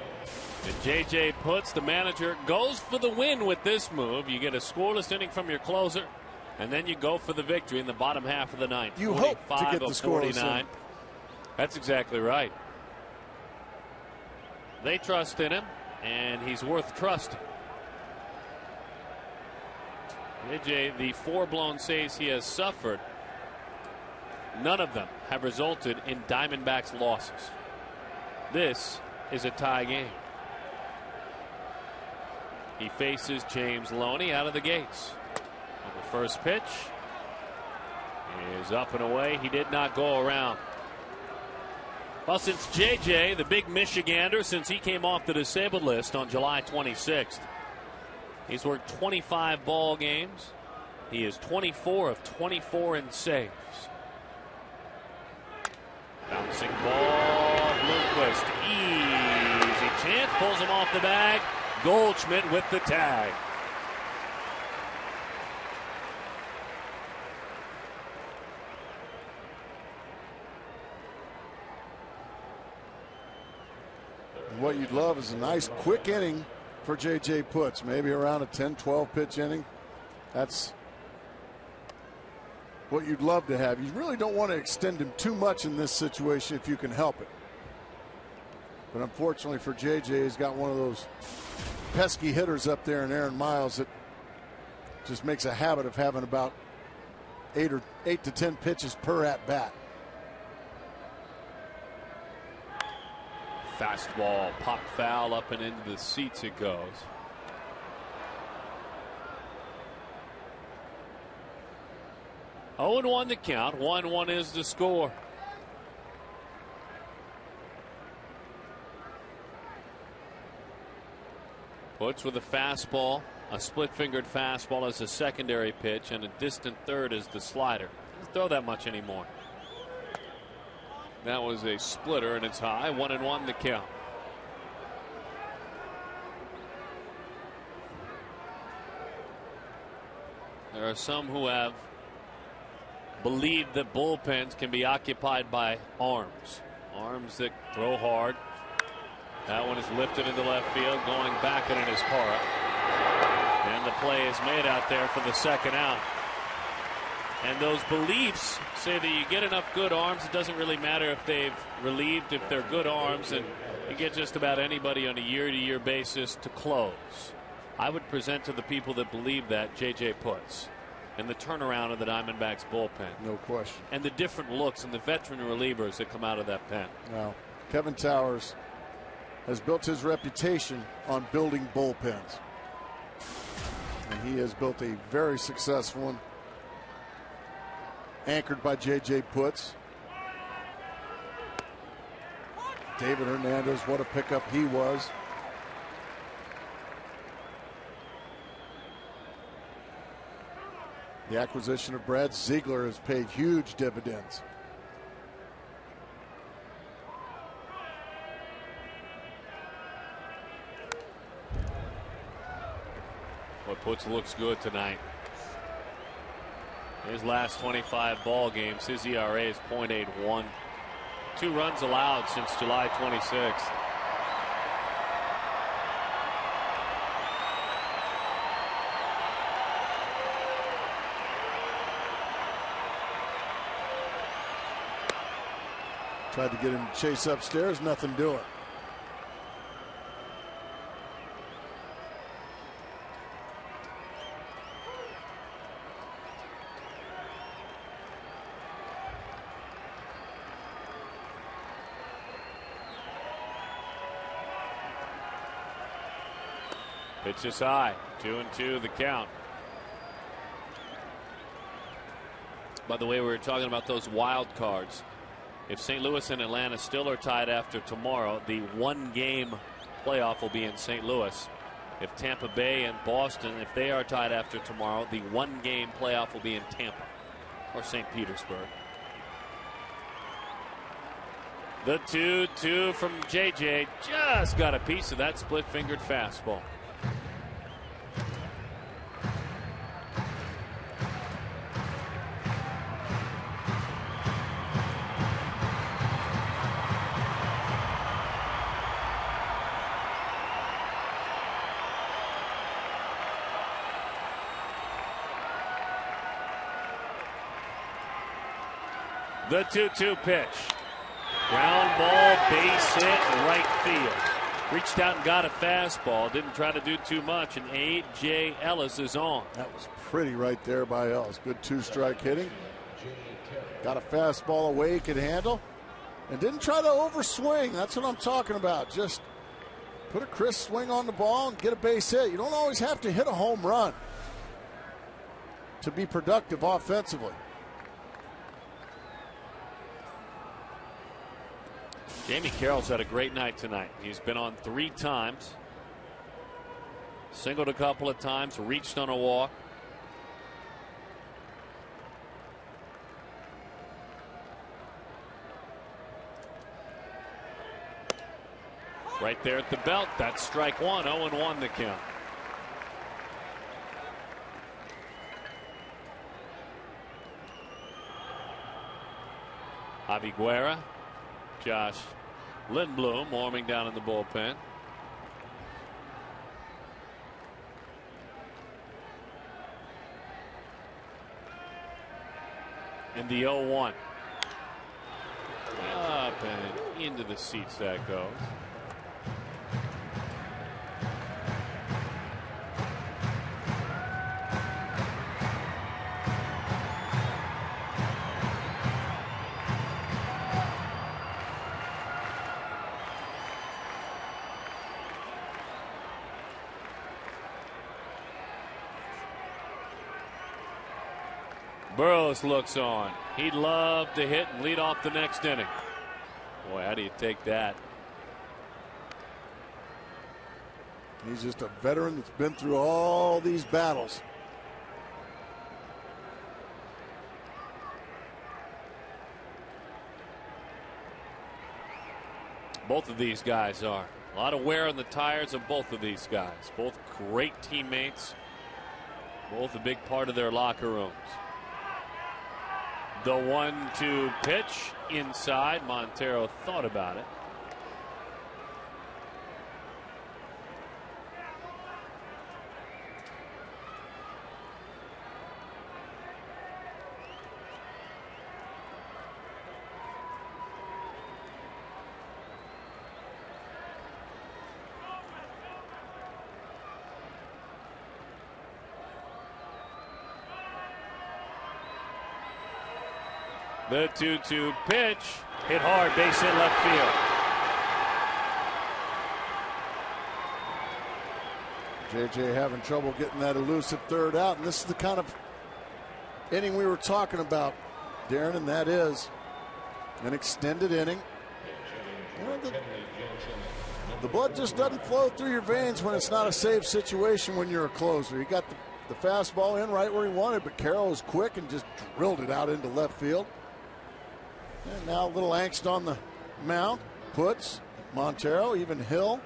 And J.J. Putz, the manager, goes for the win with this move. You get a scoreless inning from your closer, and then you go for the victory in the bottom half of the 9th. You hope to get the scoreless 49. That's exactly right. They trust in him, and he's worth trusting. J.J., the 4 blown saves he has suffered, none of them have resulted in Diamondbacks losses. This is a tie game. He faces James Loney out of the gates. And the first pitch is up and away. He did not go around. Well, since J.J., the big Michigander, since he came off the disabled list on July 26th, he's worked 25 ball games. He is 24 of 24 in saves. Bouncing ball, Bloomquist, easy chance, pulls him off the bag. Goldschmidt with the tag. What you'd love is a nice quick inning for J.J. Putz, maybe around a 10-12 pitch inning. That's what you'd love to have. You really don't want to extend him too much in this situation if you can help it. But unfortunately for J.J., he's got one of those pesky hitters up there in Aaron Miles that just makes a habit of having about 8 to 10 pitches per at bat. Fastball, pop foul, up and into the seats it goes. Oh, and 1 the count. 1-1 is the score. Putz with a fastball, a split-fingered fastball as a secondary pitch, and a distant third as the slider. Doesn't throw that much anymore. That was a splitter, and it's high. 1-1 the count. There are some who have believed that bullpens can be occupied by arms. Arms that throw hard. That one is lifted into left field, going back, and it is Parra. And the play is made out there for the second out. And those beliefs say that you get enough good arms, it doesn't really matter if they've relieved, if they're good arms, and you get just about anybody on a year-to-year basis to close. I would present to the people that believe that J.J. Putz and the turnaround of the Diamondbacks bullpen. No question. And the different looks and the veteran relievers that come out of that pen. Now, Kevin Towers has built his reputation on building bullpens. And he has built a very successful one, anchored by J.J. Putz. David Hernandez, what a pickup he was. The acquisition of Brad Ziegler has paid huge dividends. What Putz looks good tonight. His last 25 ball games, his ERA is .81. 2 runs allowed since July 26th. Tried to get him to chase upstairs, nothing doing. Pitch is high. 2-2 the count. By the way, we were talking about those wild cards. If St. Louis and Atlanta still are tied after tomorrow, the 1-game playoff will be in St. Louis. If Tampa Bay and Boston, if they are tied after tomorrow, the 1-game playoff will be in Tampa or St. Petersburg. The 2-2 from J.J. just got a piece of that split-fingered fastball. The 2-2 pitch. Ground ball, base hit, right field. Reached out and got a fastball. Didn't try to do too much, and A.J. Ellis is on. That was pretty right there by Ellis. Good 2-strike hitting. Got a fastball away he could handle. And didn't try to overswing. That's what I'm talking about. Just put a crisp swing on the ball and get a base hit. You don't always have to hit a home run to be productive offensively. Jamie Carroll's had a great night tonight. He's been on 3 times. Singled a couple of times, reached on a walk. Right there at the belt. That's strike 1. 0-1 the count. Javi Guerra, Josh Lindblom warming down in the bullpen. And the 0-1. Up and into the seats that goes. Burroughs looks on. He'd love to hit and lead off the next inning. Boy, how do you take that? He's just a veteran that's been through all these battles. Both of these guys are. A lot of wear on the tires of both of these guys. Both great teammates. Both a big part of their locker rooms. The 1-2 pitch inside. Montero thought about it. The 2-2 pitch hit hard, base hit left field. JJ having trouble getting that elusive third out, and this is the kind of inning we were talking about, Darren, and that is an extended inning. You know, the blood just doesn't flow through your veins when it's not a safe situation when you're a closer. You got the fastball in right where he wanted, but Carroll was quick and just drilled it out into left field. And now a little angst on the mound. Puts Montero, even Hill.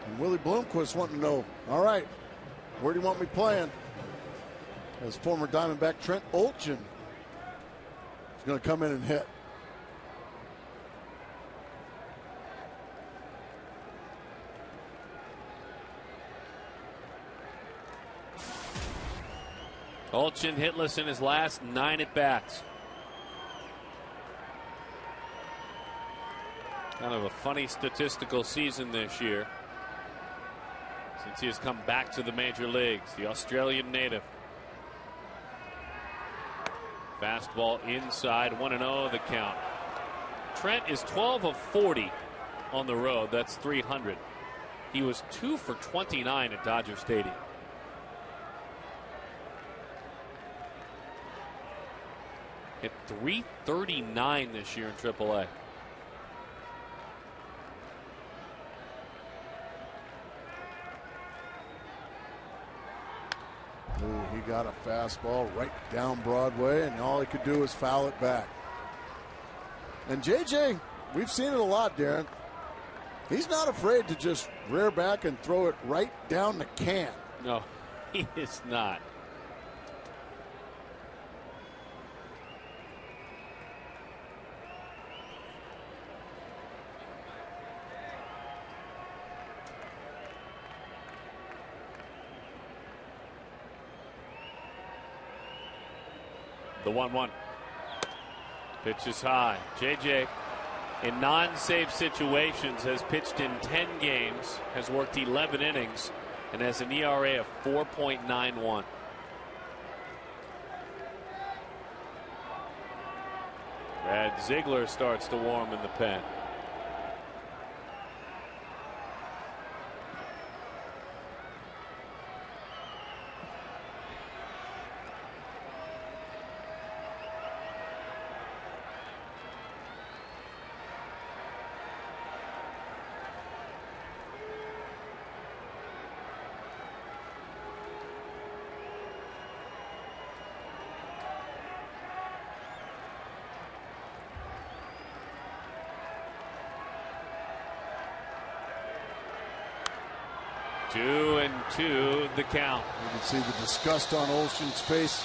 And Willie Bloomquist wanting to know, all right, where do you want me playing? As former Diamondback Trent Olchin is going to come in and hit. Olchin hitless in his last 9 at-bats. Kind of a funny statistical season this year since he has come back to the major leagues. The Australian native. Fastball inside, 1-0 the count. Trent is 12 of 40 on the road. That's 300. He was 2 for 29 at Dodger Stadium. Hit .339 this year in AAA. Ooh, he got a fastball right down Broadway, and all he could do was foul it back. And JJ, we've seen it a lot, Darren. He's not afraid to just rear back and throw it right down the can. No, he is not. The 1-1. Pitch is high. JJ, in non-safe situations, has pitched in 10 games, has worked 11 innings, and has an ERA of 4.91. Brad Ziegler starts to warm in the pen. Two and two, the count. You can see the disgust on Olson's face.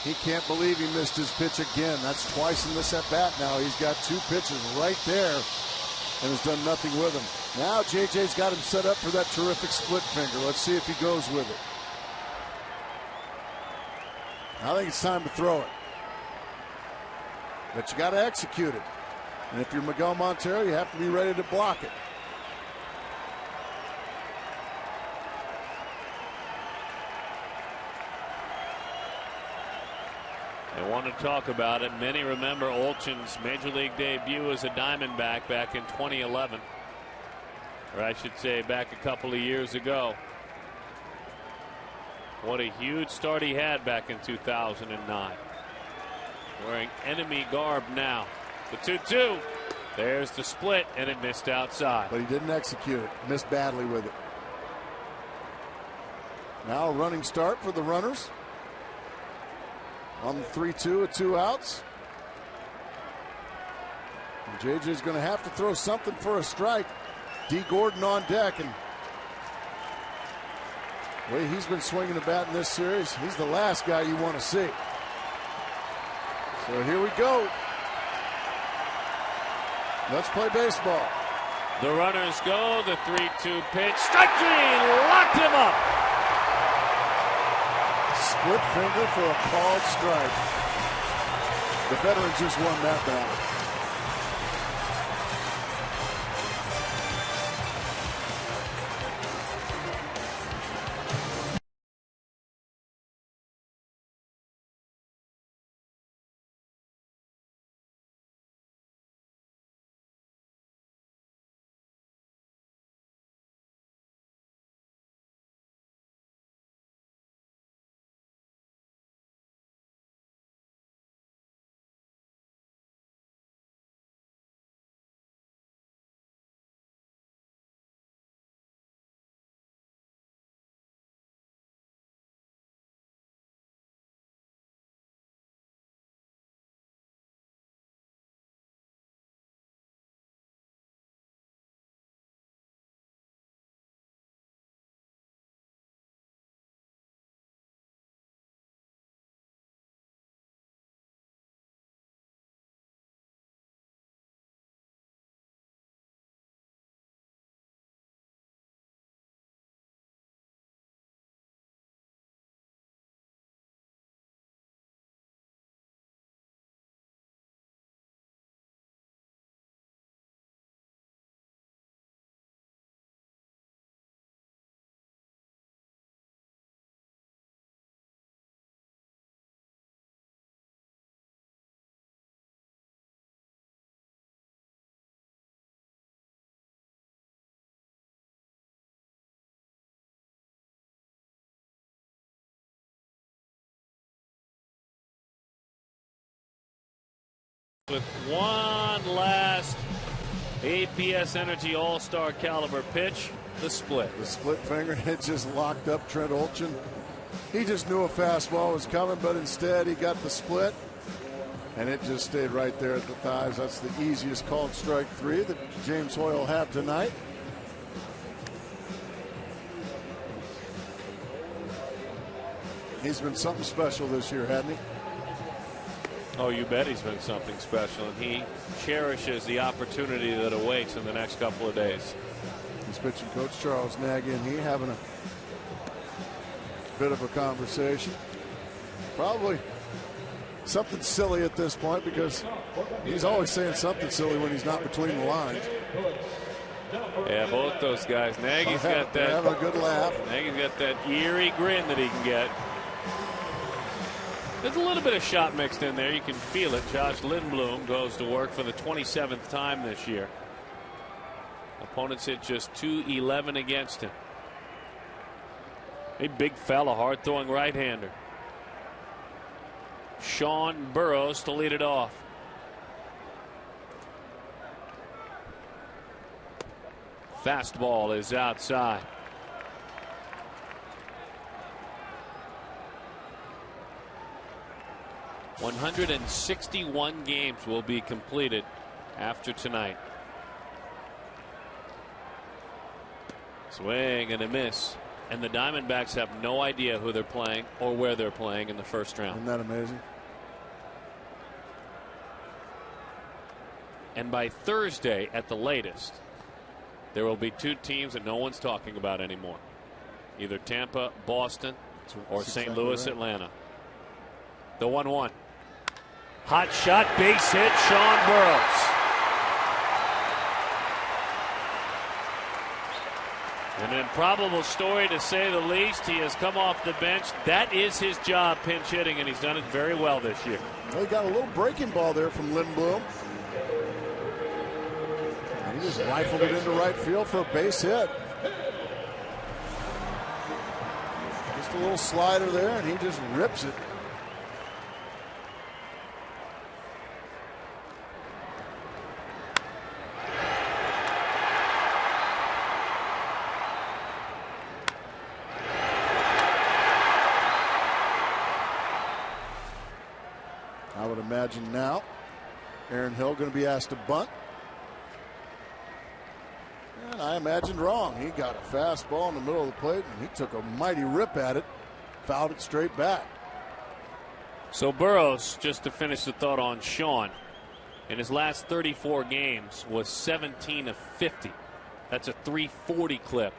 He can't believe he missed his pitch again. That's twice in this at bat now. He's got 2 pitches right there and has done nothing with them. Now JJ's got him set up for that terrific split finger. Let's see if he goes with it. I think it's time to throw it. But you got to execute it. And if you're Miguel Montero, you have to be ready to block it. They want to talk about it. Many remember Olchin's major league debut as a Diamondback back in 2011. Or I should say back a couple of years ago. What a huge start he had back in 2009. Wearing enemy garb now. The 2-2. There's the split, and it missed outside. But he didn't execute it. Missed badly with it. Now a running start for the runners. On the 3-2 with 2 outs. And JJ's going to have to throw something for a strike. D. Gordon on deck, and the way he's been swinging the bat in this series, he's the last guy you want to see. So here we go. Let's play baseball. The runners go. The 3-2 pitch. Strike 3. Locked him up. Split finger for a called strike. The veterans just won that battle. With one last APS Energy All-Star caliber pitch, the split. The split finger, it just locked up Trent Olchin. He just knew a fastball was coming, but instead he got the split, and it just stayed right there at the thighs. That's the easiest called strike 3 that James Hoyle will have tonight. He's been something special this year, hasn't he? Oh, you bet he's been something special, and he cherishes the opportunity that awaits in the next couple of days. He's pitching coach Charles Nagy, and he having a bit of a conversation. Probably something silly at this point because he's always saying something silly when he's not between the lines. Yeah, both those guys. Nagy's got that. Have a good laugh. Nagy's got that eerie grin that he can get. There's a little bit of shot mixed in there. You can feel it. Josh Lindblom goes to work for the 27th time this year. Opponents hit just .211 against him. A big fella, hard-throwing right-hander. Sean Burroughs to lead it off. Fastball is outside. .161 games will be completed after tonight. Swing and a miss. And the Diamondbacks have no idea who they're playing or where they're playing in the first round. Isn't that amazing? And by Thursday at the latest, there will be two teams that no one's talking about anymore. Either Tampa, Boston, or St. Louis, Atlanta. The 1-1. Hot shot, base hit, Sean Burroughs. An improbable story to say the least. He has come off the bench. That is his job, pinch hitting, and he's done it very well this year. Well, he got a little breaking ball there from Lindblom. And he just rifled it into right field for a base hit. Just a little slider there, and he just rips it. I would imagine now Aaron Hill going to be asked to bunt. And I imagined wrong. He got a fastball in the middle of the plate, and he took a mighty rip at it, fouled it straight back. So Burroughs, just to finish the thought on Sean, in his last 34 games was 17 of 50. That's a .340 clip.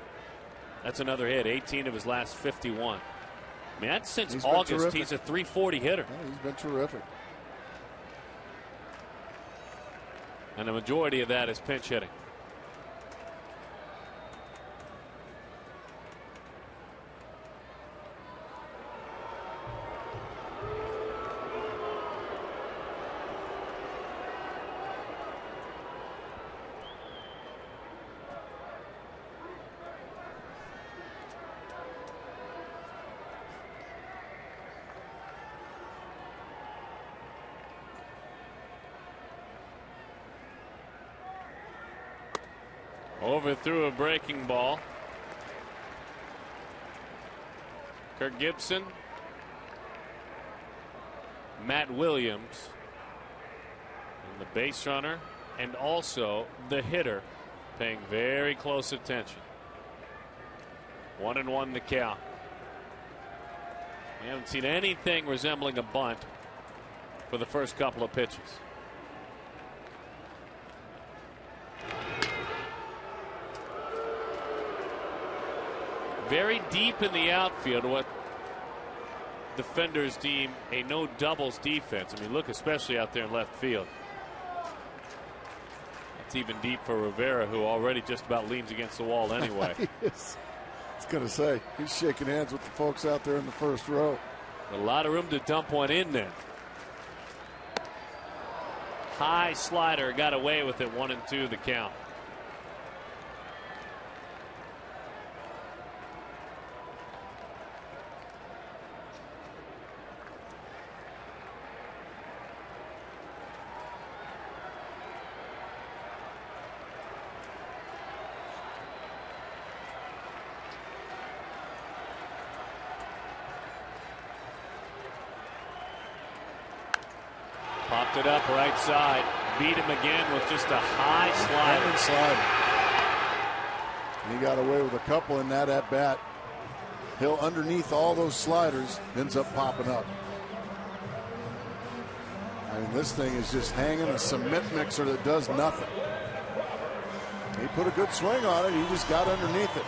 That's another hit. 18 of his last 51. I mean, that's since August. He's a .340 hitter. Yeah, he's been terrific. And the majority of that is pinch hitting. Overthrew a breaking ball. Kirk Gibson, Matt Williams, and the base runner, and also the hitter paying very close attention. 1-1 the count. We haven't seen anything resembling a bunt for the first couple of pitches. Very deep in the outfield, what defenders deem a no doubles defense. I mean, look especially out there in left field. It's even deep for Rivera, who already just about leans against the wall anyway. I was going to say, he's shaking hands with the folks out there in the first row. A lot of room to dump one in there. High slider, got away with it. 1-2 the count. Popped it up right side. Beat him again with just a high slider. He got away with a couple in that at bat. Hill underneath all those sliders ends up popping up. I mean, this thing is just hanging a cement mixer that does nothing. He put a good swing on it. He just got underneath it.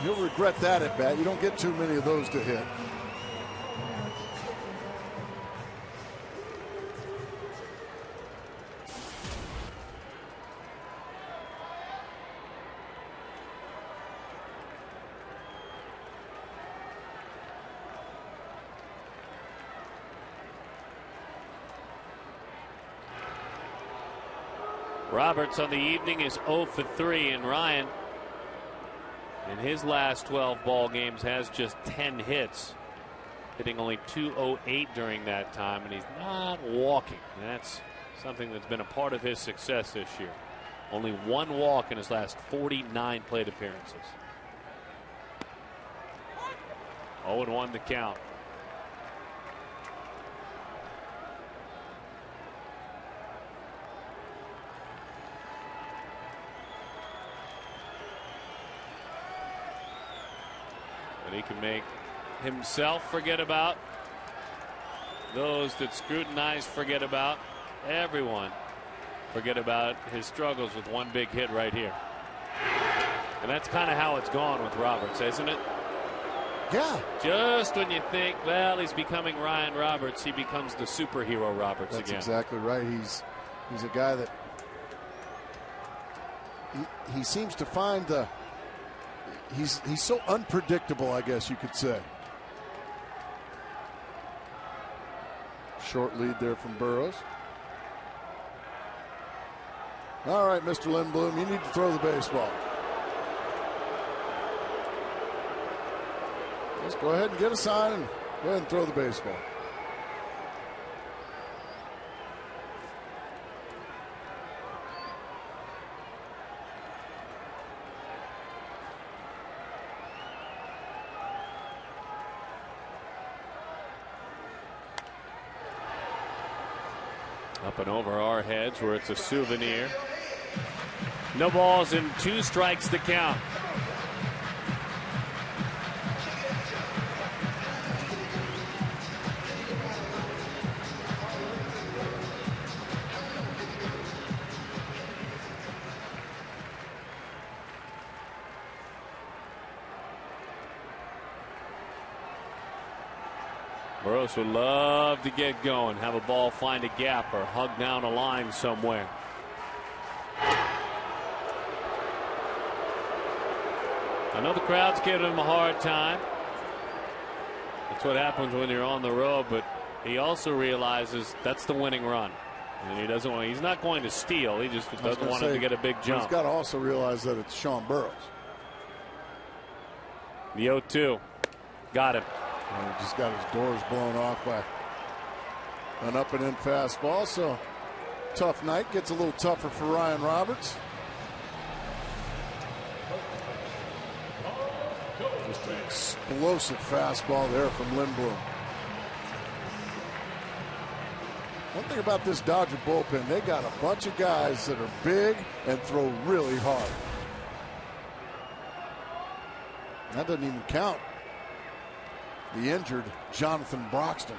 He'll regret that at bat. You don't get too many of those to hit. Roberts on the evening is 0 for 3, and Ryan in his last 12 ball games has just 10 hits, hitting only .208 during that time, and he's not walking. That's something that's been a part of his success this year. Only 1 walk in his last 49 plate appearances. 0-1 the count. And he can make himself forget about, those that scrutinize forget about, everyone forget about his struggles with one big hit right here. And that's kind of how it's gone with Roberts, isn't it? Yeah. Just when you think, well, he's becoming Ryan Roberts, he becomes the superhero Roberts That's again. exactly right. He's a guy that he seems to find the he's so unpredictable, I guess you could say. Short lead there from Burrows. All right, Mr. Lindblom, you need to throw the baseball. Just go ahead and get a sign and go ahead and throw the baseball. Up and over our heads where it's a souvenir. No balls and 2 strikes to count. Burrows would love to get going, have a ball find a gap or hug down a line somewhere. I know the crowd's giving him a hard time. That's what happens when you're on the road, but he also realizes that's the winning run. And he doesn't want, he's not going to steal, he just doesn't want him to get a big jump. He's got to also realize that it's Sean Burrows. The 0-2. Got him. And he just got his doors blown off by an up and in fastball. So tough night. Gets a little tougher for Ryan Roberts. Just an explosive fastball there from Lindblom. One thing about this Dodger bullpen, they got a bunch of guys that are big and throw really hard. That doesn't even count the injured Jonathan Broxton.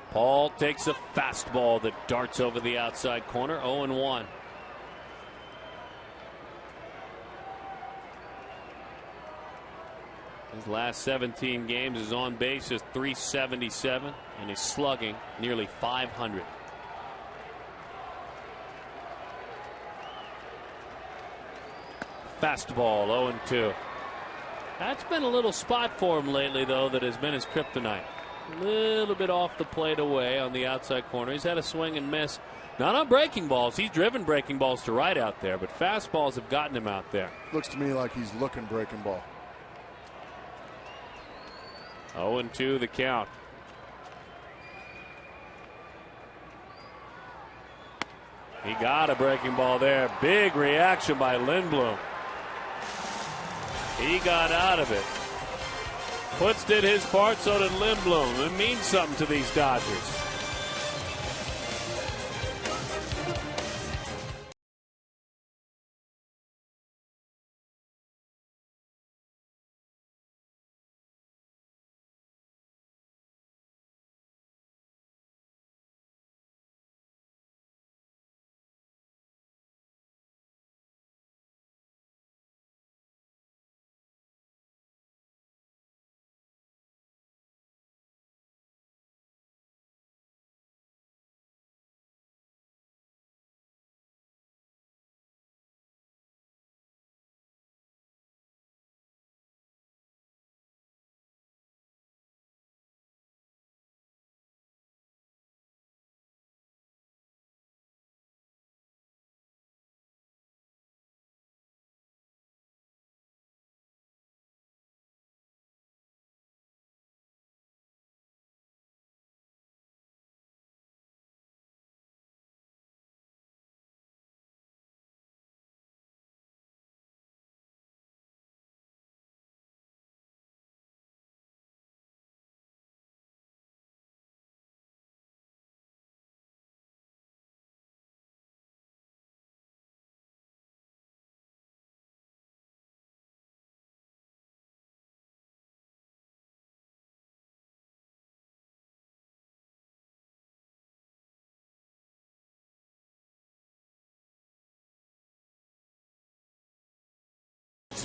Paul takes a fastball that darts over the outside corner. 0-1. His last 17 games, his on base is .377, and he's slugging nearly .500. Fastball, 0-2. That's been a little spot for him lately, though, that has been his kryptonite. A little bit off the plate away on the outside corner. He's had a swing and miss. Not on breaking balls. He's driven breaking balls to right out there, but fastballs have gotten him out there. Looks to me like he's looking breaking ball. 0-2 the count. He got a breaking ball there. Big reaction by Lindblom. He got out of it. Putz did his part, so did Lindblom. It means something to these Dodgers.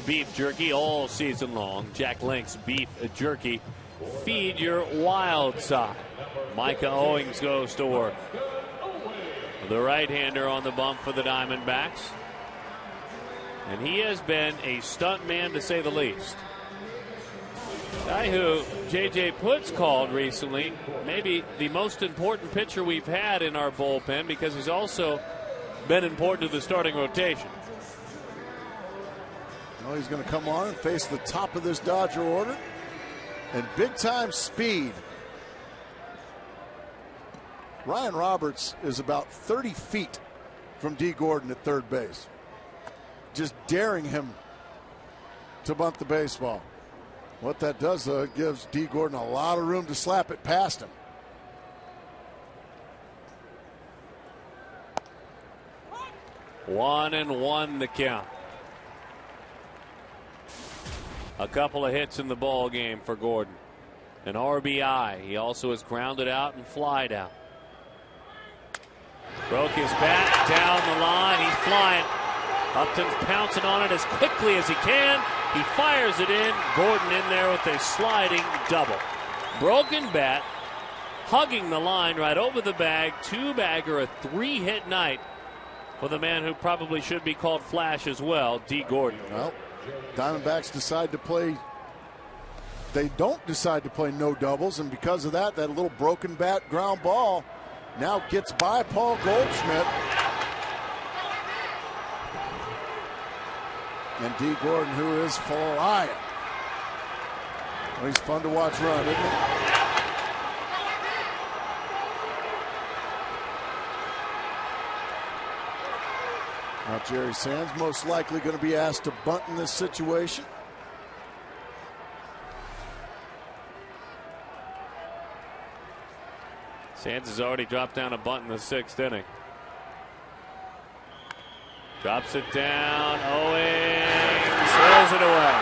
beef jerky all season long. Jack Link's beef jerky. Feed your wild side. Micah Owings goes to work. The right-hander on the bump for the Diamondbacks. And he has been a stunt man to say the least. Guy who J.J. Putz called recently, maybe the most important pitcher we've had in our bullpen, because he's also been important to the starting rotation. Well, he's going to come on and face the top of this Dodger order. And big-time speed. Ryan Roberts is about 30 feet from D. Gordon at third base. Just daring him to bunt the baseball. What that does, though, it gives D. Gordon a lot of room to slap it past him. One and one the count. A couple of hits in the ball game for Gordon. An RBI. He also has grounded out and flied out. Broke his bat down the line. He's flying. Upton's pouncing on it as quickly as he can. He fires it in. Gordon in there with a sliding double. Broken bat, hugging the line right over the bag. Two-bagger, a three-hit night for the man who probably should be called Flash as well, D. Gordon. Well, Diamondbacks decide to play. They don't decide to play no doubles, and because of that, that little broken bat ground ball now gets by Paul Goldschmidt. And D. Gordon, who is flying. Well, he's fun to watch run, isn't he? Now Jerry Sands most likely going to be asked to bunt in this situation. Sands has already dropped down a bunt in the sixth inning. Drops it down. Owings throws it away.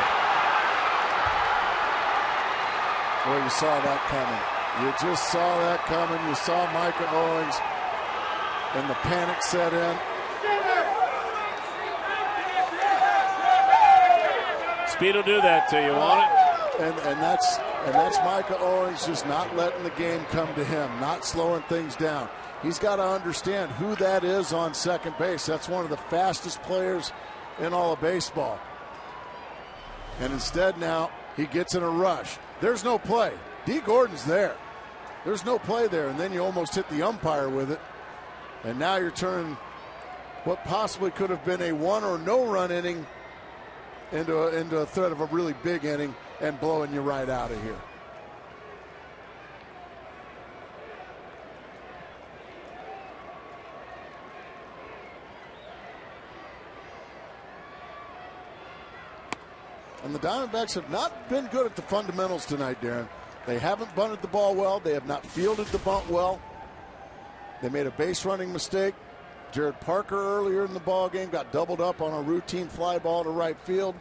Well, you saw that coming. You just saw that coming. You saw Micah Owings, and the panic set in. Speed will do that to you, won't it? And that's Micah Owings just not letting the game come to him, not slowing things down. He's got to understand who that is on second base. That's one of the fastest players in all of baseball. And instead now he gets in a rush. There's no play. D. Gordon's there. There's no play there. And then you almost hit the umpire with it. And now you're turning what possibly could have been a one or no run inning into a threat of a really big inning and blowing you right out of here. And the Diamondbacks have not been good at the fundamentals tonight, Darren. They haven't bunted the ball well. They have not fielded the bunt well. They made a base running mistake. Jared Parker earlier in the ball game got doubled up on a routine fly ball to right field.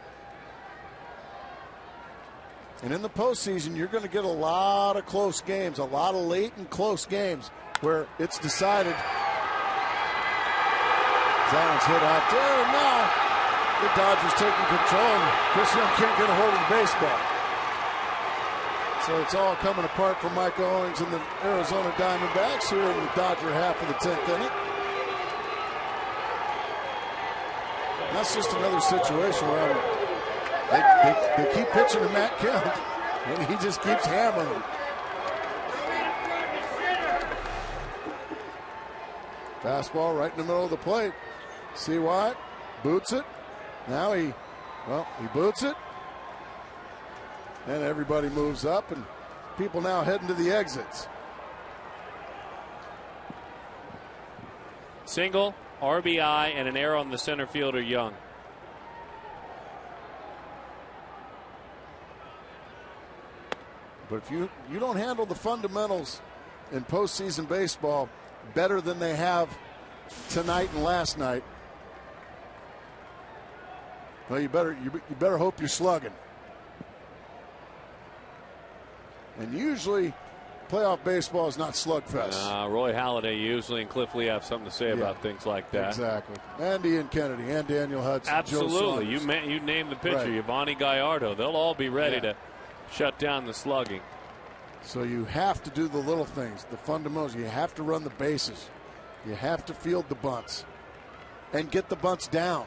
And in the postseason, you're going to get a lot of close games, a lot of late and close games where it's decided. Zion's hit out there, and now the Dodgers taking control, and Chris Young can't get a hold of the baseball. So it's all coming apart for Micah Owings and the Arizona Diamondbacks here in the Dodger half of the 10th inning. And that's just another situation where they keep pitching to Matt Kemp, and he just keeps hammering them. Fastball right in the middle of the plate. See why? Boots it. Now he boots it. And everybody moves up, and people now heading to the exits. Single, RBI, and an error on the center fielder, Young. But if you don't handle the fundamentals in postseason baseball better than they have tonight and last night, well, you better hope you're slugging. And usually Playoff baseball is not slugfest. Roy Halladay usually and Cliff Lee have something to say about things like that. Exactly. And Ian Kennedy and Daniel Hudson. Absolutely. You name the pitcher, Right. Yvonne Gallardo. They'll all be ready to shut down the slugging. So you have to do the little things, the fundamentals. You have to run the bases. You have to field the bunts and get the bunts down.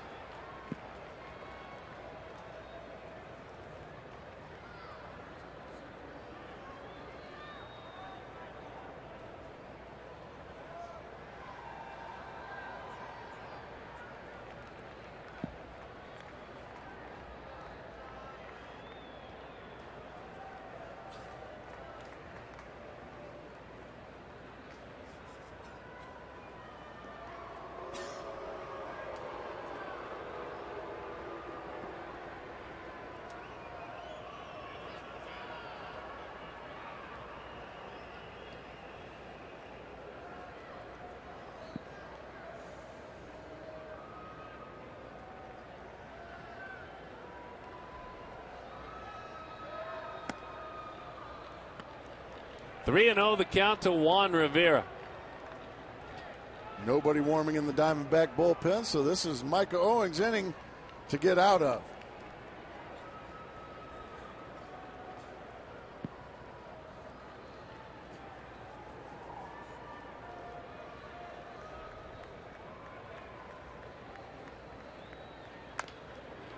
Three 3-0 the count to Juan Rivera. Nobody warming in the Diamondback bullpen, so this is Micah Owings' inning to get out of.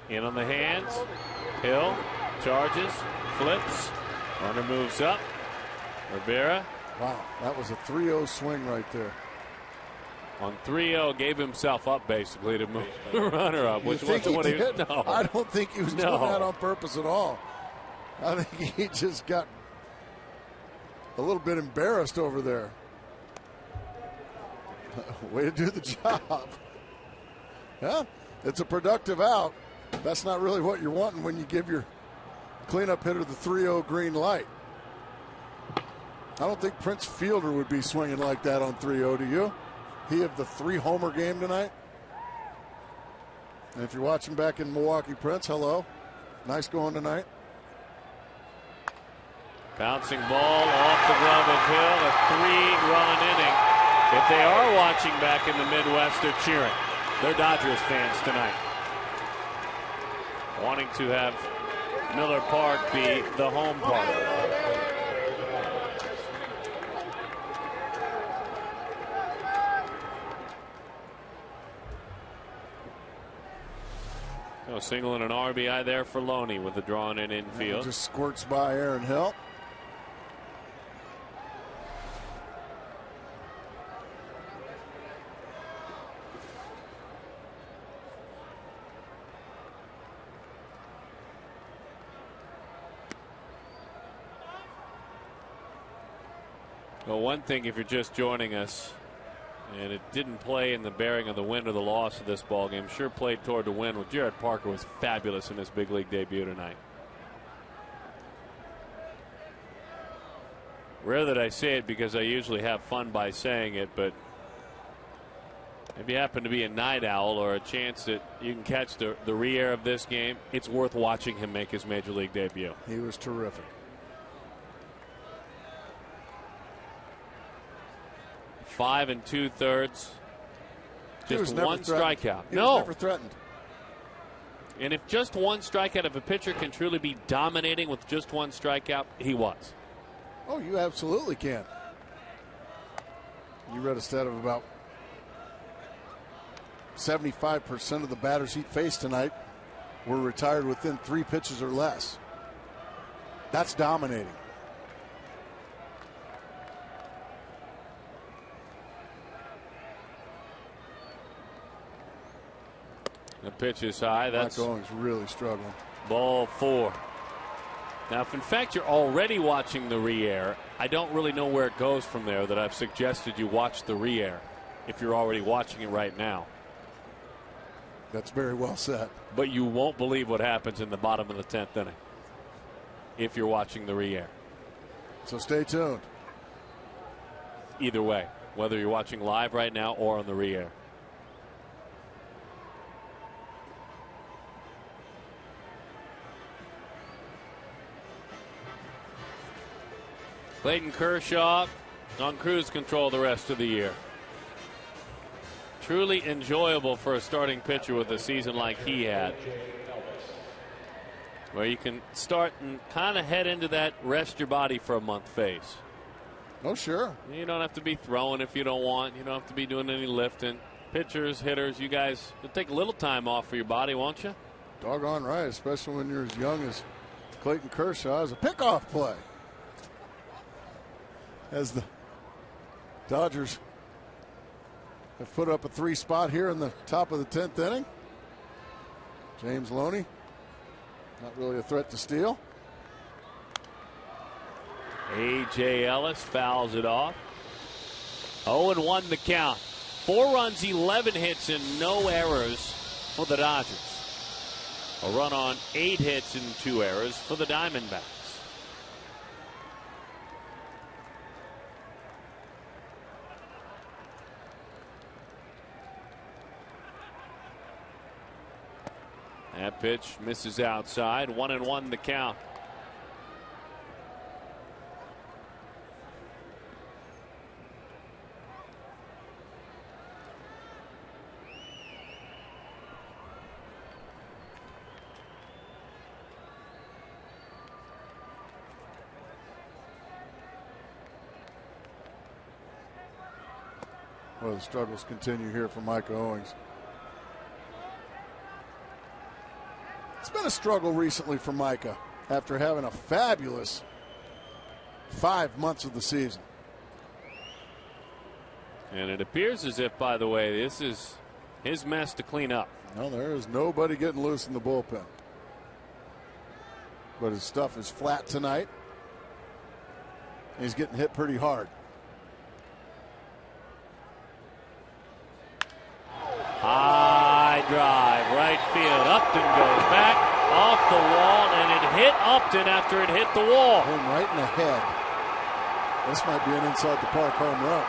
In on the hands. Hill charges, flips. Runner moves up. Rivera. Wow, that was a 3-0 swing right there. On 3-0, gave himself up basically to move the runner up, which wasn't what he did. No. I don't think he was doing that on purpose at all. I think he just got a little bit embarrassed over there. Way to do the job. Yeah, it's a productive out. That's not really what you're wanting when you give your cleanup hitter the 3-0 green light. I don't think Prince Fielder would be swinging like that on 3-0, do you? He had the 3-homer game tonight. And if you're watching back in Milwaukee, Prince, hello. Nice going tonight. Bouncing ball off the glove of Hill, a 3-run inning. If they are watching back in the Midwest, they're cheering. They're Dodgers fans tonight, wanting to have Miller Park be the home park. A single and an RBI there for Loney with the drawn in infield. Just squirts by Aaron Hill. Well, one thing, if you're just joining us, and it didn't play in the bearing of the win or the loss of this ball game, sure played toward the win. With Jared Parker was fabulous in his big league debut tonight. Rare that I say it because I usually have fun by saying it, but if you happen to be a night owl or a chance that you can catch the re-air of this game, it's worth watching him make his major league debut. He was terrific. 5 2/3. Just one strikeout. He was never threatened. And if just one strikeout, if a pitcher can truly be dominating with just one strikeout, he was. Oh, you absolutely can. You read a stat of about 75% of the batters he faced tonight were retired within 3 pitches or less. That's dominating. The pitch is high. That's Mike Owings really struggling. Ball 4. Now, if in fact you're already watching the re-air, I don't really know where it goes from there that I've suggested you watch the re-air if you're already watching it right now. That's very well said. But you won't believe what happens in the bottom of the 10th inning if you're watching the re-air. So stay tuned. Either way, whether you're watching live right now or on the re-air. Clayton Kershaw on cruise control the rest of the year. Truly enjoyable for a starting pitcher with a season like he had, where you can start and kind of head into that rest your body for a month phase. Oh, sure. You don't have to be throwing if you don't want. You don't have to be doing any lifting. Pitchers, hitters, you guys will take a little time off for your body, won't you? Doggone right, especially when you're as young as Clayton Kershaw. As a pickoff play, as the Dodgers have put up a 3 spot here in the top of the 10th inning. James Loney, not really a threat to steal. A.J. Ellis fouls it off. 0-1 the count. 4 runs, 11 hits, and no errors for the Dodgers. A run on 8 hits and 2 errors for the Diamondbacks. That pitch misses outside. 1-1 the count. Well, the struggles continue here for Micah Owings. It's been a struggle recently for Micah after having a fabulous 5 months of the season. And it appears as if, by the way, this is his mess to clean up. No, there is nobody getting loose in the bullpen. But his stuff is flat tonight. He's getting hit pretty hard. High drive, right field. Upton goes back off the wall, and it hit Upton after it hit the wall. Him right in the head. This might be an inside the park home run.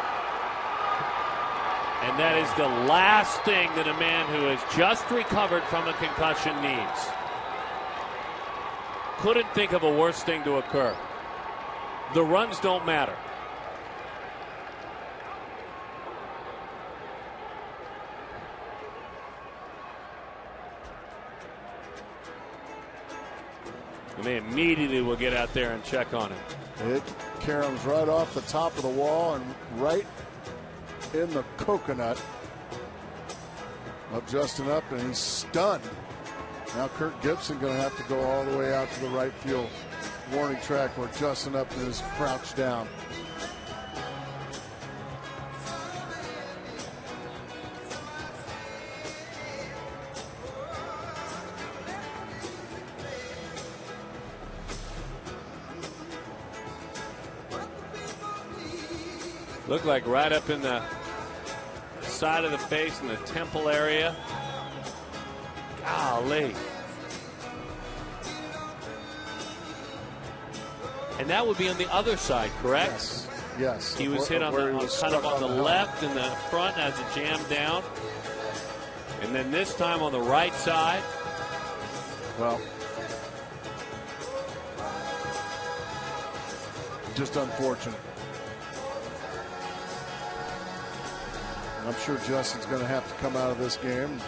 And that is the last thing that a man who has just recovered from a concussion needs. Couldn't think of a worse thing to occur. The runs don't matter. And they immediately will get out there and check on him. It caroms right off the top of the wall and right in the coconut of Justin Upton. He's stunned. Now Kirk Gibson going to have to go all the way out to the right field warning track where Justin Upton is crouched down. Looked like right up in the side of the face in the temple area. Golly. And that would be on the other side, correct? Yes. Yes. He was hit on the kind of on the left and the front as it jammed down. And then this time on the right side. Well, just unfortunate. I'm sure Justin's going to have to come out of this game.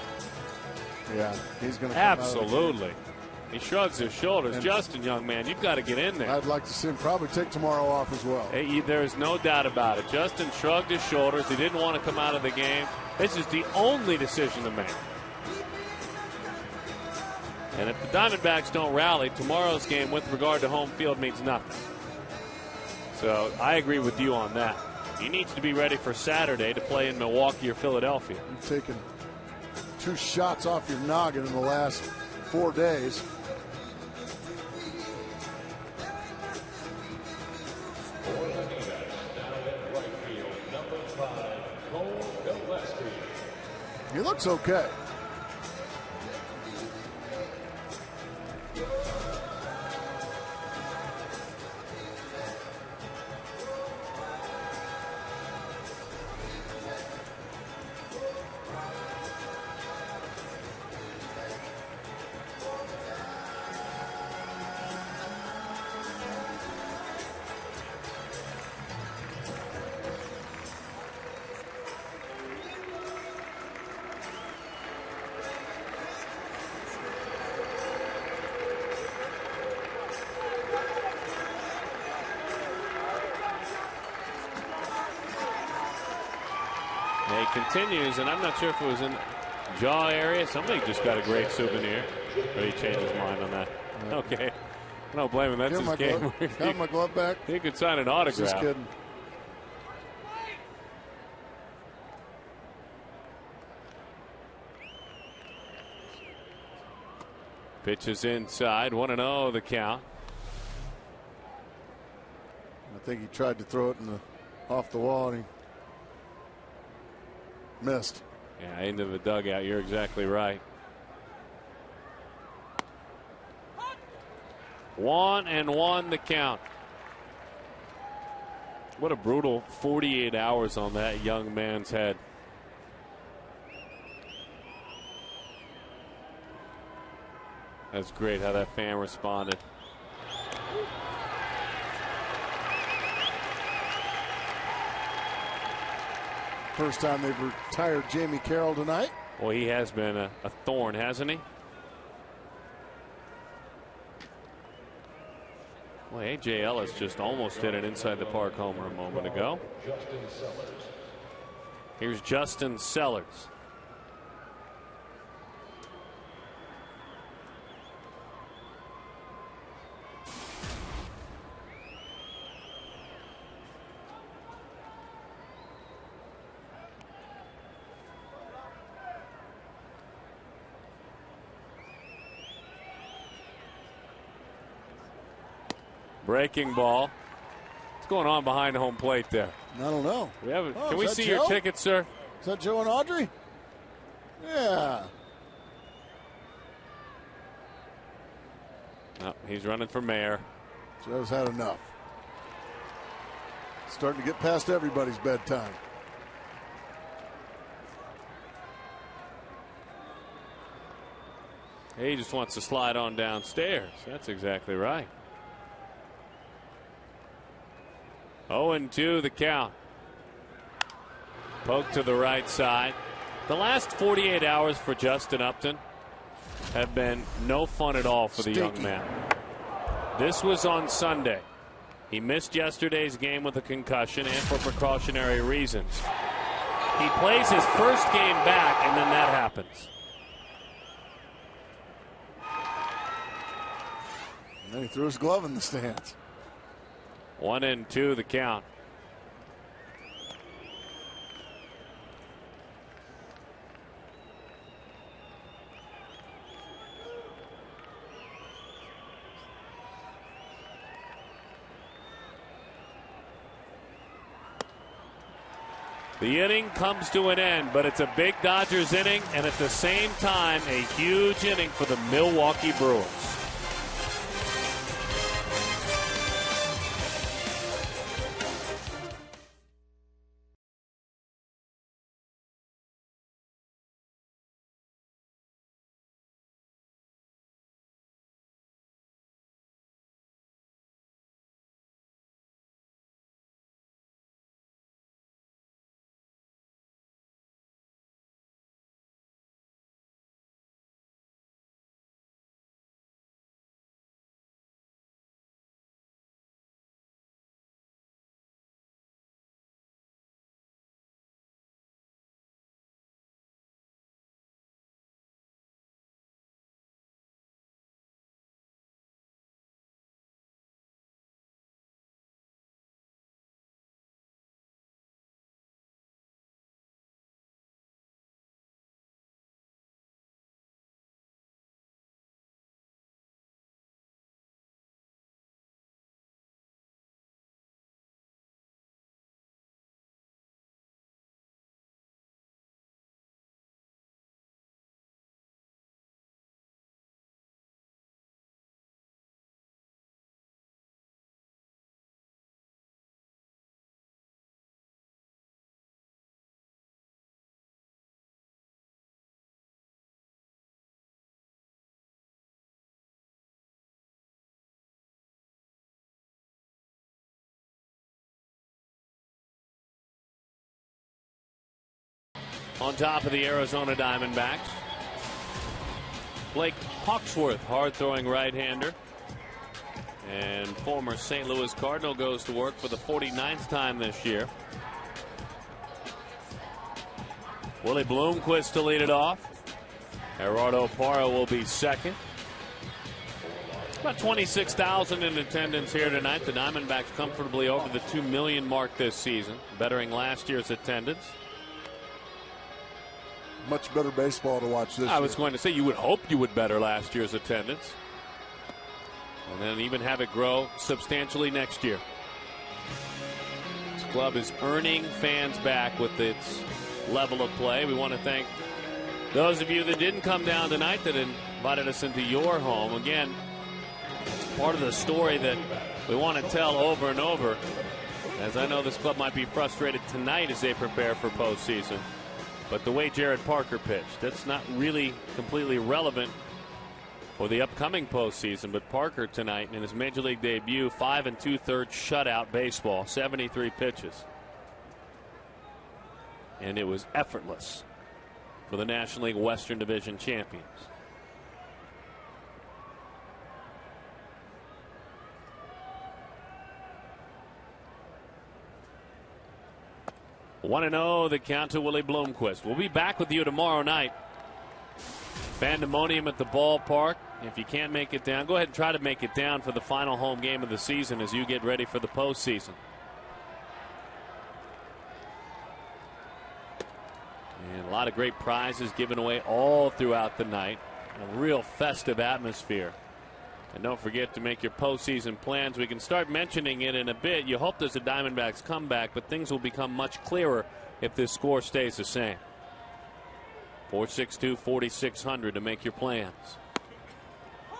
Yeah, he's going to come absolutely. Out of he shrugs his shoulders. And Justin, young man, you've got to get in there. I'd like to see him probably take tomorrow off as well. Hey, there is no doubt about it. Justin shrugged his shoulders. He didn't want to come out of the game. This is the only decision to make. And if the Diamondbacks don't rally, tomorrow's game with regard to home field means nothing. So I agree with you on that. He needs to be ready for Saturday to play in Milwaukee or Philadelphia. You've taken 2 shots off your noggin in the last 4 days. He looks okay. He continues, and I'm not sure if it was in the jaw area. Somebody just got a great souvenir. But he changed his mind on that. Yeah. Okay. I don't blame him. That's his game. Got my glove back. He could sign an autograph. Just kidding. Pitches inside. 1-0 the count. I think he tried to throw it off the wall and he missed. Yeah, into the dugout. You're exactly right. 1-1 the count. What a brutal 48 hours on that young man's head. That's great how that fan responded. First time they've retired Jamie Carroll tonight. Well, he has been a thorn, hasn't he? Well, A.J. Ellis just almost hit an inside the park homer a moment ago. Here's Justin Sellers. Breaking ball. What's going on behind home plate there? I don't know. We have can we see your ticket, sir? Is that Joe and Audrey? Yeah. No, he's running for mayor. Joe's had enough. Starting to get past everybody's bedtime. He just wants to slide on downstairs. That's exactly right. 0-2 the count. Poke to the right side. The last 48 hours for Justin Upton have been no fun at all for the young man. This was on Sunday. He missed yesterday's game with a concussion and for precautionary reasons. He plays his first game back, and then that happens. And then he threw his glove in the stands. 1-2 the count. The inning comes to an end, but it's a big Dodgers inning, and at the same time, a huge inning for the Milwaukee Brewers. On top of the Arizona Diamondbacks, Blake Hawksworth, hard-throwing right-hander, and former St. Louis Cardinal, goes to work for the 49th time this year. Willie Bloomquist to lead it off. Gerardo Parra will be second. About 26,000 in attendance here tonight. The Diamondbacks comfortably over the 2 million mark this season, bettering last year's attendance. Much better baseball to watch this year. I was going to say, you would hope you would better last year's attendance. And then even have it grow substantially next year. This club is earning fans back with its level of play. We want to thank those of you that didn't come down tonight that invited us into your home. Again, part of the story that we want to tell over and over, as I know this club might be frustrated tonight as they prepare for postseason. But the way Jared Parker pitched, that's not really completely relevant for the upcoming postseason. But Parker tonight in his major league debut, 5 2/3 shutout baseball, 73 pitches. And it was effortless for the National League Western Division champions. Want to know the count to Willie Bloomquist. We'll be back with you tomorrow night. Pandemonium at the ballpark. If you can't make it down, go ahead and try to make it down for the final home game of the season as you get ready for the postseason. And a lot of great prizes given away all throughout the night. A real festive atmosphere. And don't forget to make your postseason plans. We can start mentioning it in a bit. You hope there's a Diamondbacks comeback, but things will become much clearer if this score stays the same. 462-4600 to make your plans.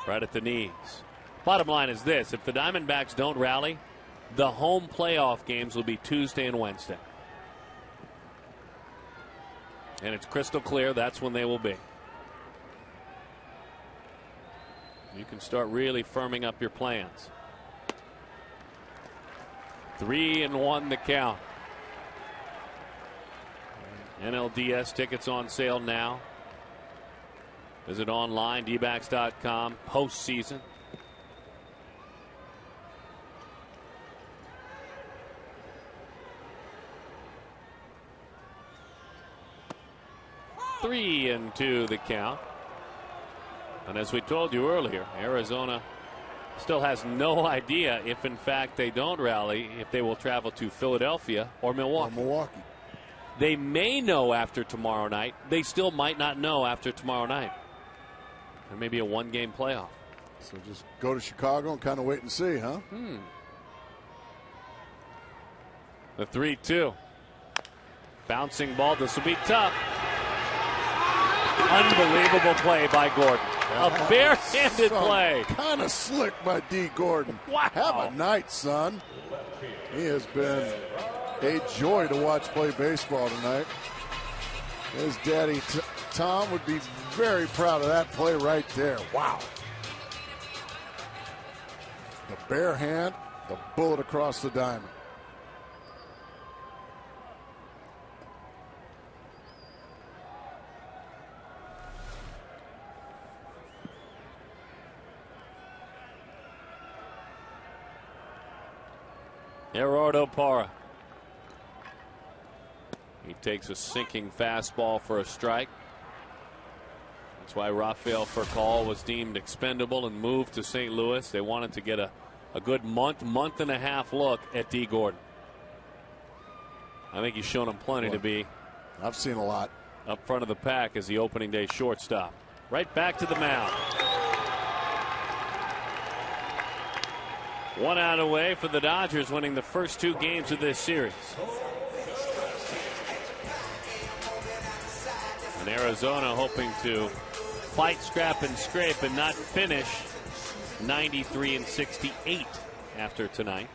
Right at the knees. Bottom line is this: if the Diamondbacks don't rally, the home playoff games will be Tuesday and Wednesday. And it's crystal clear that's when they will be. You can start really firming up your plans. 3-1 the count. NLDS tickets on sale now. Visit online, Dbacks.com, postseason. Three and 2 the count. And as we told you earlier, Arizona still has no idea if in fact they don't rally, if they will travel to Philadelphia or Milwaukee. They may know after tomorrow night. They still might not know after tomorrow night. There may be a one-game playoff. So just go to Chicago and kind of wait and see, huh? The 3-2. Bouncing ball. This will be tough. Unbelievable play by Gordon. A barehanded play. Kind of slick by D. Gordon. Wow. Have a night, son. He has been a joy to watch play baseball tonight. His daddy, Tom, would be very proud of that play right there. Wow. The bare hand, the bullet across the diamond. Gerardo Parra. He takes a sinking fastball for a strike. That's why Rafael Furcal was deemed expendable and moved to St. Louis. They wanted to get a good month and a half look at D. Gordon. I think he's shown him plenty to be. I've seen a lot. Up front of the pack as the opening day shortstop. Right back to the mound. 1 out away for the Dodgers, winning the first 2 games of this series. And Arizona hoping to fight, scrap, and scrape and not finish 93-68 after tonight.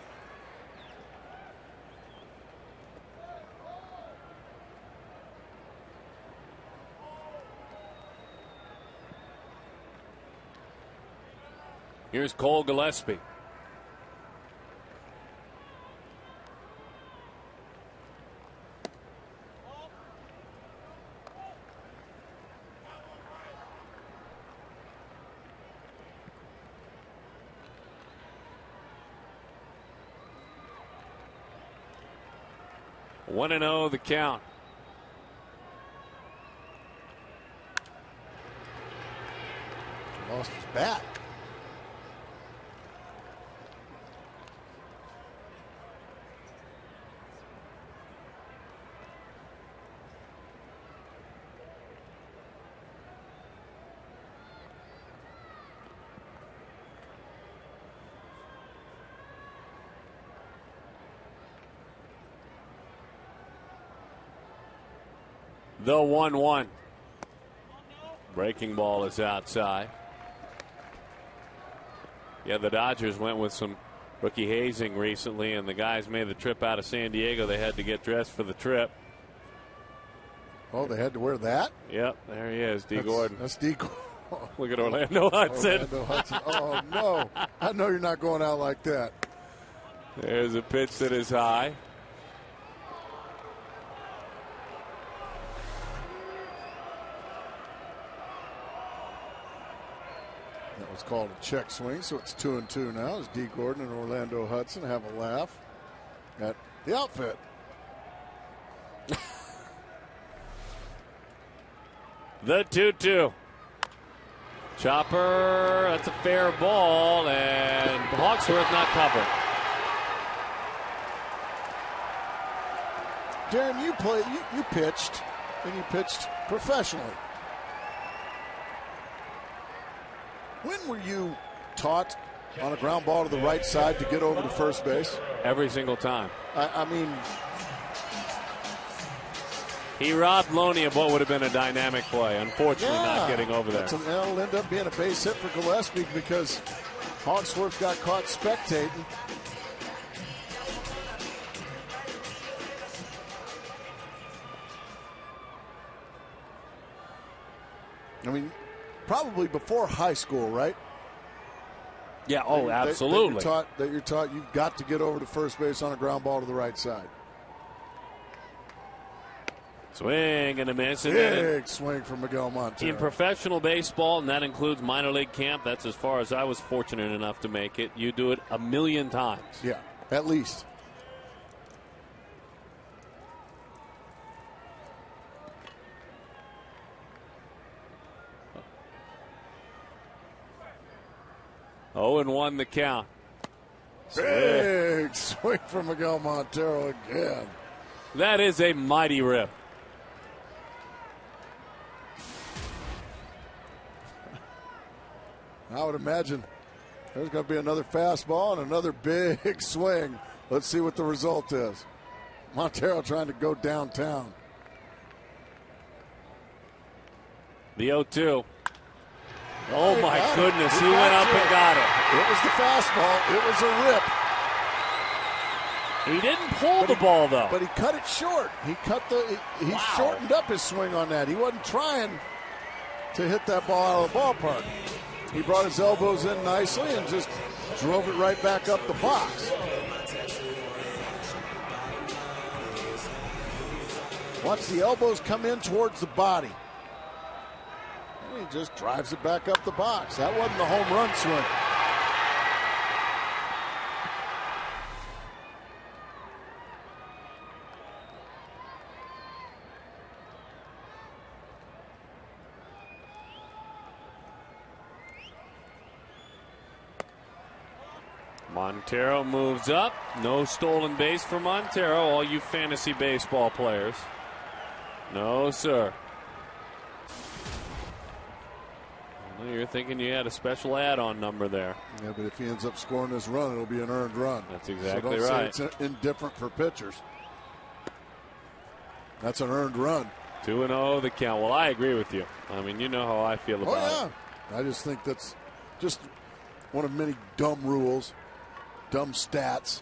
Here's Cole Gillespie. One 1-0 the count. Lost his bat. The 1-1. Breaking ball is outside. Yeah, the Dodgers went with some rookie hazing recently, and the guys made the trip out of San Diego. They had to get dressed for the trip. Oh, they had to wear that? Yep, there he is, D. Gordon. That's D. Gordon. Look at Orlando Hudson. Orlando Hudson. Oh, no. I know you're not going out like that. There's a pitch that is high. That was called a check swing, so it's 2-2 now as D. Gordon and Orlando Hudson have a laugh at the outfit. The 2-2. Chopper, that's a fair ball, and Hawksworth not covered. Darren, you pitched, and you pitched professionally. When were you taught on a ground ball to the right side to get over to first base? Every single time. I mean, he robbed Loney of what would have been a dynamic play. Unfortunately, not getting over there. It'll end up being a base hit for Gillespie because Hawksworth got caught spectating. I mean, probably before high school, right? Yeah, oh, absolutely. That you're taught you've got to get over to first base on a ground ball to the right side. Swing and a miss. Big swing from Miguel Montero. In professional baseball, and that includes minor league camp, that's as far as I was fortunate enough to make it. You do it a million times. Yeah, at least. Oh, and 1 the count. Big swing from Miguel Montero again. That is a mighty rip. I would imagine there's going to be another fastball and another big swing. Let's see what the result is. Montero trying to go downtown. The 0-2. Oh, my goodness. He went up and got it. It was the fastball. It was a rip. He didn't pull the ball, though. But he cut it short. He shortened up his swing on that. He wasn't trying to hit that ball out of the ballpark. He brought his elbows in nicely and just drove it right back up the box. Once the elbows come in towards the body, he just drives it back up the box. That wasn't the home run swing. Montero moves up. No stolen base for Montero, all you fantasy baseball players. No, sir. Well, you're thinking you had a special add-on number there. Yeah, but if he ends up scoring this run, it'll be an earned run. That's exactly so don't right. say it's indifferent for pitchers. That's an earned run. 2-0 the count. Well, I agree with you. I mean, you know how I feel about it. I just think that's just one of many dumb rules, dumb stats.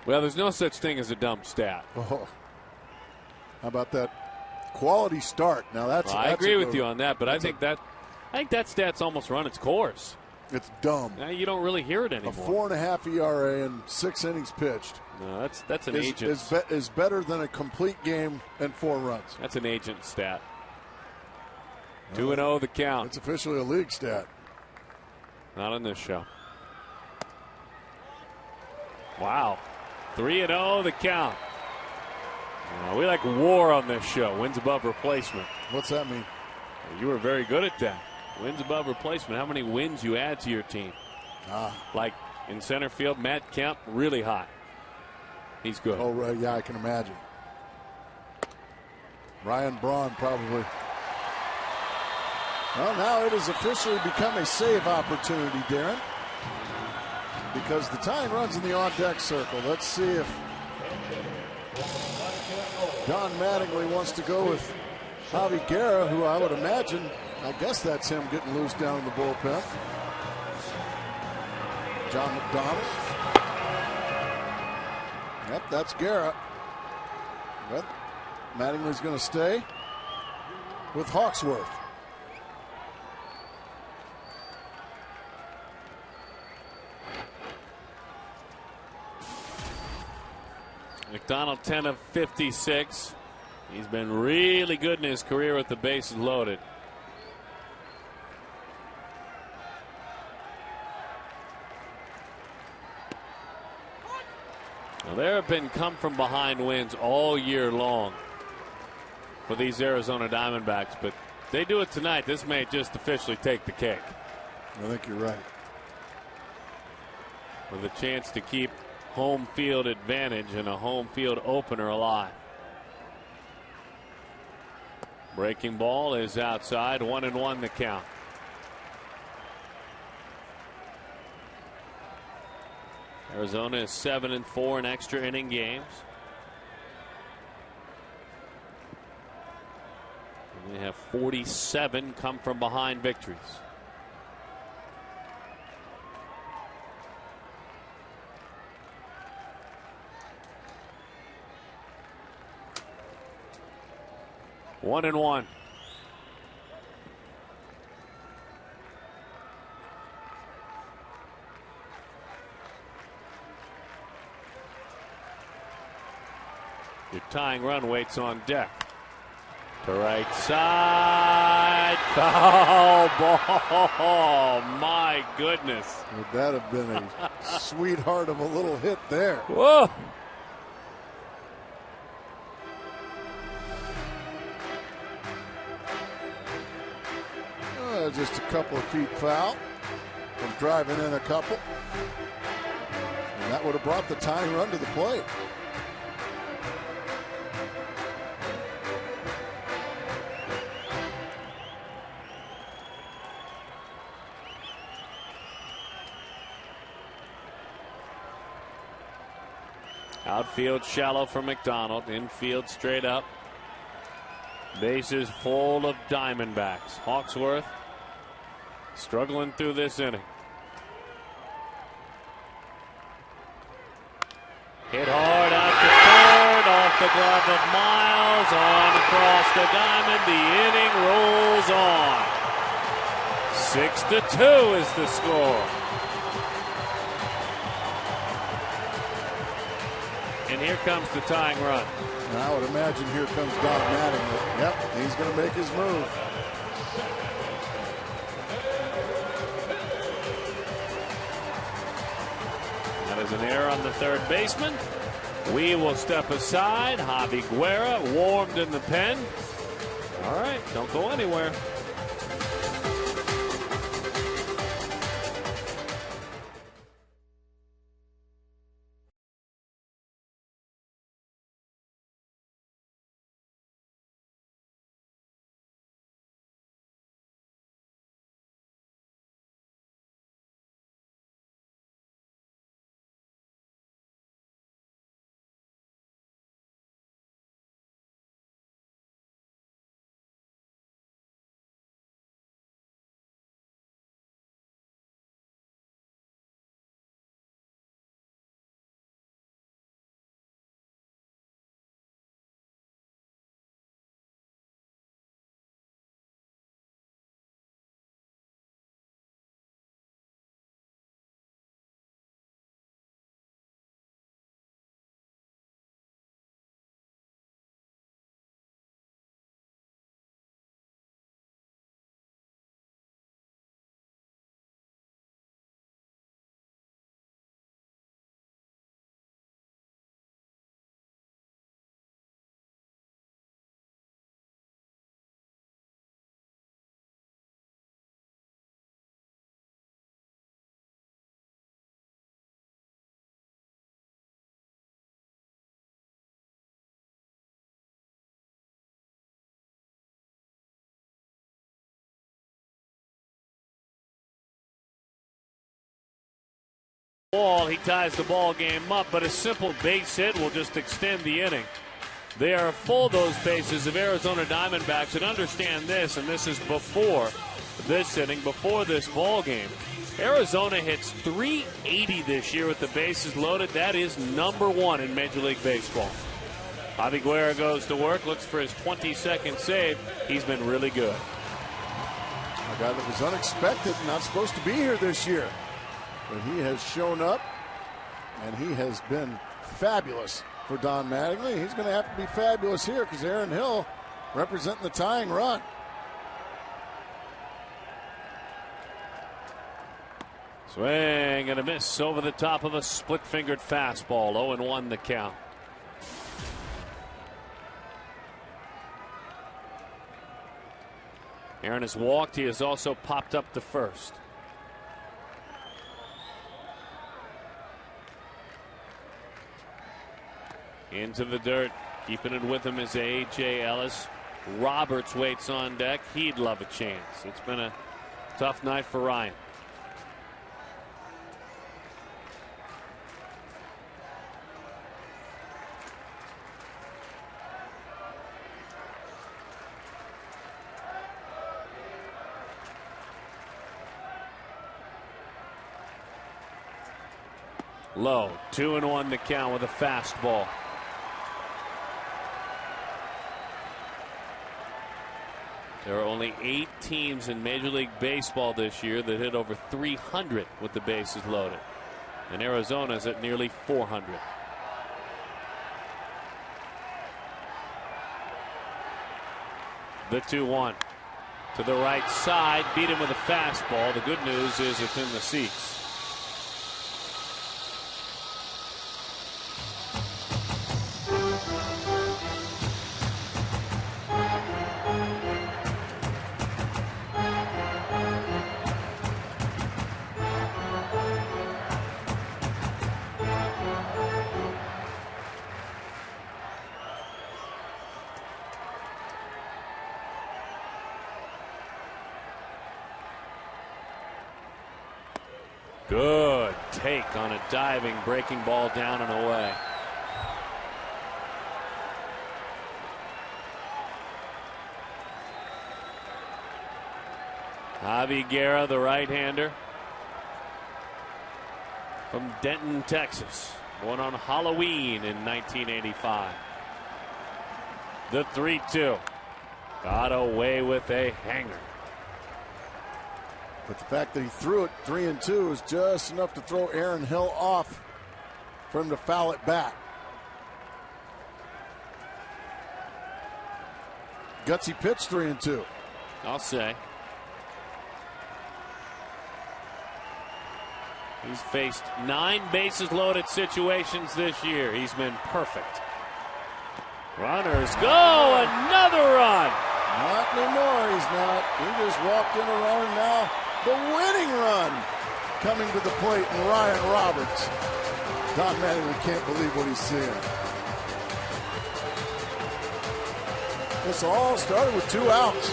Well, there's no such thing as a dumb stat. Oh. How about that quality start? Now that's. Well, I agree with you on that, but I think that stat's almost run its course. It's dumb. Now you don't really hear it anymore. A 4.5 ERA and 6 innings pitched. No, that's an agent. Is better than a complete game and 4 runs. That's an agent stat. 2-0 the count. It's officially a league stat. Not on this show. Wow. 3-0 the count. We like war on this show. Wins above replacement. What's that mean? You were very good at that. Wins above replacement. How many wins you add to your team? Like in center field, Matt Kemp, really hot. He's good. Oh, right. Yeah, I can imagine. Ryan Braun probably. Well, now it has officially become a save opportunity, Darren, because the tying runs in the on-deck circle. Let's see if Don Mattingly wants to go with Javi Guerra, who I would imagine, I guess that's him getting loose down in the bullpen. John McDonald. Yep, that's Guerra. But Mattingly's going to stay with Hawksworth. McDonald 10 of 56. He's been really good in his career with the bases loaded. Now, there have been come from behind wins all year long for these Arizona Diamondbacks, but they do it tonight. This may just officially take the cake. I think you're right. With a chance to keep home field advantage and a home field opener alive. Breaking ball is outside, 1-1 the count. Arizona is 7-4 in extra inning games. And they have 47 come from behind victories. One and one. Your tying run waits on deck. To right side. Foul ball. My goodness. Would that have been a sweetheart of a little hit there? Whoa. Just a couple of feet foul from driving in a couple. And that would have brought the tying run to the plate. Outfield shallow for McDonald. Infield straight up. Bases full of Diamondbacks. Hawksworth struggling through this inning. Hit hard out to third, off the glove of Miles, on across the diamond. The inning rolls on. 6-2 is the score. And here comes the tying run. And I would imagine here comes Don Mattingly. Yep, he's going to make his move. That is an error on the third baseman. We will step aside. Javi Guerra warmed in the pen. All right, don't go anywhere. ball, he ties the ball game up, but a simple base hit will just extend the inning. They are full, those bases, of Arizona Diamondbacks, and understand this, and this is before this inning, before this ball game. Arizona hits .380 this year with the bases loaded. That is number 1 in Major League Baseball. Javi Guerra goes to work, looks for his 22nd save. He's been really good. A guy that was unexpected, not supposed to be here this year. But he has shown up, and he has been fabulous for Don Mattingly. He's going to have to be fabulous here because Aaron Hill representing the tying run. Swing and a miss over the top of a split-fingered fastball. 0-1 the count. Aaron has walked. He has also popped up to first. Into the dirt. Keeping it with him is A.J. Ellis. Roberts waits on deck. He'd love a chance. It's been a tough night for Ryan. Low, 2-1 to count with a fastball. There are only 8 teams in Major League Baseball this year that hit over 300 with the bases loaded. And Arizona's at nearly 400. The 2-1 to the right side, beat him with a fastball. The good news is it's in the seats. Good take on a diving, breaking ball down and away. Javi Guerra, the right-hander from Denton, Texas, born on Halloween in 1985. The 3-2 got away with a hanger. But the fact that he threw it 3-2 is just enough to throw Aaron Hill off for him to foul it back. Gutsy pitch 3-2. I'll say. He's faced 9 bases loaded situations this year. He's been perfect. Runners go, another run. Not anymore, he's not. He just walked in a runner now. The winning run coming to the plate, and Ryan Roberts. Don Mattingly can't believe what he's seeing. This all started with 2 outs.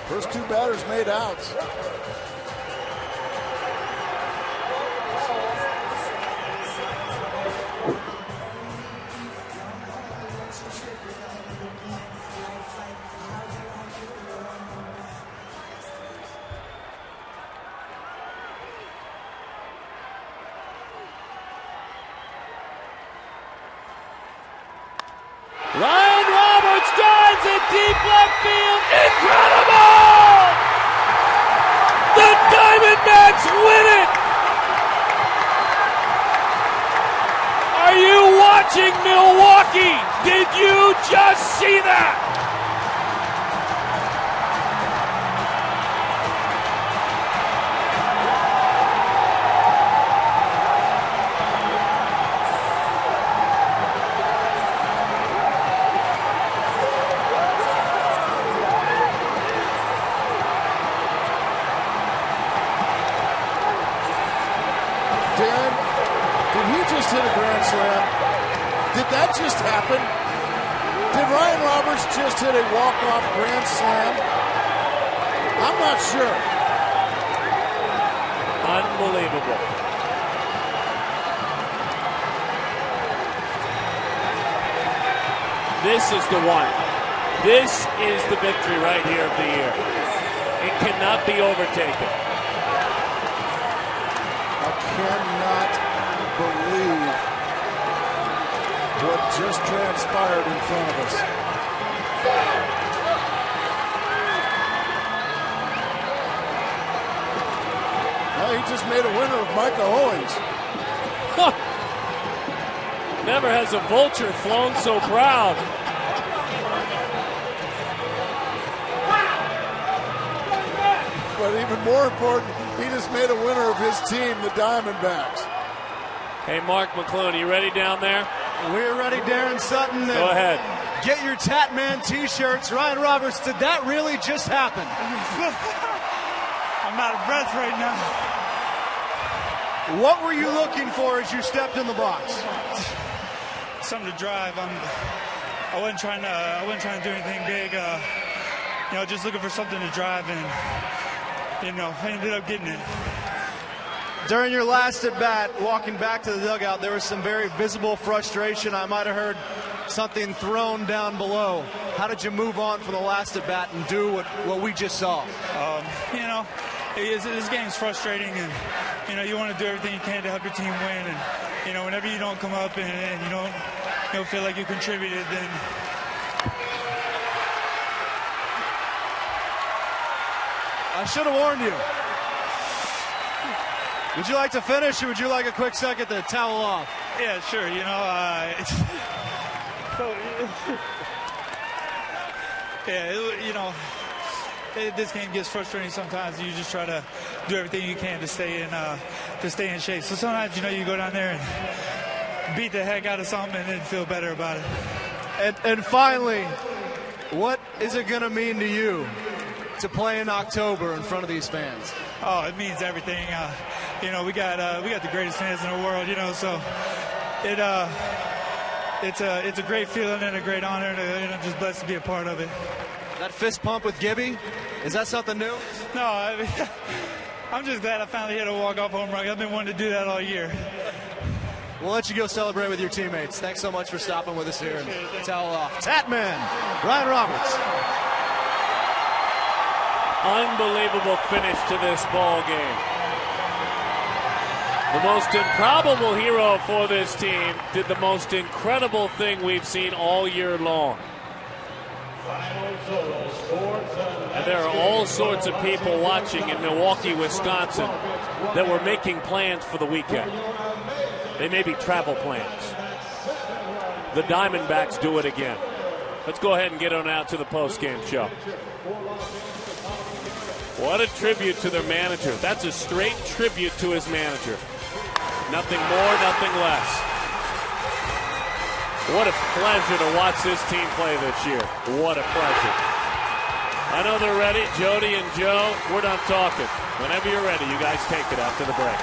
First 2 batters made outs. Ryan Roberts drives it deep left field. Incredible! The Diamondbacks win it! Are you watching Milwaukee? Did you just see that? Hit a grand slam. Did that just happen? Did Ryan Roberts just hit a walk-off grand slam? I'm not sure. Unbelievable. This is the one. This is the victory right here of the year. It cannot be overtaken. I cannot believe what just transpired in front of us. Well, he just made a winner of Micah Owens. Never has a vulture flown so proud. But even more important, he just made a winner of his team, the Diamondbacks. Hey, Mark McClune, you ready down there? We're ready, Darren Sutton. Go ahead. Get your Tatman t-shirts. Ryan Roberts, did that really just happen? I'm out of breath right now. What were you looking for as you stepped in the box? Something to drive. I wasn't trying to do anything big. Just looking for something to drive, and I ended up getting it. During your last at bat, walking back to the dugout, there was some very visible frustration. I might have heard something thrown down below. How did you move on from the last at bat and do what we just saw? This game's frustrating, and you want to do everything you can to help your team win. And whenever you don't come up and you don't feel like you contributed, then I should have warned you. Would you like to finish, or would you like a quick second to towel off? Yeah, sure. This game gets frustrating sometimes. You just try to do everything you can to stay in shape. So sometimes you go down there and beat the heck out of something and then feel better about it. And finally, what is it going to mean to you to play in October in front of these fans? Oh, it means everything. We got the greatest fans in the world. So it's a great feeling and a great honor. I'm just blessed to be a part of it. That fist pump with Gibby, is that something new? No, I'm just glad I finally hit a walk-off home run. I've been wanting to do that all year. We'll let you go celebrate with your teammates. Thanks so much for stopping with us here and towel off. Tatman, Ryan Roberts. Unbelievable finish to this ball game. The most improbable hero for this team did the most incredible thing we've seen all year long. And there are all sorts of people watching in Milwaukee, Wisconsin that were making plans for the weekend. They may be travel plans. The Diamondbacks do it again. Let's go ahead and get on out to the postgame show. What a tribute to their manager. That's a straight tribute to his manager. Nothing more, nothing less. What a pleasure to watch this team play this year. What a pleasure. I know they're ready. Jody and Joe, we're done talking. Whenever you're ready, you guys take it after the break.